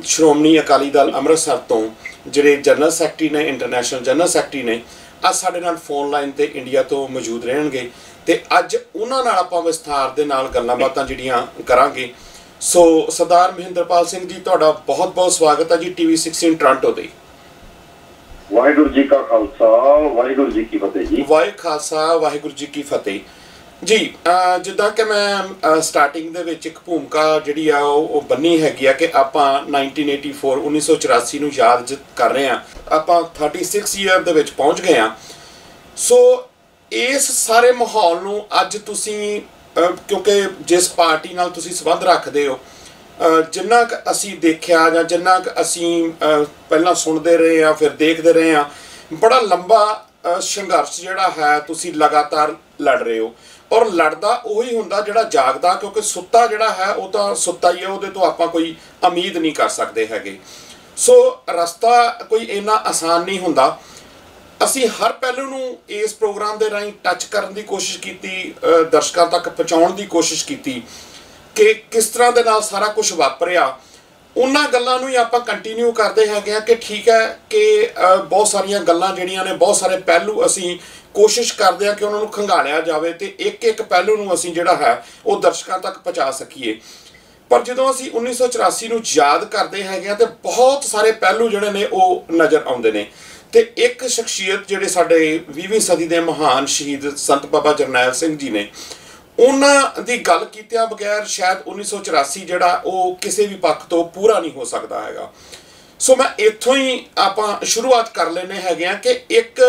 ਸ਼੍ਰੋਮਣੀ ਅਕਾਲੀ ਦਲ ਅੰਮ੍ਰਿਤਸਰ ਤੋਂ ਜਿਹੜੇ ਜਨਰਲ ਸੈਕਟਰੀ ਨੇ, ਇੰਟਰਨੈਸ਼ਨਲ ਜਨਰਲ ਸੈਕਟਰੀ ਨੇ, ਅੱਜ ਸਾਡੇ ਨਾਲ ਫੋਨ ਲਾਈਨ ਤੇ ਇੰਡੀਆ ਤੋਂ ਮੌਜੂਦ ਰਹਿਣਗੇ ਤੇ ਅੱਜ ਉਹਨਾਂ ਨਾਲ ਆਪਾਂ ਵਿਸਥਾਰ ਦੇ ਨਾਲ ਗੱਲਾਂ ਬਾਤਾਂ ਜਿਹੜੀਆਂ ਕਰਾਂਗੇ। ਸੋ ਸਰਦਾਰ ਮਹਿੰਦਰਪਾਲ ਸਿੰਘ ਜੀ, ਤੁਹਾਡਾ ਬਹੁਤ ਬਹੁਤ ਸਵਾਗਤ ਹੈ ਜੀ TV16 ਟੋਰਾਂਟੋ ਤੇ। ਵਾਹਿਗੁਰੂ ਜੀ ਕਾ ਖਾਲਸਾ, ਵਾਹਿਗੁਰੂ ਜੀ ਕੀ ਫਤਿਹ ਜੀ। ਵਾਹਿਗੁਰੂ ਖਾਲਸਾ, ਵਾਹਿਗੁਰੂ ਜੀ ਕੀ ਫਤਿਹ ਜੀ। ਜਿੱਦਾਂ ਕਿ ਮੈਂ ਸਟਾਰਟਿੰਗ ਦੇ ਵਿੱਚ ਇੱਕ ਭੂਮਿਕਾ ਜਿਹੜੀ ਆ ਉਹ ਬੰਨੀ ਹੈਗੀ ਆ ਕਿ ਆਪਾਂ 1984 ਨੂੰ ਯਾਦ ਕਰ ਰਹੇ ਹਾਂ। ਆਪਾਂ 36 ਈਅਰ ਦੇ ਵਿੱਚ ਪਹੁੰਚ ਗਏ ਹਾਂ। ਸੋ ਇਸ ਸਾਰੇ ਮਾਹੌਲ ਨੂੰ ਅੱਜ ਤੁਸੀਂ ਕਿਉਂਕਿ ਜਿਸ ਪਾਰਟੀ ਨਾਲ ਤੁਸੀਂ ਸੰਬੰਧ ਰੱਖਦੇ ਹੋ, ਜਿੰਨਾ ਕੁ ਅਸੀਂ ਦੇਖਿਆ ਜਾਂ ਜਿੰਨਾ ਕੁ ਅਸੀਂ ਪਹਿਲਾਂ ਸੁਣਦੇ ਰਹੇ ਹਾਂ ਫਿਰ ਦੇਖਦੇ ਰਹੇ ਹਾਂ, ਬੜਾ ਲੰਬਾ ਸੰਘਰਸ਼ ਜਿਹੜਾ ਹੈ ਤੁਸੀਂ ਲਗਾਤਾਰ ਲੜ ਰਹੇ ਹੋ। ਔਰ ਲੜਦਾ ਉਹੀ ਹੁੰਦਾ ਜਿਹੜਾ ਜਾਗਦਾ, ਕਿਉਂਕਿ ਸੁੱਤਾ ਜਿਹੜਾ ਹੈ ਉਹ ਤਾਂ ਸੁੱਤਾ ਹੀ ਹੈ, ਉਹਦੇ ਤੋਂ ਆਪਾਂ ਕੋਈ ਉਮੀਦ ਨਹੀਂ ਕਰ ਸਕਦੇ ਹੈਗੇ। ਸੋ ਰਸਤਾ ਕੋਈ ਇੰਨਾ ਆਸਾਨ ਨਹੀਂ ਹੁੰਦਾ। ਅਸੀਂ ਹਰ ਪਹਿਲੂ ਨੂੰ ਇਸ ਪ੍ਰੋਗਰਾਮ ਦੇ ਰਾਹੀਂ ਟੱਚ ਕਰਨ ਦੀ ਕੋਸ਼ਿਸ਼ ਕੀਤੀ, ਦਰਸ਼ਕਾਂ ਤੱਕ ਪਹੁੰਚਾਉਣ ਦੀ ਕੋਸ਼ਿਸ਼ ਕੀਤੀ ਕਿ ਕਿਸ ਤਰ੍ਹਾਂ ਦੇ ਨਾਲ ਸਾਰਾ ਕੁਝ ਵਾਪਰਿਆ। ਉਹਨਾਂ ਗੱਲਾਂ ਨੂੰ ਹੀ ਆਪਾਂ ਕੰਟੀਨਿਊ ਕਰਦੇ ਹੈਗੇ ਆ ਕਿ ਠੀਕ ਹੈ ਕਿ ਬਹੁਤ ਸਾਰੀਆਂ ਗੱਲਾਂ ਜਿਹੜੀਆਂ ਨੇ, ਬਹੁਤ ਸਾਰੇ ਪਹਿਲੂ ਅਸੀਂ ਕੋਸ਼ਿਸ਼ ਕਰਦੇ ਹਾਂ ਕਿ ਉਹਨਾਂ ਨੂੰ ਖੰਗਾਲਿਆ ਜਾਵੇ ਤੇ ਇੱਕ ਇੱਕ ਪਹਿਲੂ ਨੂੰ ਅਸੀਂ ਜਿਹੜਾ ਹੈ ਉਹ ਦਰਸ਼ਕਾਂ ਤੱਕ ਪਹੁੰਚਾ ਸਕੀਏ। ਪਰ ਜਦੋਂ ਅਸੀਂ 1984 ਨੂੰ ਯਾਦ ਕਰਦੇ ਹੈਗੇ ਆ ਤੇ ਬਹੁਤ ਸਾਰੇ ਪਹਿਲੂ ਜਿਹੜੇ ਨੇ ਉਹ ਨਜ਼ਰ ਆਉਂਦੇ ਨੇ। ਤੇ ਇੱਕ ਸ਼ਖਸੀਅਤ ਜਿਹੜੇ ਸਾਡੇ 20ਵੀਂ ਸਦੀ ਦੇ ਮਹਾਨ ਸ਼ਹੀਦ ਸੰਤ ਬਾਬਾ ਜਰਨੈਲ ਸਿੰਘ ਜੀ ਨੇ, ਉਹਨਾਂ ਦੀ ਗੱਲ ਕੀਤਿਆਂ ਬਗੈਰ ਸ਼ਾਇਦ 1984 ਜਿਹੜਾ ਉਹ ਕਿਸੇ ਵੀ ਪੱਖ ਤੋਂ ਪੂਰਾ ਨਹੀਂ ਹੋ ਸਕਦਾ ਹੈਗਾ। ਸੋ ਮੈਂ ਇੱਥੋਂ ਹੀ ਆਪਾਂ ਸ਼ੁਰੂਆਤ ਕਰ ਲੈਣੇ ਹੈਗੇ ਆ ਕਿ ਇੱਕ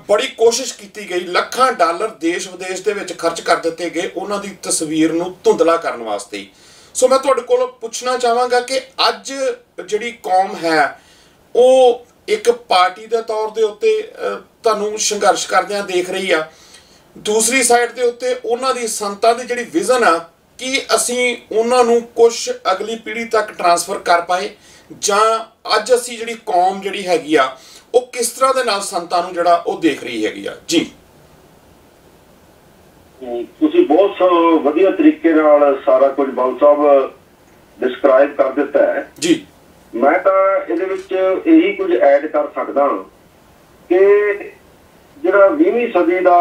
ਬੜੀ ਕੋਸ਼ਿਸ਼ ਕੀਤੀ ਗਈ, ਲੱਖਾਂ ਡਾਲਰ ਦੇਸ਼ ਵਿਦੇਸ਼ ਦੇ ਵਿੱਚ ਖਰਚ ਕਰ ਦਿੱਤੇ ਗਏ ਉਹਨਾਂ ਦੀ ਤਸਵੀਰ ਨੂੰ ਧੁੰਦਲਾ ਕਰਨ ਵਾਸਤੇ। ਸੋ ਮੈਂ ਤੁਹਾਡੇ ਕੋਲੋਂ ਪੁੱਛਣਾ ਚਾਹਾਂਗਾ ਕਿ ਅੱਜ ਜਿਹੜੀ ਕੌਮ ਹੈ ਉਹ ਇੱਕ ਪਾਰਟੀ ਦੇ ਤੌਰ ਦੇ ਉੱਤੇ ਤੁਹਾਨੂੰ ਸੰਘਰਸ਼ ਕਰਦਿਆਂ ਦੇਖ ਰਹੀ ਆ, ਦੂਸਰੀ ਸਾਈਡ ਦੇ ਉੱਤੇ ਉਹਨਾਂ ਦੀ ਸੰਤਾਂ ਦੀ ਜਿਹੜੀ ਵਿਜ਼ਨ ਆ, ਕੀ ਅਸੀਂ ਉਹਨਾਂ ਨੂੰ ਕੁਝ ਅਗਲੀ ਪੀੜ੍ਹੀ ਤੱਕ ਟਰਾਂਸਫਰ ਕਰ ਪਾਏ, ਜਾਂ ਅੱਜ ਅਸੀਂ ਜਿਹੜੀ ਕੌਮ ਜਿਹੜੀ ਹੈਗੀ ਆ ਉਹ ਕਿਸ ਤਰ੍ਹਾਂ ਦੇ ਨਾਲ ਸੰਤਾਂ ਨੂੰ ਜਿਹੜਾ ਉਹ ਦੇਖ ਰਹੀ ਹੈਗੀ ਆ? ਜੀ ਤੁਸੀਂ ਬਹੁਤ ਵਧੀਆ ਤਰੀਕੇ ਨਾਲ ਸਾਰਾ ਕੁਝ ਬਾਲ ਸਾਹਿਬ ਡਿਸਕ੍ਰਾਈਬ ਕਰ ਦਿੱਤਾ ਹੈ ਜੀ। ਮੈਂ ਤਾਂ ਇਹਦੇ ਵਿੱਚ ਇਹੀ ਕੁਝ ਐਡ ਕਰ ਸਕਦਾ ਕਿ ਜਿਹੜਾ 20ਵੀਂ ਸਦੀ ਦਾ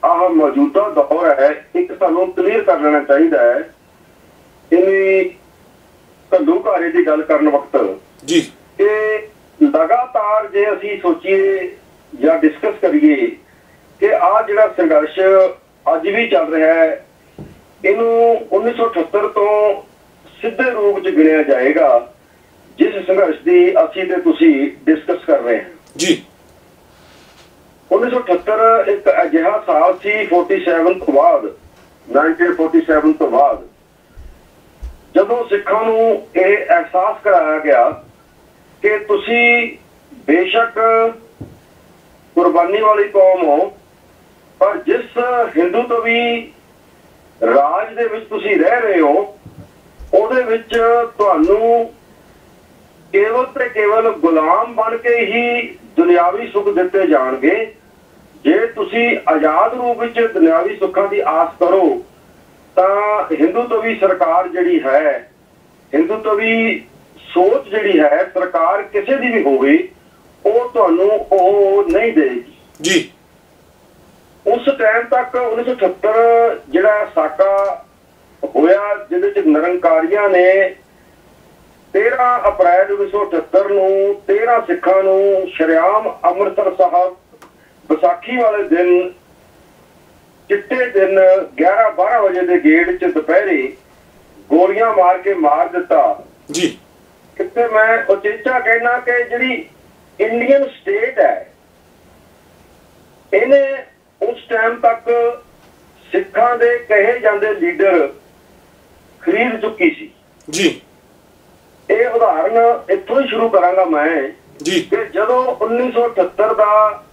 ਆਹ ਮੌਜੂਦਾ ਦੌਰ ਹੈ, ਇੱਕ ਸਾਨੂੰ ਕਲੀਅਰ ਕਰ ਲੈਣਾ ਚਾਹੀਦਾ ਹੈ ਇਹਨੀ ਘੱਲੂਘਾਰੇ ਦੀ ਗੱਲ ਕਰਨ ਵਕਤ ਜੀ ਕਿ ਲਗਾਤਾਰ ਜੇ ਅਸੀਂ ਸੋਚੀਏ ਜਾਂ ਡਿਸਕਸ ਕਰੀਏ ਕਿ ਆਹ ਜਿਹੜਾ ਸੰਘਰਸ਼ ਅੱਜ ਵੀ ਚੱਲ ਰਿਹਾ ਹੈ, ਇਹਨੂੰ 1978 ਤੋਂ ਸਿੱਧੇ ਰੂਪ 'ਚ ਗਿਣਿਆ ਜਾਏਗਾ ਜਿਸ ਸੰਘਰਸ਼ ਦੀ ਅਸੀਂ ਤੇ ਤੁਸੀਂ ਡਿਸਕਸ ਕਰ ਰਹੇ ਹਾਂ ਜੀ। 1978 ਇੱਕ ਅਜਿਹਾ ਸਾਲ ਸੀ 47 ਤੋਂ ਬਾਅਦ, 1947 ਤੋਂ ਬਾਅਦ, ਜਦੋਂ ਸਿੱਖਾਂ ਨੂੰ ਇਹ ਅਹਿਸਾਸ ਕਰਾਇਆ ਗਿਆ ਕਿ ਤੁਸੀਂ ਬੇਸ਼ੱਕ ਕੁਰਬਾਨੀ ਵਾਲੀ ਕੌਮ ਹੋ, ਪਰ ਜਿਸ ਹਿੰਦੂ ਤੋਂ ਵੀ ਰਾਜ ਦੇ ਵਿੱਚ ਤੁਸੀਂ ਰਹਿ ਰਹੇ ਹੋ ਉਹਦੇ ਵਿੱਚ ਤੁਹਾਨੂੰ ਕੇਵਲ ਤੇ ਕੇਵਲ ਗੁਲਾਮ ਬਣ ਕੇ ਹੀ ਦੁਨਿਆਵੀ ਸੁੱਖ ਦਿੱਤੇ ਜਾਣਗੇ। ਜੇ ਤੁਸੀਂ ਆਜ਼ਾਦ ਰੂਪ ਵਿੱਚ ਦੁਨਿਆਵੀ ਸੁੱਖਾਂ ਦੀ ਆਸ ਕਰੋ ਤਾਂ ਹਿੰਦੂ ਤੋਂ ਵੀ ਸਰਕਾਰ ਜਿਹੜੀ ਹੈ, ਹਿੰਦੂ ਤੋਂ ਵੀ ਸੋਚ ਜਿਹੜੀ ਹੈ ਸਰਕਾਰ ਕਿਸੇ ਦੀ ਵੀ ਹੋਵੇ, ਉਹ ਤੁਹਾਨੂੰ ਉਹ ਨਹੀਂ ਦੇਗੀ ਜੀ। ਉਸ ਟਾਈਮ ਤੱਕ 1978 ਜਿਹੜਾ ਸਾਕਾ ਹੋਇਆ, ਜਿਹਦੇ ਚ ਨਿਰੰਕਾਰੀਆਂ ਨੇ 13 ਅਪ੍ਰੈਲ 1978 ਨੂੰ 13 ਸਿੱਖਾਂ ਨੂੰ ਸ਼ਰੇਆਮ ਅੰਮ੍ਰਿਤਸਰ ਸਾਹਿਬ ਵਿਸਾਖੀ ਵਾਲੇ ਦਿਨ, ਚਿੱਟੇ ਦਿਨ 11-12 ਵਜੇ ਦੇ ਗੇਟ 'ਚ ਦੁਪਹਿਰੇ ਗੋਲੀਆਂ ਮਾਰ ਕੇ ਮਾਰ ਦਿੱਤਾ ਜੀ। ਕਿਤੇ ਮੈਂ ਉਚੇਚਾ ਕਹਿਣਾ ਕਿ ਜਿਹੜੀ ਇੰਡੀਅਨ ਸਟੇਟ ਹੈ ਇਹਨੇ ਉਸ ਟਾਈਮ ਤੱਕ ਸਿੱਖਾਂ ਦੇ ਕਹੇ ਜਾਂਦੇ ਲੀਡਰ ਖਰੀਦ ਚੁੱਕੀ ਸੀ ਜੀ। ਇਹ ਉਦਾਹਰਨ ਕਾਰਨ ਇੱਥੋਂ ਹੀ ਸ਼ੁਰੂ ਕਰਾਂਗਾ ਮੈਂ ਜੀ ਕਿ ਜਦੋਂ 1978 ਦਾ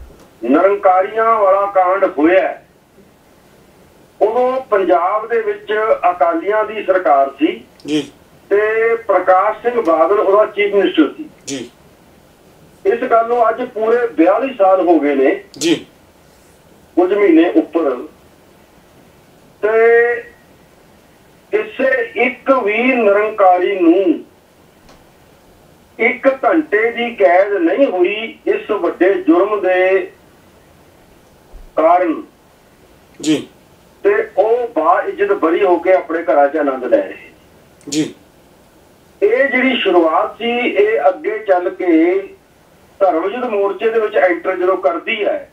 ਨਿਰੰਕਾਰੀਆਂ ਵਾਲਾ ਕਾਂਡ ਹੋਇਆ, ਉਦੋਂ ਪੰਜਾਬ ਦੇ ਵਿੱਚ ਅਕਾਲੀਆਂ ਦੀ ਸਰਕਾਰ ਸੀ ਜੀ ਤੇ ਪ੍ਰਕਾਸ਼ ਸਿੰਘ ਬਾਦਲ ਉਹਦਾ ਚੀਫ ਮਿਨਿਸਟਰ ਸੀ ਜੀ। ਇਸ ਗੱਲ ਨੂੰ ਅੱਜ ਪੂਰੇ 42 ਸਾਲ ਹੋ ਗਏ ਨੇ ਜੀ, ਕੁਝ ਮਹੀਨੇ ਉੱਪਰ, ਤੇ ਕਿਸੇ ਇੱਕ ਵੀ ਨਿਰੰਕਾਰੀ ਨੂੰ 1 ਘੰਟੇ ਦੀ ਕੈਦ ਨਹੀਂ ਹੋਈ ਇਸ ਵੱਡੇ ਜੁਰਮ ਦੇ ਕਾਰਨ ਜੀ, ਤੇ ਉਹ ਬਾਇਜ਼ਤ ਬਰੀ ਹੋ ਕੇ ਆਪਣੇ ਘਰਾਂ 'ਚ ਆਨੰਦ ਲੈ ਰਹੇ ਜੀ। ਇਹ ਜਿਹੜੀ ਸ਼ੁਰੂਆਤ ਸੀ, ਇਹ ਅੱਗੇ ਚੱਲ ਕੇ ਧਰਮਯੁੱਧ ਮੋਰਚੇ ਦੇ ਵਿੱਚ ਐਂਟਰ ਜਦੋਂ ਕਰਦੀ ਹੈ,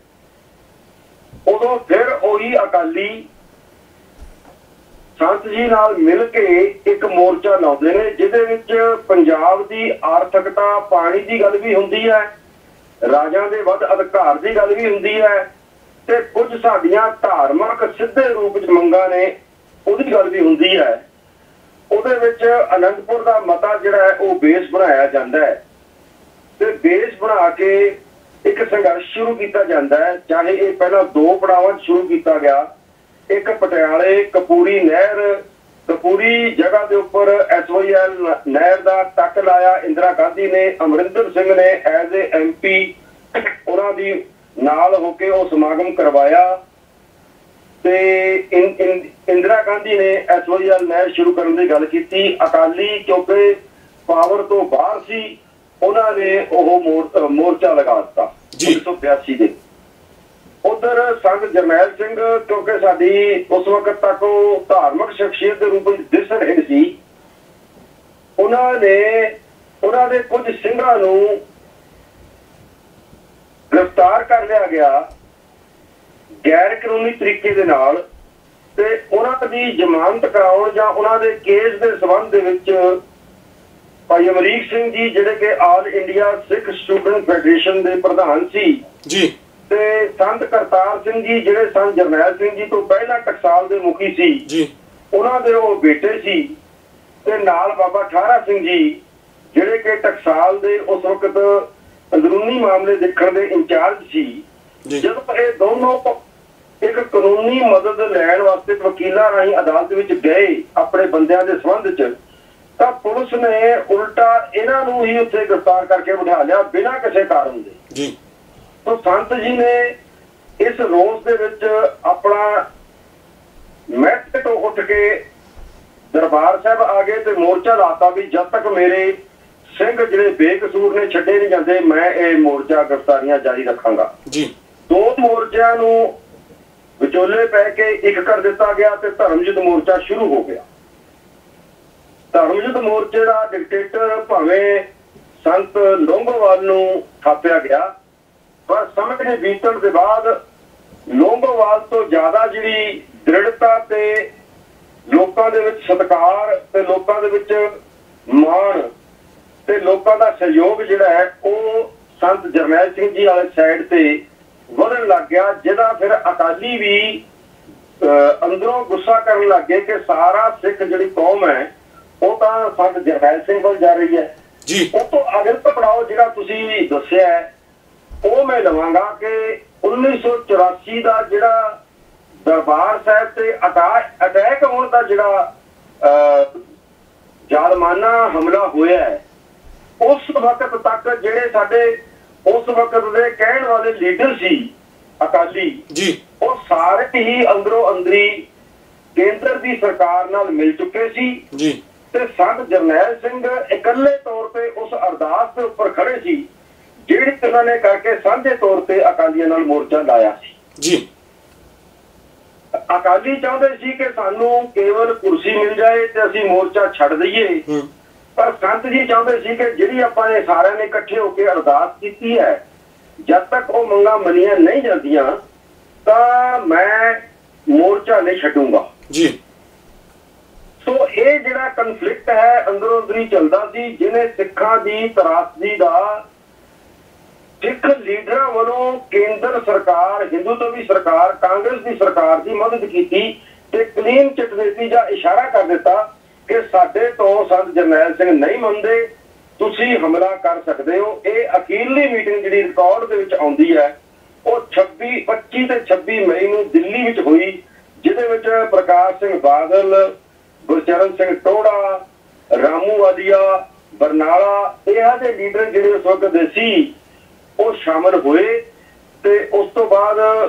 ਉਦੋਂ ਫਿਰ ਉਹੀ ਅਕਾਲੀ ਸੰਤ ਜੀ ਨਾਲ ਮਿਲ ਕੇ ਇੱਕ ਮੋਰਚਾ ਲਾਉਂਦੇ ਨੇ, ਜਿਹਦੇ ਵਿੱਚ ਪੰਜਾਬ ਦੀ ਆਰਥਿਕਤਾ, ਪਾਣੀ ਦੀ ਗੱਲ ਵੀ ਹੁੰਦੀ ਹੈ, ਰਾਜਾਂ ਦੇ ਵੱਧ ਅਧਿਕਾਰ ਦੀ ਗੱਲ ਵੀ ਹੁੰਦੀ ਹੈ, ਤੇ ਕੁਝ ਸਾਡੀਆਂ ਧਾਰਮਿਕ ਸਿੱਧੇ ਰੂਪ 'ਚ ਮੰਗਾਂ ਨੇ ਉਹਦੀ ਗੱਲ ਵੀ ਹੁੰਦੀ ਹੈ। ਉਹਦੇ ਵਿੱਚ ਅਨੰਦਪੁਰ ਦਾ ਮਤਾ ਜਿਹੜਾ ਹੈ ਉਹ ਬੇਸ ਬਣਾਇਆ ਜਾਂਦਾ ਹੈ, ਤੇ ਬੇਸ ਬਣਾ ਕੇ ਇੱਕ ਸੰਘਰਸ਼ ਸ਼ੁਰੂ ਕੀਤਾ ਜਾਂਦਾ ਹੈ। ਚਾਹੇ ਇਹ ਪਹਿਲਾਂ 2 ਪੜਾਵਾਂ 'ਚ ਸ਼ੁਰੂ ਕੀਤਾ ਗਿਆ, ਇੱਕ ਪਟਿਆਲੇ ਕਪੂਰੀ ਨਹਿਰ, ਕਪੂਰੀ ਜਗ੍ਹਾ ਦੇ ਉੱਪਰ SYL ਨਹਿਰ ਦਾ ਟੱਕ ਲਾਇਆ ਇੰਦਰਾ ਗਾਂਧੀ ਨੇ, ਅਮਰਿੰਦਰ ਸਿੰਘ ਨੇ ਐਜ਼ ਏ MP ਉਹਨਾਂ ਦੀ ਨਾਲ ਹੋ ਕੇ ਉਹ ਸਮਾਗਮ ਕਰਵਾਇਆ, ਤੇ ਇੰਦਰਾ ਗਾਂਧੀ ਨੇ SYL ਨਹਿਰ ਸ਼ੁਰੂ ਕਰਨ ਦੀ ਗੱਲ ਕੀਤੀ। ਅਕਾਲੀ ਕਿਉਂਕਿ ਪਾਵਰ ਤੋਂ ਬਾਹਰ ਸੀ, ਉਹਨਾਂ ਨੇ ਉਹ ਮੋਰਚਾ ਲਗਾ ਦਿੱਤਾ 1982 ਦੇ। ਉਧਰ ਸੰਤ ਜਰਨੈਲ ਸਿੰਘ ਕਿਉਂਕਿ ਸਾਡੀ ਉਸ ਵਕਤ ਤੱਕ ਉਹ ਧਾਰਮਿਕ ਸ਼ਖਸੀਅਤ ਦੇ ਰੂਪ ਵਿੱਚ ਦਿਸ ਰਹੇ ਸੀ, ਉਹਨਾਂ ਦੇ ਕੁਝ ਸਿੰਘਾਂ ਨੂੰ ਗ੍ਰਿਫਤਾਰ ਕਰ ਲਿਆ ਗਿਆ ਗੈਰ ਕਾਨੂੰਨੀ ਤਰੀਕੇ ਦੇ ਨਾਲ, ਤੇ ਉਹਨਾਂ ਦੀ ਜ਼ਮਾਨਤ ਕਰਾਉਣ ਜਾਂ ਉਹਨਾਂ ਦੇ ਕੇਸ ਦੇ ਸੰਬੰਧ ਦੇ ਵਿੱਚ ਭਾਈ ਅਮਰੀਕ ਸਿੰਘ ਜੀ ਜਿਹੜੇ ਕਿ ਆਲ ਇੰਡੀਆ ਸਿੱਖ ਸਟੂਡੈਂਟ ਫੈਡਰੇਸ਼ਨ ਦੇ ਪ੍ਰਧਾਨ ਸੀ ਜੀ, ਤੇ ਸੰਤ ਕਰਤਾਰ ਸਿੰਘ ਜੀ ਜਿਹੜੇ ਸੰਤ ਜਰਨੈਲ ਸਿੰਘ ਜੀ ਤੋਂ ਪਹਿਲਾਂ ਟਕਸਾਲ ਦੇ ਮੁਖੀ ਸੀ ਜੀ, ਉਹਨਾਂ ਦੇ ਉਹ ਬੇਟੇ ਸੀ, ਤੇ ਨਾਲ ਬਾਬਾ ਠਾਰਾ ਸਿੰਘ ਜੀ ਜਿਹੜੇ ਕਿ ਟਕਸਾਲ ਦੇ ਉਸ ਵਕਤ ਅੰਦਰੂਨੀ ਮਾਮਲੇ ਦੇਖਣ ਦੇ ਇੰਚਾਰਜ ਸੀ। ਜਦੋਂ ਇਹ ਦੋਨੋਂ ਇੱਕ ਕਾਨੂੰਨੀ ਮਦਦ ਲੈਣ ਵਾਸਤੇ ਵਕੀਲਾਂ ਰਾਹੀਂ ਅਦਾਲਤ ਵਿੱਚ ਗਏ ਆਪਣੇ ਬੰਦਿਆਂ ਦੇ ਸੰਬੰਧ 'ਚ, ਤਾਂ ਪੁਲਿਸ ਨੇ ਉਲਟਾ ਇਹਨਾਂ ਨੂੰ ਹੀ ਉੱਥੇ ਗ੍ਰਿਫਤਾਰ ਕਰਕੇ ਬਿਠਾ ਲਿਆ ਬਿਨਾਂ ਕਿਸੇ ਕਾਰਨ ਦੇ ਜੀ। ਤਾਂ ਸੰਤ ਜੀ ਨੇ ਇਸ ਰੋਸ ਦੇ ਵਿੱਚ ਆਪਣਾ ਮੈਟ ਤੋਂ ਉੱਠ ਕੇ ਦਰਬਾਰ ਸਾਹਿਬ ਆ ਗਏ ਤੇ ਮੋਰਚਾ ਲਾਤਾ ਵੀ ਜਦ ਤੱਕ ਮੇਰੇ ਸਿੰਘ ਜਿਹੜੇ ਬੇਕਸੂਰ ਨੇ ਛੱਡੇ ਨਹੀਂ ਜਾਂਦੇ, ਮੈਂ ਇਹ ਮੋਰਚਾ ਗ੍ਰਿਫਤਾਰੀਆਂ ਜਾਰੀ ਰੱਖਾਂਗਾ ਜੀ। 2 ਮੋਰਚਿਆਂ ਨੂੰ ਵਿਚੋਲੇ ਪੈ ਕੇ ਇੱਕ ਕਰ ਦਿੱਤਾ ਗਿਆ ਤੇ ਧਰਮਯੁੱਧ ਮੋਰਚਾ ਸ਼ੁਰੂ ਹੋ ਗਿਆ। ਧਰਮਯੁੱਧ ਮੋਰਚੇ ਦਾ ਡਿਕਟੇਟਰ ਭਾਵੇਂ ਸੰਤ ਲੌਂਗੋਵਾਲ ਨੂੰ ਥਾਪਿਆ ਗਿਆ, ਪਰ ਸਮੇਂ ਦੇ ਬੀਤਣ ਦੇ ਬਾਅਦ ਲੌਂਗੋਵਾਲ ਤੋਂ ਜ਼ਿਆਦਾ ਜਿਹੜੀ ਦ੍ਰਿੜਤਾ ਤੇ ਲੋਕਾਂ ਦੇ ਵਿੱਚ ਸਤਿਕਾਰ ਤੇ ਲੋਕਾਂ ਦੇ ਵਿੱਚ ਮਾਣ ਤੇ ਲੋਕਾਂ ਦਾ ਸਹਿਯੋਗ ਜਿਹੜਾ ਹੈ ਉਹ ਸੰਤ ਜਰਨੈਲ ਸਿੰਘ ਜੀ ਵਾਲੇ ਸਾਈਡ ਤੇ ਵਧਣ ਲੱਗ ਗਿਆ, ਜਿਹਦਾ ਫਿਰ ਅਕਾਲੀ ਵੀ ਅੰਦਰੋਂ ਗੁੱਸਾ ਕਰਨ ਲੱਗ ਗਏ ਕਿ ਸਾਰਾ ਸਿੱਖ ਜਿਹੜੀ ਕੌਮ ਹੈ ਉਹ ਤਾਂ ਸੰਤ ਜਰਨੈਲ ਸਿੰਘ ਵੱਲ ਜਾ ਰਹੀ ਹੈ ਜੀ। ਉਹ ਤੋਂ ਅਗਰ ਪੜਾਓ ਜਿਹੜਾ ਤੁਸੀਂ ਦੱਸਿਆ ਉਹ ਮੈਂ ਲਵਾਂਗਾ ਕਿ 1984 ਦਾ ਜਿਹੜਾ ਦਰਬਾਰ ਸਾਹਿਬ ਤੇ ਅਟੈਕ ਹੋਣ ਦਾ ਜਿਹੜਾ ਜ਼ਾਲਮਾਨਾ ਹਮਲਾ ਹੋਇਆ ਹੈ, ਉਸ ਵਕਤ ਤੱਕ ਜਿਹੜੇ ਸਾਡੇ ਉਸ ਵਕਤ ਦੇ ਕਹਿਣ ਵਾਲੇ ਲੀਡਰ ਸੀ ਅਕਾਲੀ ਜੀ, ਉਹ ਸਾਰੇ ਹੀ ਅੰਦਰੋਂ ਅੰਦਰੀ ਕੇਂਦਰ ਦੀ ਸਰਕਾਰ ਨਾਲ ਮਿਲ ਚੁੱਕੇ ਸੀ ਜੀ, ਤੇ ਸੰਤ ਜਰਨੈਲ ਸਿੰਘ ਇਕੱਲੇ ਤੌਰ ਤੇ ਉਸ ਅਰਦਾਸ ਦੇ ਉੱਪਰ ਖੜੇ ਸੀ ਜਿਹੜੀ ਉਹਨਾਂ ਨੇ ਕਰਕੇ ਸਾਂਝੇ ਤੌਰ ਤੇ ਅਕਾਲੀਆਂ ਨਾਲ ਮੋਰਚਾ ਲਾਇਆ ਸੀ ਜੀ। ਅਕਾਲੀ ਚਾਹੁੰਦੇ ਸੀ ਕਿ ਸਾਨੂੰ ਕੇਵਲ ਕੁਰਸੀ ਮਿਲ ਜਾਏ ਤੇ ਅਸੀਂ ਮੋਰਚਾ ਛੱਡ ਦਈਏ, ਪਰ ਸੰਤ ਜੀ ਚਾਹੁੰਦੇ ਸੀ ਕਿ ਜਿਹੜੀ ਆਪਾਂ ਨੇ ਸਾਰਿਆਂ ਨੇ ਇਕੱਠੇ ਹੋ ਕੇ ਅਰਦਾਸ ਕੀਤੀ ਹੈ, ਜਦ ਤੱਕ ਉਹ ਮੰਗਾਂ ਮੰਨੀਆਂ ਨਹੀਂ ਜਾਂਦੀਆਂ ਤਾਂ ਮੈਂ ਮੋਰਚਾ ਨਹੀਂ ਛੱਡੂੰਗਾ ਜੀ। ਸੋ ਇਹ ਜਿਹੜਾ ਕਨਫਲਿਕਟ ਹੈ ਅੰਦਰੋਂ ਅੰਦਰੀ ਚੱਲਦਾ ਸੀ, ਜਿਹਨੇ ਸਿੱਖਾਂ ਦੀ ਤਰਾਸਦੀ ਦਾ ਸਿੱਖ ਲੀਡਰਾਂ ਵੱਲੋਂ ਕੇਂਦਰ ਸਰਕਾਰ, ਹਿੰਦੂਤਵੀ ਸਰਕਾਰ, ਕਾਂਗਰਸ ਦੀ ਸਰਕਾਰ ਦੀ ਮਦਦ ਕੀਤੀ ਤੇ ਕਲੀਨ ਚਿੱਟ ਦਿੱਤੀ ਜਾਂ ਇਸ਼ਾਰਾ ਕਰ ਦਿੱਤਾ ਕਿ ਸਾਡੇ ਤੋਂ ਸੰਤ ਜਰਨੈਲ ਸਿੰਘ ਨਹੀਂ ਮੰਨਦੇ, ਤੁਸੀਂ ਹਮਲਾ ਕਰ ਸਕਦੇ ਹੋ। ਇਹ ਅਖੀਰਲੀ ਮੀਟਿੰਗ ਜਿਹੜੀ ਰਿਕਾਰਡ ਦੇ ਵਿੱਚ ਆਉਂਦੀ ਹੈ ਉਹ 25 ਤੇ 26 ਮਈ ਨੂੰ ਦਿੱਲੀ ਵਿੱਚ ਹੋਈ, ਜਿਹਦੇ ਵਿੱਚ ਪ੍ਰਕਾਸ਼ ਸਿੰਘ ਬਾਦਲ, ਗੁਰਚਰਨ ਸਿੰਘ ਟੋੜਾ, ਰਾਮੂ ਵਾਲੀਆ, ਬਰਨਾਲਾ, ਇਹ ਜਿਹੇ ਲੀਡਰ ਜਿਹੜੇ ਉਸ ਵਕਤ ਦੇ ਸੀ ਉਹ ਸ਼ਾਮਲ ਹੋਏ। ਤੇ ਉਸ ਤੋਂ ਬਾਅਦ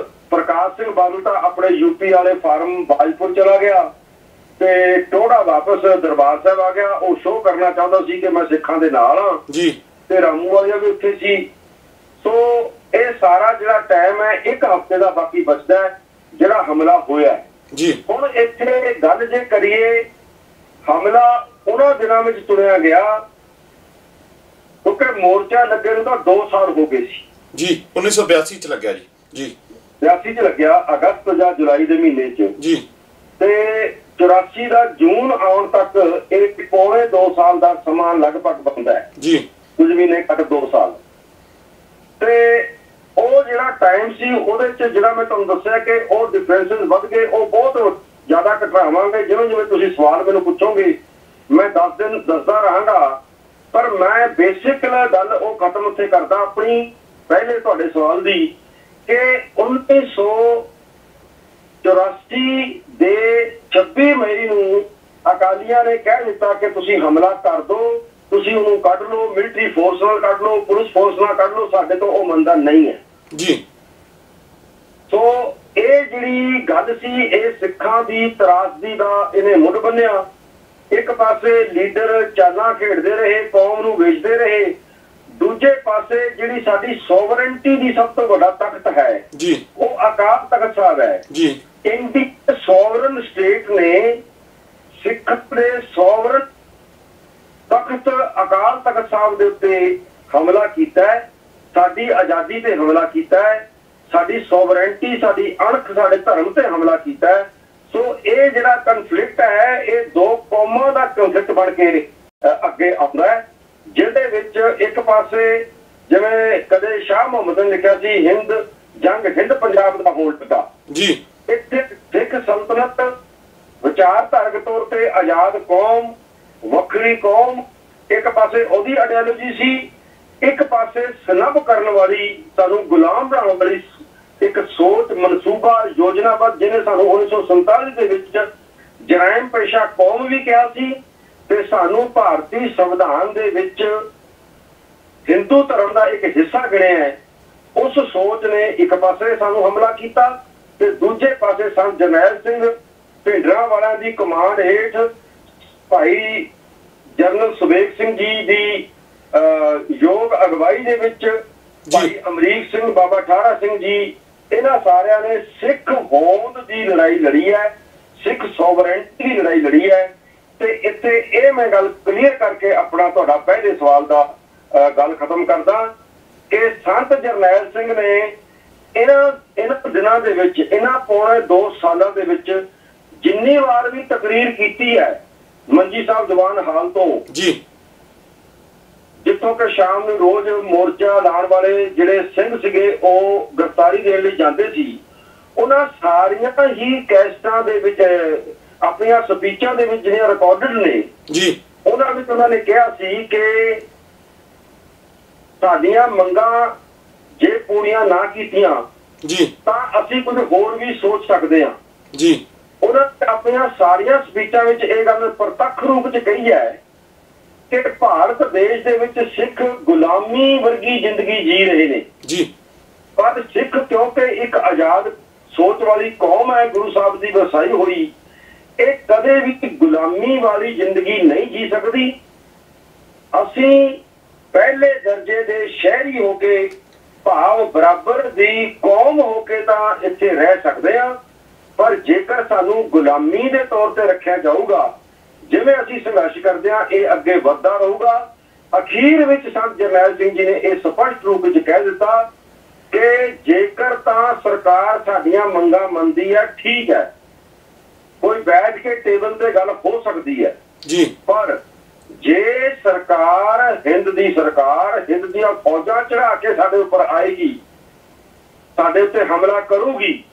ਪ੍ਰਕਾਸ਼ ਸਿੰਘ ਬਾਦਲ ਤਾਂ ਆਪਣੇ ਯੂਪੀ ਵਾਲੇ ਫਾਰਮ ਬਾਜਪੁਰ ਚਲਾ ਗਿਆ ਤੇ ਟੋੜਾ ਵਾਪਸ ਦਰਬਾਰ ਸਾਹਿਬ ਆ ਗਿਆ। ਉਹ ਸ਼ੋਅ ਕਰਨਾ ਚਾਹੁੰਦਾ ਸੀ ਕਿ ਮੈਂ ਸਿੱਖਾਂ ਦੇ ਨਾਲ ਹਾਂ ਜੀ, ਤੇ ਰਾਮੂ ਵਾਲੀਆ ਵੀ ਉੱਥੇ ਸੀ। ਸੋ ਇਹ ਸਾਰਾ ਜਿਹੜਾ ਟਾਈਮ ਹੈ 1 ਹਫ਼ਤੇ ਦਾ ਬਾਕੀ ਬਚਦਾ ਹੈ ਜਿਹੜਾ ਹਮਲਾ ਹੋਇਆ ਜੀ। ਹੁਣ ਇੱਥੇ ਗੱਲ ਜੇ ਕਰੀਏ, ਹਮਲਾ ਉਹਨਾਂ ਦਿਨਾਂ ਵਿੱਚ ਚੁਣਿਆ ਗਿਆ ਕਿਉਂਕਿ ਮੋਰਚਾ ਲੱਗੇ ਨੂੰ ਤਾਂ 2 ਸਾਲ ਹੋ ਗਏ ਸੀ ਜੀ। 1982 ਚ ਲੱਗਿਆ ਜੀ 82 ਚ ਲੱਗਿਆ ਅਗਸਤ ਜਾਂ ਜੁਲਾਈ ਦੇ ਮਹੀਨੇ ਚ ਜੀ, ਤੇ 84 ਦਾ ਜੂਨ ਆਉਣ ਤੱਕ ਇਹ ਪੌਣੇ 2 ਸਾਲ ਦਾ ਸਮਾਂ ਲਗਭਗ ਬਣਦਾ ਹੈ ਜੀ, ਕੁਝ ਵੀ ਨਹੀਂ ਘੱਟ 2 ਸਾਲ। ਤੇ ਉਹ ਜਿਹੜਾ ਟਾਈਮ ਸੀ ਉਹਦੇ ਚ ਜਿਹੜਾ ਮੈਂ ਤੁਹਾਨੂੰ ਦੱਸਿਆ ਕਿ ਉਹ ਡਿਫਰੈਂਸਿਸ ਵੱਧ ਗਏ, ਉਹ ਬਹੁਤ ਜ਼ਿਆਦਾ ਘਟਾਵਾਂਗੇ। ਜਿਵੇਂ ਜਿਵੇਂ ਤੁਸੀਂ ਸਵਾਲ ਮੈਨੂੰ ਪੁੱਛੋਗੇ ਮੈਂ ਦੱਸਦਾ ਰਹਾਂਗਾ, ਪਰ ਮੈਂ ਬੇਸਿਕ ਗੱਲ ਉਹ ਖਤਮ ਉੱਥੇ ਕਰਦਾ ਆਪਣੀ ਪਹਿਲੇ ਤੁਹਾਡੇ ਸਵਾਲ ਦੀ ਕਿ 1984 ਦੇ 26 ਮਈ ਨੂੰ ਅਕਾਲੀਆਂ ਨੇ ਕਹਿ ਦਿੱਤਾ ਕਿ ਤੁਸੀਂ ਹਮਲਾ ਕਰ ਦਿਓ, ਤੁਸੀਂ ਉਹਨੂੰ ਕੱਢ ਲਓ, ਮਿਲਟਰੀ ਫੋਰਸ ਨਾਲ ਕੱਢ ਲਓ, ਪੁਲਿਸ ਫੋਰਸ ਨਾਲ ਕੱਢ ਲਓ, ਸਾਡੇ ਤੋਂ ਉਹ ਮੰਨਦਾ ਨਹੀਂ ਹੈ ਜੀ। ਸੋ ਇਹ ਜਿਹੜੀ ਗੱਲ ਸੀ ਇਹ ਸਿੱਖਾਂ ਦੀ ਤਰਾਸਦੀ ਦਾ ਇਹਨੇ ਮੁੱਢ ਬੰਨਿਆ। ਇੱਕ ਪਾਸੇ ਲੀਡਰ ਚਾਲਾਂ ਖੇਡਦੇ ਰਹੇ, ਕੌਮ ਨੂੰ ਵੇਚਦੇ ਰਹੇ, ਦੂਜੇ ਪਾਸੇ ਜਿਹੜੀ ਸਾਡੀ ਸੋਵਰਨਟੀ ਦੀ ਸਭ ਤੋਂ ਵੱਡਾ ਤਖਤ ਹੈ ਜੀ ਉਹ ਅਕਾਲ ਤਖਤ ਸਾਹਿਬ ਹੈ ਜੀ। ਇੰਡੀਅਨ ਸੋਵਰਨ ਸਟੇਟ ਨੇ ਸਿੱਖ ਦੇ ਸੋਵਰਨ ਤਖਤ ਅਕਾਲ ਤਖਤ ਸਾਹਿਬ ਦੇ ਉੱਤੇ ਹਮਲਾ ਕੀਤਾ ਹੈ, ਸਾਡੀ ਆਜ਼ਾਦੀ ਤੇ ਹਮਲਾ ਕੀਤਾ ਹੈ, ਸਾਡੀ ਸੋਵਰਨਟੀ, ਸਾਡੀ ਅਣਖ, ਸਾਡੇ ਧਰਮ ਤੇ ਹਮਲਾ ਕੀਤਾ ਹੈ। ਸੋ ਇਹ ਜਿਹੜਾ ਕਨਫਲਿਕਟ ਹੈ ਇਹ 2 ਕੌਮਾਂ ਦਾ ਕਨਫਲਿਕਟ ਬਣ ਕੇ ਅੱਗੇ ਆਉਂਦਾ ਹੈ, ਜਿਹਦੇ ਵਿੱਚ ਇੱਕ ਪਾਸੇ ਜਿਵੇਂ ਕਦੇ ਸ਼ਾਹ ਮੁਹੰਮਦ ਨੇ ਲਿਖਿਆ ਸੀ ਹਿੰਦ ਪੰਜਾਬ ਦਾ ਹੋਣ ਲੱਗਾ ਜੀ। ਇੱਥੇ ਸਿੱਖ ਸਲਤਨਤ ਵਿਚਾਰਧਾਰਕ ਤੌਰ ਤੇ ਆਜ਼ਾਦ ਕੌਮ, ਵੱਖਰੀ ਕੌਮ, ਇੱਕ ਪਾਸੇ ਉਹਦੀ ਆਈਡੀਓਲੋਜੀ ਸੀ, ਇੱਕ ਪਾਸੇ ਸਨਬ ਕਰਨ ਵਾਲੀ, ਸਾਨੂੰ ਗੁਲਾਮ ਬਣਾਉਣ ਵਾਲੀ ਇੱਕ ਸੋਚ, ਮਨਸੂਬਾ, ਯੋਜਨਾਬੱਧ, ਜਿਹਨੇ ਸਾਨੂੰ 1947 ਦੇ ਵਿੱਚ ਜਰਾਇਮ ਪੇਸ਼ਾ ਕੌਮ ਵੀ ਕਿਹਾ ਸੀ ਤੇ ਸਾਨੂੰ ਭਾਰਤੀ ਸੰਵਿਧਾਨ ਦੇ ਵਿੱਚ ਹਿੰਦੂ ਧਰਮ ਦਾ ਇੱਕ ਹਿੱਸਾ ਗਿਣਿਆ ਹੈ। ਉਸ ਸੋਚ ਨੇ ਇੱਕ ਪਾਸੇ ਸਾਨੂੰ ਹਮਲਾ ਕੀਤਾ ਤੇ ਦੂਜੇ ਪਾਸੇ ਸੰਤ ਜਰਨੈਲ ਸਿੰਘ ਭਿੰਡਰਾਂ ਵਾਲਿਆਂ ਦੀ ਕਮਾਂਡ ਹੇਠ ਭਾਈ ਜਨਰਲ ਸੁਬੇਗ ਸਿੰਘ ਜੀ ਦੀ ਯੋਗ ਅਗਵਾਈ ਦੇ ਵਿੱਚ ਭਾਈ ਅਮਰੀਕ ਸਿੰਘ, ਬਾਬਾ ਠਾਰਾ ਸਿੰਘ ਜੀ, ਇਹਨਾਂ ਸਾਰਿਆਂ ਨੇ ਸਿੱਖ ਹੋਂਦ ਦੀ ਲੜਾਈ ਲੜੀ ਹੈ, ਸਿੱਖ ਸੋਵਰਨਟੀ ਦੀ ਲੜਾਈ ਲੜੀ ਹੈ। ਤੇ ਇੱਥੇ ਇਹ ਮੈਂ ਗੱਲ ਕਲੀਅਰ ਕਰਕੇ ਆਪਣਾ ਤੁਹਾਡਾ ਪਹਿਲੇ ਸਵਾਲ ਦਾ ਗੱਲ ਖਤਮ ਕਰਦਾ ਕਿ ਸੰਤ ਜਰਨੈਲ ਸਿੰਘ ਨੇ ਇਹਨਾਂ ਦਿਨਾਂ ਦੇ ਵਿੱਚ, ਇਹਨਾਂ ਪੌਣੇ 2 ਸਾਲਾਂ ਦੇ ਵਿੱਚ ਜਿੰਨੀ ਵਾਰ ਵੀ ਤਕਰੀਰ ਕੀਤੀ ਹੈ ਮੰਜੀ ਸਾਹਿਬ ਦੀਵਾਨ ਹਾਲ ਤੋਂ ਜੀ, ਜਿੱਥੋਂ ਕਿ ਸ਼ਾਮ ਨੂੰ ਰੋਜ਼ ਮੋਰਚਾ ਲਾਉਣ ਵਾਲੇ ਜਿਹੜੇ ਸਿੰਘ ਸੀਗੇ ਉਹ ਗ੍ਰਿਫਤਾਰੀ ਦੇਣ ਲਈ ਜਾਂਦੇ ਸੀ, ਉਹਨਾਂ ਸਾਰੀਆਂ ਹੀ ਕੈਸਟਾਂ ਦੇ ਵਿੱਚ ਆਪਣੀਆਂ ਸਪੀਚਾਂ ਦੇ ਵਿੱਚ ਜਿਹੜੀਆਂ ਰਿਕਾਰਡਡ ਨੇ ਜੀ, ਉਹਨਾਂ ਵਿੱਚ ਉਹਨਾਂ ਨੇ ਕਿਹਾ ਸੀ ਕਿ ਸਾਡੀਆਂ ਮੰਗਾਂ ਜੇ ਪੂਰੀਆਂ ਨਾ ਕੀਤੀਆਂ ਜੀ ਤਾਂ ਅਸੀਂ ਕੁਝ ਹੋਰ ਵੀ ਸੋਚ ਸਕਦੇ ਹਾਂ ਜੀ। ਉਹਨਾਂ ਨੇ ਆਪਣੀਆਂ ਸਾਰੀਆਂ ਸਪੀਚਾਂ ਵਿੱਚ ਇਹ ਗੱਲ ਪ੍ਰਤੱਖ ਰੂਪ 'ਚ ਕਹੀ ਹੈ ਕਿ ਭਾਰਤ ਦੇਸ਼ ਦੇ ਵਿੱਚ ਸਿੱਖ ਗੁਲਾਮੀ ਵਰਗੀ ਜ਼ਿੰਦਗੀ ਜੀ ਰਹੇ ਨੇ ਜੀ। ਪਰ ਸਿੱਖ ਕਿਉਂਕਿ ਇੱਕ ਆਜ਼ਾਦ ਸੋਚ ਵਾਲੀ ਕੌਮ ਹੈ, ਗੁਰੂ ਸਾਹਿਬ ਦੀ ਵਸਾਈ ਹੋਈ, ਇਹ ਕਦੇ ਵੀ ਗੁਲਾਮੀ ਵਾਲੀ ਜ਼ਿੰਦਗੀ ਨਹੀਂ ਜੀ ਸਕਦੀ। ਅਸੀਂ ਪਹਿਲੇ ਦਰਜੇ ਦੇ ਸ਼ਹਿਰੀ ਹੋ ਕੇ, ਭਾਵ ਬਰਾਬਰ ਦੀ ਕੌਮ ਹੋ ਕੇ ਤਾਂ ਇੱਥੇ ਰਹਿ ਸਕਦੇ ਹਾਂ, ਪਰ ਜੇਕਰ ਸਾਨੂੰ ਗੁਲਾਮੀ ਦੇ ਤੌਰ ਤੇ ਰੱਖਿਆ ਜਾਊਗਾ, ਜਿਵੇਂ ਅਸੀਂ ਸੰਘਰਸ਼ ਕਰਦੇ ਹਾਂ, ਇਹ ਅੱਗੇ ਵੱਧਦਾ ਰਹੂਗਾ। ਅਖੀਰ ਵਿੱਚ ਸੰਤ ਜਰਨੈਲ ਸਿੰਘ ਜੀ ਨੇ ਇਹ ਸਪਸ਼ਟ ਰੂਪ ਵਿੱਚ ਕਹਿ ਦਿੱਤਾ ਕਿ ਜੇਕਰ ਤਾਂ ਸਰਕਾਰ ਸਾਡੀਆਂ ਮੰਗਾਂ ਮੰਨਦੀ ਹੈ, ਠੀਕ ਹੈ, ਕੋਈ ਬੈਠ ਕੇ ਟੇਬਲ ਤੇ ਗੱਲ ਹੋ ਸਕਦੀ ਹੈ ਜੀ, ਪਰ ਜੇ ਸਰਕਾਰ ਹਿੰਦ ਦੀਆਂ ਫੌਜਾਂ ਚੜਾ ਕੇ ਸਾਡੇ ਉੱਪਰ ਆਏਗੀ, ਸਾਡੇ ਉੱਤੇ ਹਮਲਾ ਕਰੂਗੀ,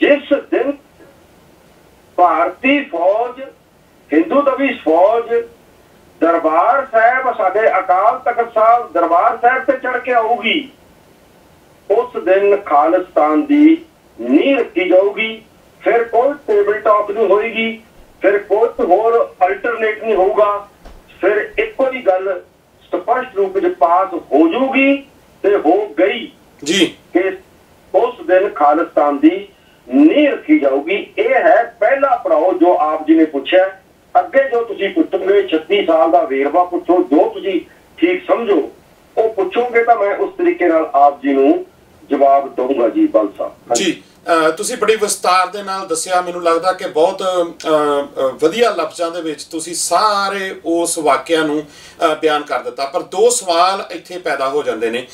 ਜਿਸ ਦਿਨ ਭਾਰਤੀ ਫੌਜ, ਹਿੰਦੂ ਦਬੀ ਫੌਜ ਦਰਬਾਰ ਸਾਹਿਬ ਸਾਡੇ ਅਕਾਲ ਤਖਤ ਸਾਹਿਬ ਦਰਬਾਰ ਸਾਹਿਬ ਤੇ ਚੜ ਕੇ ਆਊਗੀ, ਉਸ ਦਿਨ ਖਾਲਿਸਤਾਨ ਦੀ ਨੀਂਹ ਰੱਖੀ ਜਾਊਗੀ। ਫਿਰ ਕੋਈ ਟੇਬਲ ਟਾਕ ਨਹੀਂ ਹੋਏਗੀ, ਫਿਰ ਕੋਈ ਹੋਰ ਅਲਟਰਨੇਟ ਨਹੀਂ ਹੋਊਗਾ। ਫਿਰ ਇੱਕੋ ਹੀ ਗੱਲ ਸਪਸ਼ਟ ਰੂਪ ਵਿੱਚ ਪਾਸ ਹੋ ਜੂਗੀ ਤੇ ਹੋ ਗਈ ਜੀ ਕਿ ਉਸ ਦਿਨ ਖਾਲਿਸਤਾਨ ਦੀ ਨੀਂਹ ਰੱਖੀ ਜਾਊਗੀ। ਇਹ ਹੈ ਪਹਿਲਾ ਪੜਾਅ ਜੋ ਆਪ ਜੀ ਨੇ ਪੁੱਛਿਆ। ਅੱਗੇ ਜੋ ਤੁਸੀਂ ਪੁੱਛੋਗੇ 36 ਸਾਲ ਦਾ ਵੇਰਵਾ ਪੁੱਛੋ, ਜੋ ਤੁਸੀਂ ਠੀਕ ਸਮਝੋ ਉਹ ਪੁੱਛੋਗੇ ਤਾਂ ਮੈਂ ਉਸ ਤਰੀਕੇ ਨਾਲ ਆਪ ਜੀ ਨੂੰ ਜਵਾਬ ਦਊਂਗਾ ਜੀ। ਬਲ ਸਾਹਿਬ ਜੀ ਤੁਸੀਂ ਬੜੀ ਵਿਸਤਾਰ ਦੇ ਨਾਲ ਦੱਸਿਆ। ਮੈਨੂੰ ਲੱਗਦਾ ਕਿ ਬਹੁਤ ਵਧੀਆ ਲਫ਼ਜ਼ਾਂ ਦੇ ਵਿੱਚ ਤੁਸੀਂ ਸਾਰੇ ਉਸ ਵਾਕਿਆ ਨੂੰ ਬਿਆਨ ਕਰ ਦਿੱਤਾ। ਪਰ ਦੋ ਸਵਾਲ ਇੱਥੇ ਪੈਦਾ ਹੋ ਜਾਂਦੇ ਨੇ।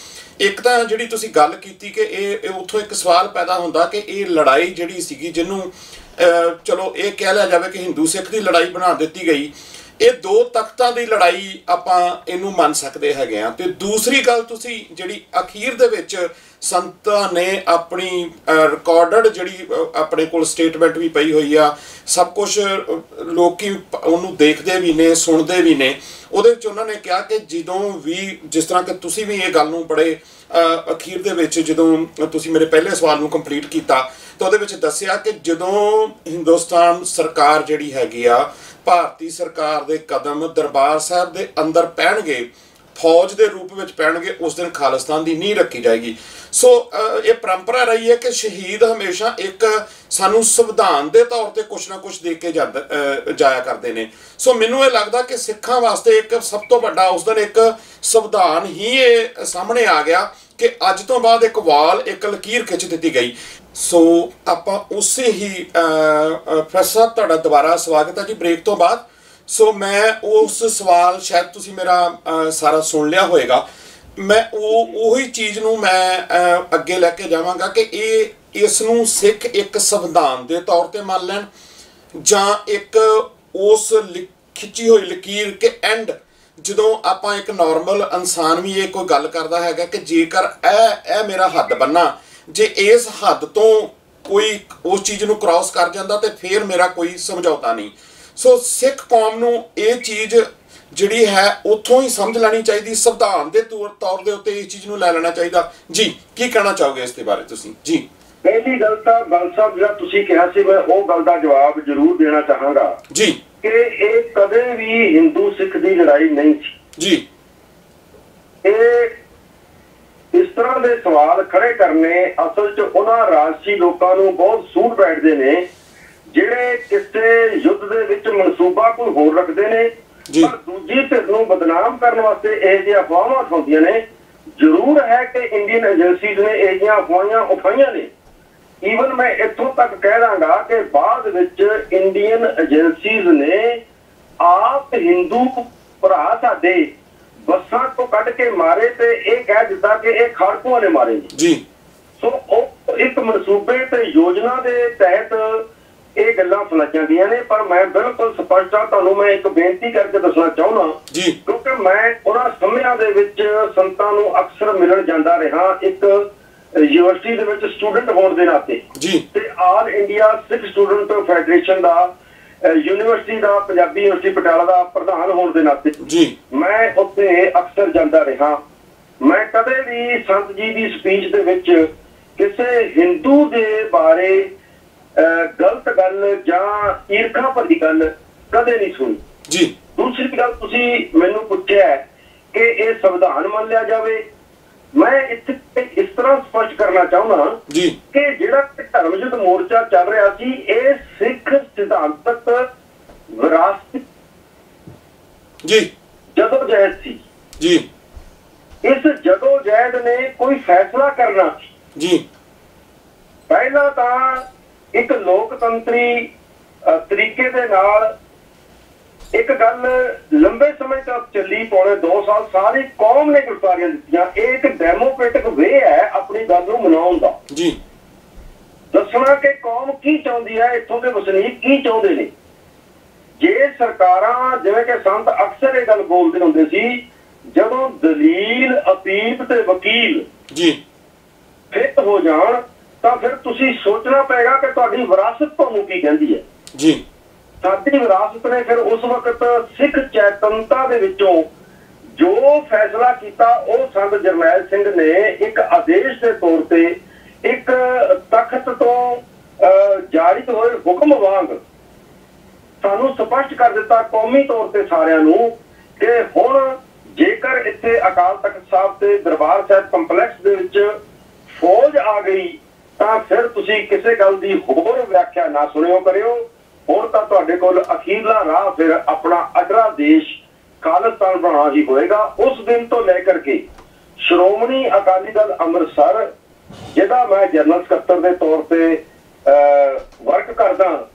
ਇੱਕ ਤਾਂ ਜਿਹੜੀ ਤੁਸੀਂ ਗੱਲ ਕੀਤੀ ਕਿ ਇਹ ਉੱਥੋਂ ਇੱਕ ਸਵਾਲ ਪੈਦਾ ਹੁੰਦਾ ਕਿ ਇਹ ਲੜਾਈ ਜਿਹੜੀ ਸੀਗੀ, ਜਿਹਨੂੰ ਚਲੋ ਇਹ ਕਹਿ ਲਿਆ ਜਾਵੇ ਕਿ ਹਿੰਦੂ ਸਿੱਖ ਦੀ ਲੜਾਈ ਬਣਾ ਦਿੱਤੀ ਗਈ, ਇਹ ਦੋ ਤਖਤਾਂ ਦੀ ਲੜਾਈ ਆਪਾਂ ਇਹਨੂੰ ਮੰਨ ਸਕਦੇ ਹੈਗੇ ਆ। ਤੇ ਦੂਸਰੀ ਗੱਲ ਤੁਸੀਂ ਜਿਹੜੀ ਅਖੀਰ ਦੇ ਵਿੱਚ ਸੰਤਾਂ ਨੇ ਆਪਣੀ ਰਿਕਾਰਡਡ ਜਿਹੜੀ ਆਪਣੇ ਕੋਲ ਸਟੇਟਮੈਂਟ ਵੀ ਪਈ ਹੋਈ ਆ, ਸਭ ਕੁਝ ਲੋਕੀ ਉਹਨੂੰ ਦੇਖਦੇ ਵੀ ਨੇ, ਸੁਣਦੇ ਵੀ ਨੇ। ਉਹਦੇ ਵਿੱਚ ਉਹਨਾਂ ਨੇ ਕਿਹਾ ਕਿ ਜਦੋਂ ਵੀ, ਜਿਸ ਤਰ੍ਹਾਂ ਕਿ ਤੁਸੀਂ ਵੀ ਇਹ ਗੱਲ ਨੂੰ ਬੜੇ ਅਖੀਰ ਦੇ ਵਿੱਚ ਜਦੋਂ ਤੁਸੀਂ ਮੇਰੇ ਪਹਿਲੇ ਸਵਾਲ ਨੂੰ ਕੰਪਲੀਟ ਕੀਤਾ ਤਾਂ ਉਹਦੇ ਵਿੱਚ ਦੱਸਿਆ ਕਿ ਜਦੋਂ ਹਿੰਦੁਸਤਾਨ ਸਰਕਾਰ ਜਿਹੜੀ ਹੈਗੀ ਆ, ਭਾਰਤੀ ਸਰਕਾਰ ਦੇ ਕਦਮ ਦਰਬਾਰ ਸਾਹਿਬ ਦੇ ਅੰਦਰ ਪੈਣਗੇ, ਫੌਜ ਦੇ ਰੂਪ ਵਿੱਚ ਪੈਣਗੇ, ਉਸ ਦਿਨ ਖਾਲਿਸਤਾਨ ਦੀ ਨੀਂਹ ਰੱਖੀ ਜਾਏਗੀ। ਸੋ ਇਹ ਪਰੰਪਰਾ ਰਹੀ ਹੈ ਕਿ ਸ਼ਹੀਦ ਹਮੇਸ਼ਾ ਇੱਕ ਸਾਨੂੰ ਸੰਵਿਧਾਨ ਦੇ ਤੌਰ ਤੇ ਕੁਛ ਨਾ ਕੁਛ ਦੇ ਕੇ ਜਾਇਆ ਕਰਦੇ ਨੇ। ਸੋ ਮੈਨੂੰ ਇਹ ਲੱਗਦਾ ਕਿ ਸਿੱਖਾਂ ਵਾਸਤੇ ਇੱਕ ਸਭ ਤੋਂ ਵੱਡਾ ਉਸ ਦਿਨ ਇੱਕ ਸੰਵਿਧਾਨ ਹੀ ਇਹ ਸਾਹਮਣੇ ਆ ਗਿਆ ਕਿ ਅੱਜ ਤੋਂ ਬਾਅਦ ਇੱਕ ਵਾਲ, ਇੱਕ ਲਕੀਰ ਖਿੱਚ ਦਿੱਤੀ ਗਈ। ਸੋ ਆਪਾਂ ਉਸੇ ਹੀ ਪ੍ਰੋਫੈਸਰ ਤੁਹਾਡਾ ਦੁਬਾਰਾ ਸਵਾਗਤ ਹੈ ਜੀ ਬ੍ਰੇਕ ਤੋਂ ਬਾਅਦ। ਸੋ ਮੈਂ ਉਸ ਸਵਾਲ, ਸ਼ਾਇਦ ਤੁਸੀਂ ਮੇਰਾ ਸਾਰਾ ਸੁਣ ਲਿਆ ਹੋਏਗਾ, ਮੈਂ ਉਹੀ ਚੀਜ਼ ਨੂੰ ਮੈਂ ਅੱਗੇ ਲੈ ਕੇ ਜਾਵਾਂਗਾ ਕਿ ਇਸ ਨੂੰ ਸਿੱਖ ਇੱਕ ਸੰਵਿਧਾਨ ਦੇ ਤੌਰ ਤੇ ਮੰਨ ਲੈਣ ਜਾਂ ਇੱਕ ਉਸ ਖਿੱਚੀ ਹੋਈ ਲਕੀਰ ਕਿ ਐਂਡ ਜਦੋਂ ਆਪਾਂ ਇੱਕ ਨਾਰਮਲ ਇਨਸਾਨ ਵੀ ਇਹ ਕੋਈ ਗੱਲ ਕਰਦਾ ਹੈਗਾ ਕਿ ਜੇਕਰ ਇਹ ਮੇਰਾ ਹੱਦ ਬੰਨਾ, ਜੇ ਇਸ ਹੱਦ ਤੋਂ ਕੋਈ ਉਸ ਚੀਜ਼ ਨੂੰ ਕ੍ਰਾਸ ਕਰ ਜਾਂਦਾ ਤੇ ਫਿਰ ਮੇਰਾ ਕੋਈ ਸਮਝੌਤਾ ਨਹੀਂ। ਸੋ ਸਿੱਖ ਕੌਮ ਨੂੰ ਇਹ ਚੀਜ਼ ਜਿਹੜੀ ਹੈ ਉੱਥੋਂ ਹੀ ਸਮਝ ਲੈਣੀ ਚਾਹੀਦੀ, ਸੰਵਿਧਾਨ ਦੇ ਤੌਰ ਦੇ ਉੱਤੇ ਇਸ ਚੀਜ਼ ਨੂੰ ਲੈ ਲੈਣਾ ਚਾਹੀਦਾ। ਜੀ ਕੀ ਕਹਿਣਾ ਚਾਹੋਗੇ ਇਸ ਦੇ ਬਾਰੇ ਤੁਸੀਂ? ਜੀ ਪਹਿਲੀ ਗੱਲ ਤਾਂ ਬਲ ਸਾਹਿਬ ਜਿਹੜਾ ਤੁਸੀਂ ਕਿਹਾ ਸੀ, ਮੈਂ ਉਹ ਗੱਲ ਦਾ ਜਵਾਬ ਜ਼ਰੂਰ ਦੇਣਾ ਚਾਹਾਂਗਾ ਜੀ ਕਿ ਇਹ ਕਦੇ ਵੀ ਹਿੰਦੂ ਸਿੱਖ ਦੀ ਲੜਾਈ ਨਹੀਂ ਸੀ ਜੀ। ਇਹ ਇਸ ਤਰ੍ਹਾਂ ਦੇ ਸਵਾਲ ਖੜੇ ਕਰਨੇ ਅਸਲ 'ਚ ਉਹਨਾਂ ਰਾਜਸੀ ਲੋਕਾਂ ਨੂੰ ਬਹੁਤ ਸੂਟ ਬੈਠਦੇ ਨੇ ਜਿਹੜੇ ਕਿਸੇ ਯੁੱਧ ਦੇ ਵਿੱਚ ਮਨਸੂਬਾ ਕੋਈ ਹੋਰ ਰੱਖਦੇ ਨੇ, ਪਰ ਦੂਜੀ ਧਿਰ ਨੂੰ ਬਦਨਾਮ ਕਰਨ ਵਾਸਤੇ ਇਹ ਜਿਹੀਆਂ ਅਫਵਾਹਾਂ ਉਠਾਉਂਦੀਆਂ ਨੇ। ਜ਼ਰੂਰ ਹੈ ਕਿ ਇੰਡੀਅਨ ਏਜੰਸੀਜ਼ ਨੇ ਇਹ ਜਿਹੀਆਂ ਅਫਵਾਹਾਂ ਉਠਾਈਆਂ ਨੇ। ਈਵਨ ਮੈਂ ਇੱਥੋਂ ਤੱਕ ਕਹਿ ਦਾਂਗਾ ਕਿ ਬਾਅਦ ਵਿੱਚ ਇੰਡੀਅਨ ਏਜੰਸੀਜ਼ ਨੇ ਆਪ ਹਿੰਦੂ ਭਰਾ ਸਾਡੇ ਬੱਸਾਂ ਤੋਂ ਕੱਢ ਕੇ ਮਾਰੇ ਤੇ ਇਹ ਕਹਿ ਦਿੱਤਾ ਕਿ ਇਹ ਖਾੜਕੂਆਂ ਨੇ ਮਾਰੇ ਜੀ। ਸੋ ਉਹ ਇੱਕ ਮਨਸੂਬੇ ਤੇ ਯੋਜਨਾ ਦੇ ਤਹਿਤ ਇਹ ਗੱਲਾਂ ਸੁਣਾਈਆਂ ਗਈਆਂ ਨੇ। ਪਰ ਮੈਂ ਬਿਲਕੁਲ ਸਪਸ਼ਟ ਆ, ਤੁਹਾਨੂੰ ਮੈਂ ਇੱਕ ਬੇਨਤੀ ਕਰਕੇ ਦੱਸਣਾ ਚਾਹੁੰਦਾ ਜੀ, ਕਿਉਂਕਿ ਮੈਂ ਉਹਨਾਂ ਸਮਿਆਂ ਦੇ ਵਿੱਚ ਸੰਤਾਂ ਨੂੰ ਅਕਸਰ ਮਿਲਣ ਜਾਂਦਾ ਰਿਹਾ ਇੱਕ ਯੂਨੀਵਰਸਿਟੀ ਦੇ ਵਿੱਚ ਸਟੂਡੈਂਟ ਹੋਣ ਦੇ ਨਾਤੇ ਜੀ, ਤੇ ਆਲ ਇੰਡੀਆ ਸਿੱਖ ਸਟੂਡੈਂਟ ਫੈਡਰੇਸ਼ਨ ਦਾ ਯੂਨੀਵਰਸਿਟੀ ਦਾ ਪੰਜਾਬੀ ਯੂਨੀਵਰਸਿਟੀ ਪਟਿਆਲਾ ਦਾ ਪ੍ਰਧਾਨ ਹੋਣ ਦੇ ਨਾਤੇ ਜੀ ਮੈਂ ਉੱਥੇ ਅਕਸਰ ਜਾਂਦਾ ਰਿਹਾ। ਮੈਂ ਕਦੇ ਵੀ ਸੰਤ ਜੀ ਦੀ ਸਪੀਚ ਦੇ ਵਿੱਚ ਕਿਸੇ ਹਿੰਦੂ ਦੇ ਬਾਰੇ ਗਲਤ ਗੱਲ ਜਾਂ ਈਰਖਾ ਭਰੀ ਗੱਲ ਕਦੇ ਨਹੀਂ ਸੁਣੀ ਜੀ। ਦੂਸਰੀ ਗੱਲ ਤੁਸੀਂ ਮੈਨੂੰ ਪੁੱਛਿਆ ਕਿ ਇਹ ਸੰਵਿਧਾਨ ਮੰਨ ਲਿਆ ਜਾਵੇ, ਮੈਂ ਇੱਥੇ ਇਸ ਤਰ੍ਹਾਂ ਸਪਸ਼ਟ ਕਰਨਾ ਚਾਹੁੰਦਾ ਜੀ ਕਿ ਜਿਹੜਾ ਧਰਮ ਯੁੱਧ ਮੋਰਚਾ ਚੱਲ ਰਿਹਾ ਸੀ ਇਹ ਸਿੱਖ ਸਿਧਾਂਤਕ ਵਿਰਾਸਤ ਜੀ ਜਦੋਂ ਜਹਿਦ ਸੀ ਜੀ। ਇਸ ਜਦੋਂ ਜਹਿਦ ਨੇ ਕੋਈ ਫੈਸਲਾ ਕਰਨਾ ਜੀ, ਪਹਿਲਾਂ ਤਾਂ ਇੱਕ ਲੋਕਤੰਤਰੀ ਤਰੀਕੇ ਦੇ ਨਾਲ ਇੱਕ ਗੱਲ ਲੰਬੇ ਸਮੇਂ ਤੱਕ ਚੱਲੀ, ਪੌਣੇ 2 ਸਾਲ ਸਾਰੀ ਕੌਮ ਨੇ ਗ੍ਰਿਫਤਾਰੀਆਂ ਦਿੱਤੀਆਂ। ਇਹ ਇੱਕ ਡੈਮੋਕ੍ਰੈਟਿਕ ਵੇ ਹੈ ਆਪਣੀ ਗੱਲ ਨੂੰ ਮਨਾਉਣ ਦਾ, ਜੀ ਦੱਸਣਾ ਕਿ ਕੌਮ ਕੀ ਚਾਹੁੰਦੀ ਹੈ, ਇੱਥੋਂ ਦੇ ਵਸਨੀਕ ਕੀ ਚਾਹੁੰਦੇ ਨੇ। ਜੇ ਸਰਕਾਰਾਂ ਜਿਵੇਂ ਕਿ ਸੰਤ ਅਕਸਰ ਇਹ ਗੱਲ ਬੋਲਦੇ ਹੁੰਦੇ ਸੀ, ਜਦੋਂ ਦਲੀਲ, ਅਪੀਲ ਤੇ ਵਕੀਲ ਜੀ ਫਿੱਟ ਹੋ ਜਾਣ ਤਾਂ ਫਿਰ ਤੁਸੀਂ ਸੋਚਣਾ ਪਏਗਾ ਕਿ ਤੁਹਾਡੀ ਵਿਰਾਸਤ ਤੁਹਾਨੂੰ ਕੀ ਕਹਿੰਦੀ ਹੈ। ਜੀ ਸਾਡੀ ਵਿਰਾਸਤ ਨੇ ਫਿਰ ਉਸ ਵਕਤ ਸਿੱਖ ਚੇਤਨਤਾ ਦੇ ਵਿੱਚੋਂ ਜੋ ਫੈਸਲਾ ਕੀਤਾ, ਉਹ ਸੰਤ ਜਰਨੈਲ ਸਿੰਘ ਨੇ ਇੱਕ ਆਦੇਸ਼ ਦੇ ਤੌਰ ਤੇ ਇੱਕ ਤਖਤ ਤੋਂ ਜਾਰੀ ਹੋਏ ਹੁਕਮ ਵਾਂਗ ਸਾਨੂੰ ਸਪਸ਼ਟ ਕਰ ਦਿੱਤਾ ਕੌਮੀ ਤੌਰ ਤੇ ਸਾਰਿਆਂ ਨੂੰ ਕਿ ਹੁਣ ਜੇਕਰ ਇੱਥੇ ਅਕਾਲ ਤਖਤ ਸਾਹਿਬ ਤੇ ਦਰਬਾਰ ਸਾਹਿਬ ਕੰਪਲੈਕਸ ਦੇ ਵਿੱਚ ਫੌਜ ਆ ਗਈ ਤਾਂ ਫਿਰ ਤੁਸੀਂ ਕਿਸੇ ਗੱਲ ਦੀ ਹੋਰ ਵਿਆਖਿਆ ਨਾ ਸੁਣਿਓ ਕਰਿਓ। ਹੁਣ ਤਾਂ ਤੁਹਾਡੇ ਕੋਲ ਅਖੀਰਲਾ ਰਾਹ ਫਿਰ ਆਪਣਾ ਅਡਰਾ ਦੇਸ਼ ਖਾਲਿਸਤਾਨ ਬਣਾਉਣਾ ਹੀ ਹੋਏਗਾ। ਉਸ ਦਿਨ ਤੋਂ ਲੈ ਕਰਕੇ ਸ਼੍ਰੋਮਣੀ ਅਕਾਲੀ ਦਲ ਅੰਮ੍ਰਿਤਸਰ, ਜਿਹਦਾ ਮੈਂ ਜਨਰਲ ਸਕੱਤਰ ਦੇ ਤੌਰ ਤੇ ਵਰਕ ਕਰਦਾ,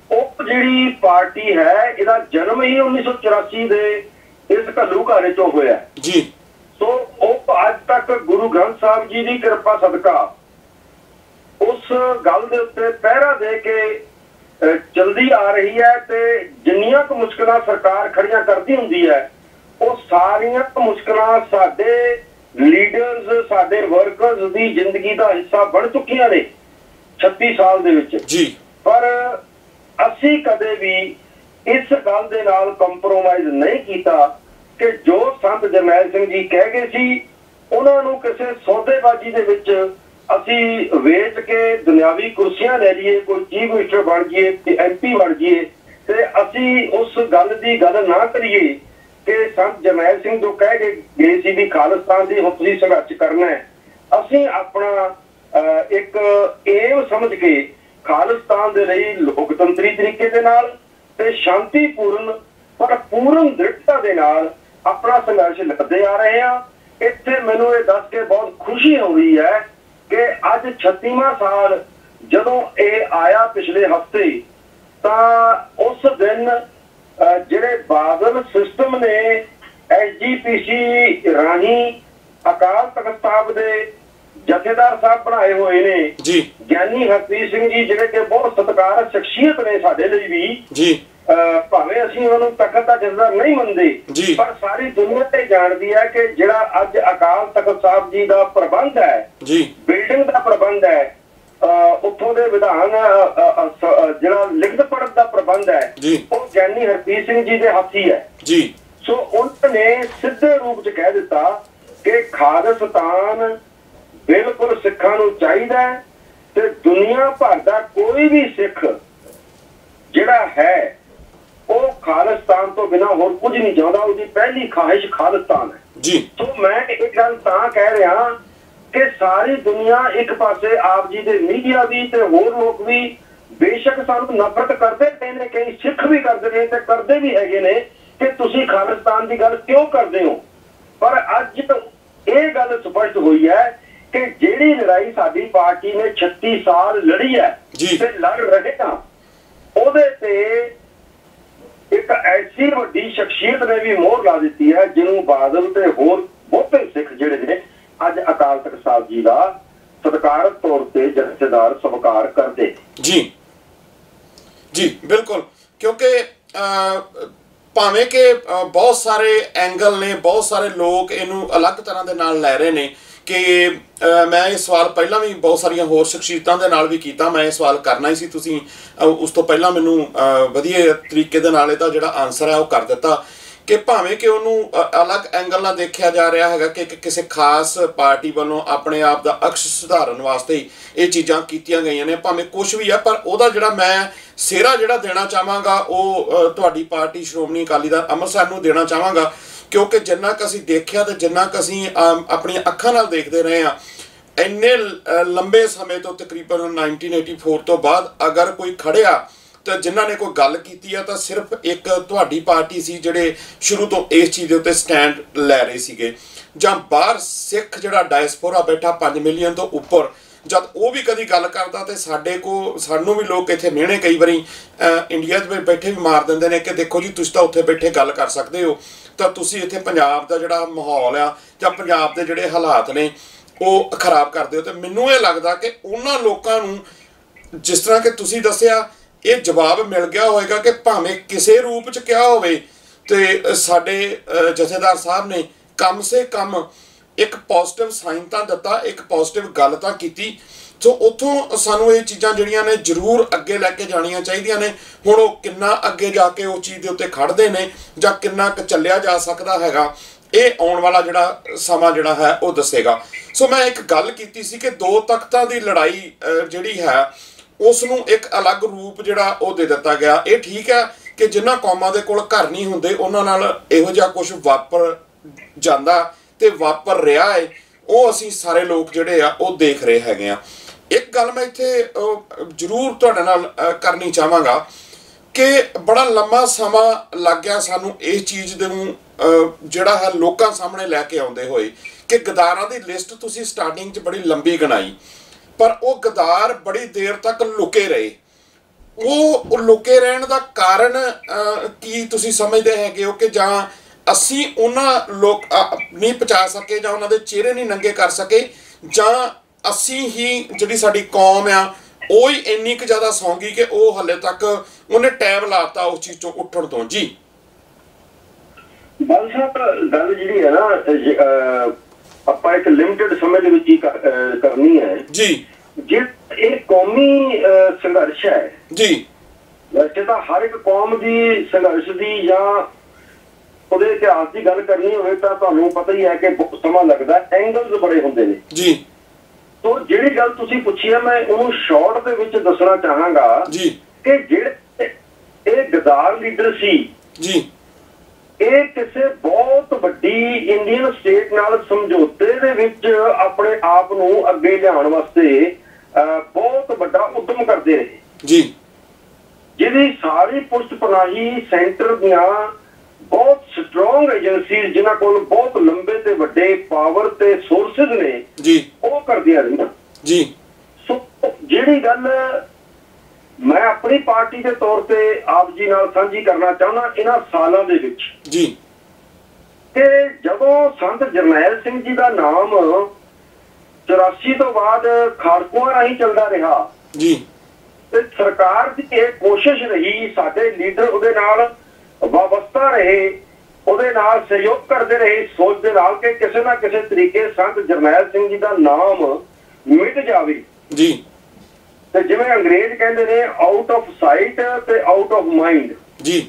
ਉਹ ਜਿਹੜੀ ਪਾਰਟੀ ਹੈ ਇਹਦਾ ਜਨਮ ਹੀ 1984 ਦੇ ਇਸ ਘੱਲੂਘਾਰੇ ਚੋਂ ਹੋਇਆ ਜੀ। ਸੋ ਉਹ ਅੱਜ ਤੱਕ ਗੁਰੂ ਗ੍ਰੰਥ ਸਾਹਿਬ ਜੀ ਦੀ ਕਿਰਪਾ ਸਦਕਾ ਉਸ ਗੱਲ ਦੇ ਉੱਤੇ ਪਹਿਰਾ ਦੇ ਕੇ ਚਲਦੀ ਆ ਰਹੀ ਹੈ ਤੇ ਜਿੰਨੀਆਂ ਕੁ ਮੁਸ਼ਕਲਾਂ ਸਰਕਾਰ ਖੜੀਆਂ ਕਰਦੀ ਹੁੰਦੀ ਹੈ ਉਹ ਸਾਰੀਆਂ ਮੁਸ਼ਕਲਾਂ ਸਾਡੇ ਲੀਡਰਸ, ਸਾਡੇ ਵਰਕਰਸ ਦੀ ਜ਼ਿੰਦਗੀ ਦਾ ਹਿੱਸਾ ਬਣ ਚੁੱਕੀਆਂ ਨੇ 36 ਸਾਲ ਦੇ ਵਿੱਚ ਜੀ। ਪਰ ਅਸੀਂ ਕਦੇ ਵੀ ਇਸ ਗੱਲ ਦੇ ਨਾਲ ਕੰਪਰੋਮਾਈਜ਼ ਨਹੀਂ ਕੀਤਾ ਕਿ ਜੋ ਸੰਤ ਜਰਨੈਲ ਸਿੰਘ ਜੀ ਕਹਿ ਗਏ ਸੀ ਉਹਨਾਂ ਨੂੰ ਕਿਸੇ ਸੌਦੇਬਾਜ਼ੀ ਦੇ ਵਿੱਚ ਅਸੀਂ ਵੇਚ ਕੇ ਦੁਨਿਆਵੀ ਕੁਰਸੀਆਂ ਲੈ ਲਈਏ, ਕੋਈ ਚੀਫ ਮਿਨਿਸਟਰ ਬਣ ਜਾਈਏ, MP ਬਣ ਜਾਈਏ, ਤੇ ਅਸੀਂ ਉਸ ਗੱਲ ਦੀ ਗੱਲ ਨਾ ਕਰੀਏ ਕਿ ਸੰਤ ਜਰਨੈਲ ਸਿੰਘ ਜੋ ਕਹਿ ਗਏ ਸੀ ਵੀ ਖਾਲਿਸਤਾਨ ਦੀ ਹੁਣ ਤੁਸੀਂ ਸੰਘਰਸ਼ ਕਰਨਾ ਹੈ। ਅਸੀਂ ਆਪਣਾ ਇੱਕ ਏਮ ਸਮਝ ਕੇ ਖਾਲਿਸਤਾਨ ਦੇ ਲਈ ਲੋਕਤੰਤਰੀ ਤਰੀਕੇ ਦੇ ਨਾਲ ਤੇ ਸ਼ਾਂਤੀਪੂਰਨ ਪਰ ਪੂਰਨ ਦ੍ਰਿੜਤਾ ਦੇ ਨਾਲ ਆਪਣਾ ਸੰਘਰਸ਼ ਲੜਦੇ ਆ ਰਹੇ ਹਾਂ। ਇੱਥੇ ਮੈਨੂੰ ਇਹ ਦੱਸ ਕੇ ਬਹੁਤ ਖੁਸ਼ੀ ਹੋ ਰਹੀ ਹੈ ਕਿ ਅੱਜ 36ਵਾਂ ਸਾਲ ਜਦੋਂ ਇਹ ਆਇਆ ਪਿਛਲੇ ਹਫ਼ਤੇ, ਤਾਂ ਉਸ ਦਿਨ ਜਿਹੜੇ ਬਾਦਲ ਸਿਸਟਮ ਨੇ SGPC ਰਾਹੀਂ ਅਕਾਲ ਤਖਤ ਸਾਹਿਬ ਦੇ ਜਥੇਦਾਰ ਸਾਹਿਬ ਬਣਾਏ ਹੋਏ ਨੇ ਜੀ, ਗਿਆਨੀ ਹਰਪ੍ਰੀਤ ਸਿੰਘ ਜੀ, ਜਿਹੜੇ ਕਿ ਬਹੁਤ ਸਤਿਕਾਰਤ ਸ਼ਖਸੀਅਤ ਨੇ ਸਾਡੇ ਲਈ ਵੀ ਜੀ। ਭਾਵੇਂ ਅਸੀਂ ਉਹਨਾਂ ਨੂੰ ਤਖਤ ਦਾ ਜਥੇਦਾਰ ਨਹੀਂ ਮੰਨਦੇ, ਪਰ ਸਾਰੀ ਦੁਨੀਆ ਤੇ ਜਾਣਦੀ ਹੈ ਕਿ ਜਿਹੜਾ ਅੱਜ ਅਕਾਲ ਤਖਤ ਸਾਹਿਬ ਜੀ ਦਾ ਪ੍ਰਬੰਧ ਹੈ ਜੀ, ਬਿਲਡਿੰਗ ਦਾ ਪ੍ਰਬੰਧ ਹੈ, ਉੱਥੋਂ ਦੇ ਵਿਧਾਨ ਜਿਹੜਾ ਲਿਖਤ ਪੜ੍ਹਤ ਦਾ ਪ੍ਰਬੰਧ ਹੈ, ਉਹ ਗਿਆਨੀ ਹਰਪ੍ਰੀਤ ਸਿੰਘ ਜੀ ਦੇ ਹੱਥੀ ਹੈ ਜੀ। ਸੋ ਉਹਨਾਂ ਨੇ ਸਿੱਧੇ ਰੂਪ ਚ ਕਹਿ ਦਿੱਤਾ ਕਿ ਖਾਲਿਸਤਾਨ ਬਿਲਕੁਲ ਸਿੱਖਾਂ ਨੂੰ ਚਾਹੀਦਾ ਹੈ ਤੇ ਦੁਨੀਆ ਭਰ ਦਾ ਕੋਈ ਵੀ ਸਿੱਖ ਜਿਹੜਾ ਹੈ ਉਹ ਖਾਲਿਸਤਾਨ ਤੋਂ ਬਿਨਾਂ ਹੋਰ ਕੁਝ ਨਹੀਂ ਚਾਹੁੰਦਾ। ਉਹਦੀ ਪਹਿਲੀ ਖਾਹਿਸ਼ ਖਾਲਿਸਤਾਨ ਹੈ ਜੀ। ਸੋ ਮੈਂ ਇਹ ਗੱਲ ਤਾਂ ਕਹਿ ਰਿਹਾ ਕਿ ਸਾਰੀ ਦੁਨੀਆ ਇੱਕ ਪਾਸੇ ਆਪ ਜੀ ਦੇ ਮੀਡੀਆ ਵੀ ਤੇ ਹੋਰ ਲੋਕ ਵੀ ਬੇਸ਼ੱਕ ਸਾਨੂੰ ਨਫ਼ਰਤ ਕਰਦੇ ਪਏ ਨੇ, ਕਈ ਸਿੱਖ ਵੀ ਕਰਦੇ ਨੇ ਤੇ ਕਰਦੇ ਵੀ ਹੈਗੇ ਨੇ ਕਿ ਤੁਸੀਂ ਖਾਲਿਸਤਾਨ ਦੀ ਗੱਲ ਕਿਉਂ ਕਰਦੇ ਹੋ, ਪਰ ਅੱਜ ਇਹ ਗੱਲ ਸਪਸ਼ਟ ਹੋਈ ਹੈ ਕਿ ਜਿਹੜੀ ਲੜਾਈ ਸਾਡੀ ਪਾਰਟੀ ਨੇ 36 ਸਾਲ ਲੜੀ ਹੈ ਤੇ ਲੜ ਰਹੇ ਹਾਂ, ਉਹਦੇ ਤੇ ਇੱਕ ਐਸੀ ਵੱਡੀ ਸ਼ਖਸੀਅਤ ਨੇ ਵੀ ਮੋਹਰ ਲਾ ਦਿੱਤੀ ਹੈ ਜਿਹਨੂੰ ਬਾਦਲ ਤੇ ਹੋਰ ਬਹੁਤੇ ਸਿੱਖ ਜਿਹੜੇ ਨੇ ਅੱਜ ਅਕਾਲ ਤਖਤ ਸਾਹਿਬ ਜੀ ਦਾ ਸਤਿਕਾਰਤ ਤੌਰ ਤੇ ਜਥੇਦਾਰ ਸਵੀਕਾਰ ਕਰਦੇ ਜੀ। ਜੀ ਬਿਲਕੁਲ, ਕਿਉਂਕਿ ਭਾਵੇਂ ਕਿ ਬਹੁਤ ਸਾਰੇ ਐਂਗਲ ਨੇ, ਬਹੁਤ ਸਾਰੇ ਲੋਕ ਇਹਨੂੰ ਅਲੱਗ ਤਰ੍ਹਾਂ ਦੇ ਨਾਲ ਲੈ ਰਹੇ ਨੇ ਕਿ ਮੈਂ ਇਹ ਸਵਾਲ ਪਹਿਲਾਂ ਵੀ ਬਹੁਤ ਸਾਰੀਆਂ ਹੋਰ ਸ਼ਖਸੀਅਤਾਂ ਦੇ ਨਾਲ ਵੀ ਕੀਤਾ, ਮੈਂ ਇਹ ਸਵਾਲ ਕਰਨਾ ਹੀ ਸੀ, ਤੁਸੀਂ ਉਸ ਤੋਂ ਪਹਿਲਾਂ ਮੈਨੂੰ ਵਧੀਆ ਤਰੀਕੇ ਦੇ ਨਾਲ ਇਹਦਾ ਜਿਹੜਾ ਆਨਸਰ ਹੈ ਉਹ ਕਰ ਦਿੱਤਾ ਕਿ ਭਾਵੇਂ ਕਿ ਉਹਨੂੰ ਅਲੱਗ ਐਂਗਲ ਨਾਲ ਦੇਖਿਆ ਜਾ ਰਿਹਾ ਹੈਗਾ ਕਿ ਕਿਸੇ ਖਾਸ ਪਾਰਟੀ ਵੱਲੋਂ ਆਪਣੇ ਆਪ ਦਾ ਅਕਸ਼ ਸੁਧਾਰਨ ਵਾਸਤੇ ਹੀ ਇਹ ਚੀਜ਼ਾਂ ਕੀਤੀਆਂ ਗਈਆਂ ਨੇ, ਭਾਵੇਂ ਕੁਛ ਵੀ ਆ, ਪਰ ਉਹਦਾ ਜਿਹੜਾ ਮੈਂ ਸਿਹਰਾ ਜਿਹੜਾ ਦੇਣਾ ਚਾਹਾਂਗਾ ਉਹ ਤੁਹਾਡੀ ਪਾਰਟੀ ਸ਼੍ਰੋਮਣੀ ਅਕਾਲੀ ਦਲ ਅੰਮ੍ਰਿਤਸਰ ਨੂੰ ਦੇਣਾ ਚਾਹਾਂਗਾ, ਕਿਉਂਕਿ ਜਿੰਨਾ ਕੁ ਅਸੀਂ ਦੇਖਿਆ ਤੇ ਜਿੰਨਾ ਕੁ ਅਸੀਂ ਆਪਣੀਆਂ ਅੱਖਾਂ ਨਾਲ ਦੇਖਦੇ ਰਹੇ ਹਾਂ, ਇੰਨੇ ਲੰਬੇ ਸਮੇਂ ਤੋਂ ਤਕਰੀਬਨ 1984 ਤੋਂ ਬਾਅਦ ਅਗਰ ਕੋਈ ਖੜਿਆ ਤਾਂ ਜਿਨ੍ਹਾਂ ਨੇ ਕੋਈ ਗੱਲ ਕੀਤੀ ਆ ਤਾਂ ਸਿਰਫ ਇੱਕ ਤੁਹਾਡੀ ਪਾਰਟੀ ਸੀ ਜਿਹੜੇ ਸ਼ੁਰੂ ਤੋਂ ਇਸ ਚੀਜ਼ ਦੇ ਉੱਤੇ ਸਟੈਂਡ ਲੈ ਰਹੇ ਸੀਗੇ, ਜਾਂ ਬਾਹਰ ਸਿੱਖ ਜਿਹੜਾ ਡਾਇਸਪੋਰਾ ਬੈਠਾ 5 ਮਿਲੀਅਨ ਤੋਂ ਉੱਪਰ, ਜਦ ਉਹ ਵੀ ਕਦੀ ਗੱਲ ਕਰਦਾ ਤੇ ਸਾਨੂੰ ਵੀ ਲੋਕ ਇੱਥੇ ਮਿਹਣੇ ਕਈ ਵਾਰੀ ਇੰਡੀਆ 'ਚ ਬੈਠੇ ਵੀ ਮਾਰ ਦਿੰਦੇ ਨੇ ਕਿ ਦੇਖੋ ਜੀ ਤੁਸੀਂ ਤਾਂ ਉੱਥੇ ਬੈਠੇ ਗੱਲ ਕਰ ਸਕਦੇ ਹੋ, ਤਾਂ ਤੁਸੀਂ ਇੱਥੇ ਪੰਜਾਬ ਦਾ ਜਿਹੜਾ ਮਾਹੌਲ ਆ ਜਾਂ ਪੰਜਾਬ ਦੇ ਜਿਹੜੇ ਹਾਲਾਤ ਨੇ ਉਹ ਖਰਾਬ ਕਰਦੇ ਹੋ। ਤੇ ਮੈਨੂੰ ਇਹ ਲੱਗਦਾ ਕਿ ਉਹਨਾਂ ਲੋਕਾਂ ਨੂੰ ਜਿਸ ਤਰ੍ਹਾਂ ਕਿ ਤੁਸੀਂ ਦੱਸਿਆ ਇਹ ਜਵਾਬ ਮਿਲ ਗਿਆ ਹੋਵੇਗਾ ਕਿ ਭਾਵੇਂ ਕਿਸੇ ਰੂਪ 'ਚ ਕਿਹਾ ਹੋਵੇ ਤੇ ਸਾਡੇ ਜਥੇਦਾਰ ਸਾਹਿਬ ਨੇ ਕਮ ਸੇ ਕਮ ਇੱਕ ਪੋਜ਼ਿਟਿਵ ਸਾਈਨ ਤਾਂ ਦਿੱਤਾ, ਇੱਕ ਪੋਜ਼ਿਟਿਵ ਗੱਲ ਤਾਂ ਕੀਤੀ। ਸੋ ਉੱਥੋਂ ਸਾਨੂੰ ਇਹ ਚੀਜ਼ਾਂ ਜਿਹੜੀਆਂ ਨੇ ਜ਼ਰੂਰ ਅੱਗੇ ਲੈ ਕੇ ਜਾਣੀਆਂ ਚਾਹੀਦੀਆਂ ਨੇ। ਹੁਣ ਉਹ ਕਿੰਨਾ ਅੱਗੇ ਜਾ ਕੇ ਉਸ ਚੀਜ਼ ਦੇ ਉੱਤੇ ਖੜਦੇ ਨੇ ਜਾਂ ਕਿੰਨਾ ਕੁ ਚੱਲਿਆ ਜਾ ਸਕਦਾ ਹੈਗਾ, ਇਹ ਆਉਣ ਵਾਲਾ ਜਿਹੜਾ ਸਮਾਂ ਜਿਹੜਾ ਹੈ ਉਹ ਦੱਸੇਗਾ। ਸੋ ਮੈਂ ਇੱਕ ਗੱਲ ਕੀਤੀ ਸੀ ਕਿ ਦੋ ਤਖਤਾਂ ਦੀ ਲੜਾਈ ਜਿਹੜੀ ਹੈ ਉਸ ਨੂੰ ਇੱਕ ਅਲੱਗ ਰੂਪ ਜਿਹੜਾ ਉਹ ਦੇ ਦਿੱਤਾ ਗਿਆ। ਇਹ ਠੀਕ ਹੈ ਕਿ ਜਿਨ੍ਹਾਂ ਕੌਮਾਂ ਦੇ ਕੋਲ ਘਰ ਨਹੀਂ ਹੁੰਦੇ ਉਹਨਾਂ ਨਾਲ ਇਹੋ ਜਿਹਾ ਕੁਝ ਵਾਪਰ ਜਾਂਦਾ ਤੇ ਵਾਪਰ ਰਿਹਾ ਹੈ, ਉਹ ਅਸੀਂ ਸਾਰੇ ਲੋਕ ਜਿਹੜੇ ਆ ਉਹ ਦੇਖ ਰਹੇ ਹੈਗੇ ਆ। ਇੱਕ ਗੱਲ ਮੈਂ ਇੱਥੇ ਜ਼ਰੂਰ ਤੁਹਾਡੇ ਨਾਲ ਕਰਨੀ ਚਾਹਾਂਗਾ ਕਿ ਬੜਾ ਲੰਮਾ ਸਮਾਂ ਲੱਗ ਗਿਆ ਸਾਨੂੰ ਇਸ ਚੀਜ਼ ਦੇ ਨੂੰ ਜਿਹੜਾ ਹੈ ਲੋਕਾਂ ਸਾਹਮਣੇ ਲੈ ਕੇ ਆਉਂਦੇ ਹੋਏ ਕਿ ਗਦਾਰਾਂ ਦੀ ਲਿਸਟ ਤੁਸੀਂ ਸਟਾਰਟਿੰਗ 'ਚ ਬੜੀ ਲੰਬੀ ਗਿਣਾਈ, ਪਰ ਉਹ ਗਦਾਰ ਬੜੀ ਦੇਰ ਤੱਕ ਲੁਕੇ ਰਹੇ। ਉਹ ਲੁਕੇ ਰਹਿਣ ਦਾ ਕਾਰਨ ਕੀ ਤੁਸੀਂ ਸਮਝਦੇ ਹੈਗੇ ਹੋ ਕਿ ਜਾਂ ਅਸੀਂ ਉਹਨਾਂ ਲੋਕ ਨਹੀਂ ਪਹੁੰਚਾ ਸਕੇ ਜਾਂ ਉਹਨਾਂ ਦੇ ਚਿਹਰੇ ਨਹੀਂ ਨੰਗੇ ਕਰ ਸਕੇ, ਜਾਂ ਅਸੀਂ ਹੀ ਜਿਹੜੀ ਸਾਡੀ ਕੌਮ ਆ ਉਹ ਹੀ ਇੰਨੀ ਕੁ ਜ਼ਿਆਦਾ ਸੌਂ ਗਈ ਕਿ ਉਹ ਹਲੇ ਤੱਕ ਉਹਨੇ ਟਾਈਮ ਲਾਤਾ ਉਸ ਚੀਜ਼ ਤੋਂ ਉੱਠਣ ਤੋਂ? ਜੀ ਬਸ ਗੱਲ ਜਿਹੜੀ ਹੈ ਨਾ ਆਪਾਂ ਇੱਕ ਲਿਮਿਟਡ ਸਮੇਂ ਦੇ ਵਿੱਚ ਹੀ ਕਰਨੀ ਹੈ ਜੀ। ਜੇ ਇਹ ਕੌਮੀ ਸੰਘਰਸ਼ ਹੈ ਜੀ, ਵੈਸੇ ਤਾਂ ਹਰ ਇੱਕ ਕੌਮ ਦੀ ਸੰਘਰਸ਼ ਦੀ ਜਾਂ ਉਹਦੇ ਇਤਿਹਾਸ ਦੀ ਗੱਲ ਕਰਨੀ ਹੋਵੇ ਤਾਂ ਤੁਹਾਨੂੰ ਪਤਾ ਹੀ ਹੈ ਕਿ ਬਹੁਤ ਸਮਾਂ ਲੱਗਦਾ, ਐਂਗਲਸ ਬੜੇ ਹੁੰਦੇ ਨੇ ਜੀ। ਤੋ ਜਿਹੜੀ ਗੱਲ ਤੁਸੀਂ ਪੁੱਛੀ ਹੈ ਮੈਂ ਉਹਨੂੰ ਸ਼ਾਰਟ ਦੇ ਵਿੱਚ ਦੱਸਣਾ ਚਾਹਾਂਗਾ ਜੀ ਕਿ ਜਿਹੜੇ ਇਹ ਗਦਾਰ ਲੀਡਰ ਸੀ ਜੀ, ਇਹ ਕਿਸੇ ਬਹੁਤ ਵੱਡੀ ਇੰਡੀਅਨ ਸਟੇਟ ਨਾਲ ਸਮਝੌਤੇ ਦੇ ਵਿੱਚ ਆਪਣੇ ਆਪ ਨੂੰ ਅੱਗੇ ਲਿਆਉਣ ਵਾਸਤੇ ਬਹੁਤ ਵੱਡਾ ਉਦਮ ਕਰਦੇ ਰਹੇ ਜੀ, ਜਿਹਦੀ ਸਾਰੀ ਪੁਸ਼ਤ ਪਨਾਹੀ ਸੈਂਟਰ ਦੀਆਂ ਬਹੁਤ ਸਟਰੋਂਗ ਏਜੰਸੀਜ਼ ਜਿਨ੍ਹਾਂ ਕੋਲ ਬਹੁਤ ਲੰਬੇ ਤੇ ਵੱਡੇ ਪਾਵਰ ਤੇ ਸੋਰਸਿਸ ਨੇ ਜੀ, ਉਹ ਕਰਦੀਆਂ ਰਹੀਆਂ ਜੀ। ਸੋ ਜਿਹੜੀ ਗੱਲ ਮੈਂ ਆਪਣੀ ਪਾਰਟੀ ਦੇ ਤੌਰ ਤੇ ਆਪ ਜੀ ਨਾਲ ਸਾਂਝੀ ਕਰਨਾ ਚਾਹੁੰਦਾ ਇਹਨਾਂ ਸਾਲਾਂ ਦੇ ਵਿੱਚ ਜੀ ਕਿ ਜਦੋਂ ਸੰਤ ਜਰਨੈਲ ਸਿੰਘ ਜੀ ਦਾ ਨਾਮ 84 ਤੋਂ ਬਾਅਦ ਖਾੜਕੂਆਂ ਰਾਹੀਂ ਚੱਲਦਾ ਰਿਹਾ ਜੀ, ਤੇ ਸਰਕਾਰ ਦੀ ਇਹ ਕੋਸ਼ਿਸ਼ ਰਹੀ, ਸਾਡੇ ਲੀਡਰ ਉਹਦੇ ਨਾਲ ਵਾਬਸਤਾ ਰਹੇ, ਉਹਦੇ ਨਾਲ ਸਹਿਯੋਗ ਕਰਦੇ ਰਹੇ, ਸੋਚ ਦੇ ਨਾਲ ਕਿ ਕਿਸੇ ਨਾ ਕਿਸੇ ਤਰੀਕੇ ਸੰਤ ਜਰਨੈਲ ਸਿੰਘ ਜੀ ਦਾ ਨਾਮ ਮਿਟ ਜਾਵੇ ਜੀ। ਤੇ ਜਿਵੇਂ ਅੰਗਰੇਜ਼ ਕਹਿੰਦੇ ਨੇ ਆਊਟ ਆਫ ਸਾਈਟ ਤੇ ਆਊਟ ਆਫ ਮਾਈਂਡ, ਜੀ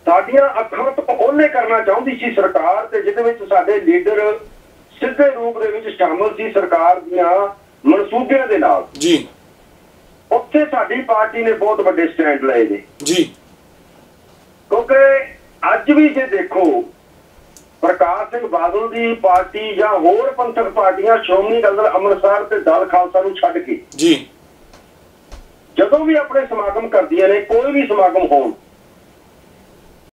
ਸਾਡੀਆਂ ਅੱਖਾਂ ਤੋਂ ਉਹਨੇ ਕਰਨਾ ਚਾਹੁੰਦੀ ਸੀ ਸਰਕਾਰ, ਤੇ ਜਿਹਦੇ ਵਿੱਚ ਸਾਡੇ ਲੀਡਰ ਸਿੱਧੇ ਰੂਪ ਦੇ ਵਿੱਚ ਸ਼ਾਮਲ ਸੀ ਸਰਕਾਰ ਦੀਆਂ ਮਨਸੂਬਿਆਂ ਦੇ ਨਾਲ। ਜੀ, ਉੱਥੇ ਸਾਡੀ ਪਾਰਟੀ ਨੇ ਬਹੁਤ ਵੱਡੇ ਸਟੈਂਡ ਲਏ ਨੇ ਜੀ। ਕਿਉਂਕਿ ਅੱਜ ਵੀ ਜੇ ਦੇਖੋ ਪ੍ਰਕਾਸ਼ ਸਿੰਘ ਬਾਦਲ ਦੀ ਪਾਰਟੀ ਜਾਂ ਹੋਰ ਪੰਥਕ ਪਾਰਟੀਆਂ ਸ਼੍ਰੋਮਣੀ ਅਕਾਲੀ ਦਲ ਅੰਮ੍ਰਿਤਸਰ ਤੇ ਦਲ ਖਾਲਸਾ ਨੂੰ ਛੱਡ ਕੇ ਜੀ ਜਦੋਂ ਵੀ ਆਪਣੇ ਸਮਾਗਮ ਕਰਦੀਆਂ ਨੇ, ਕੋਈ ਵੀ ਸਮਾਗਮ ਹੋਣ,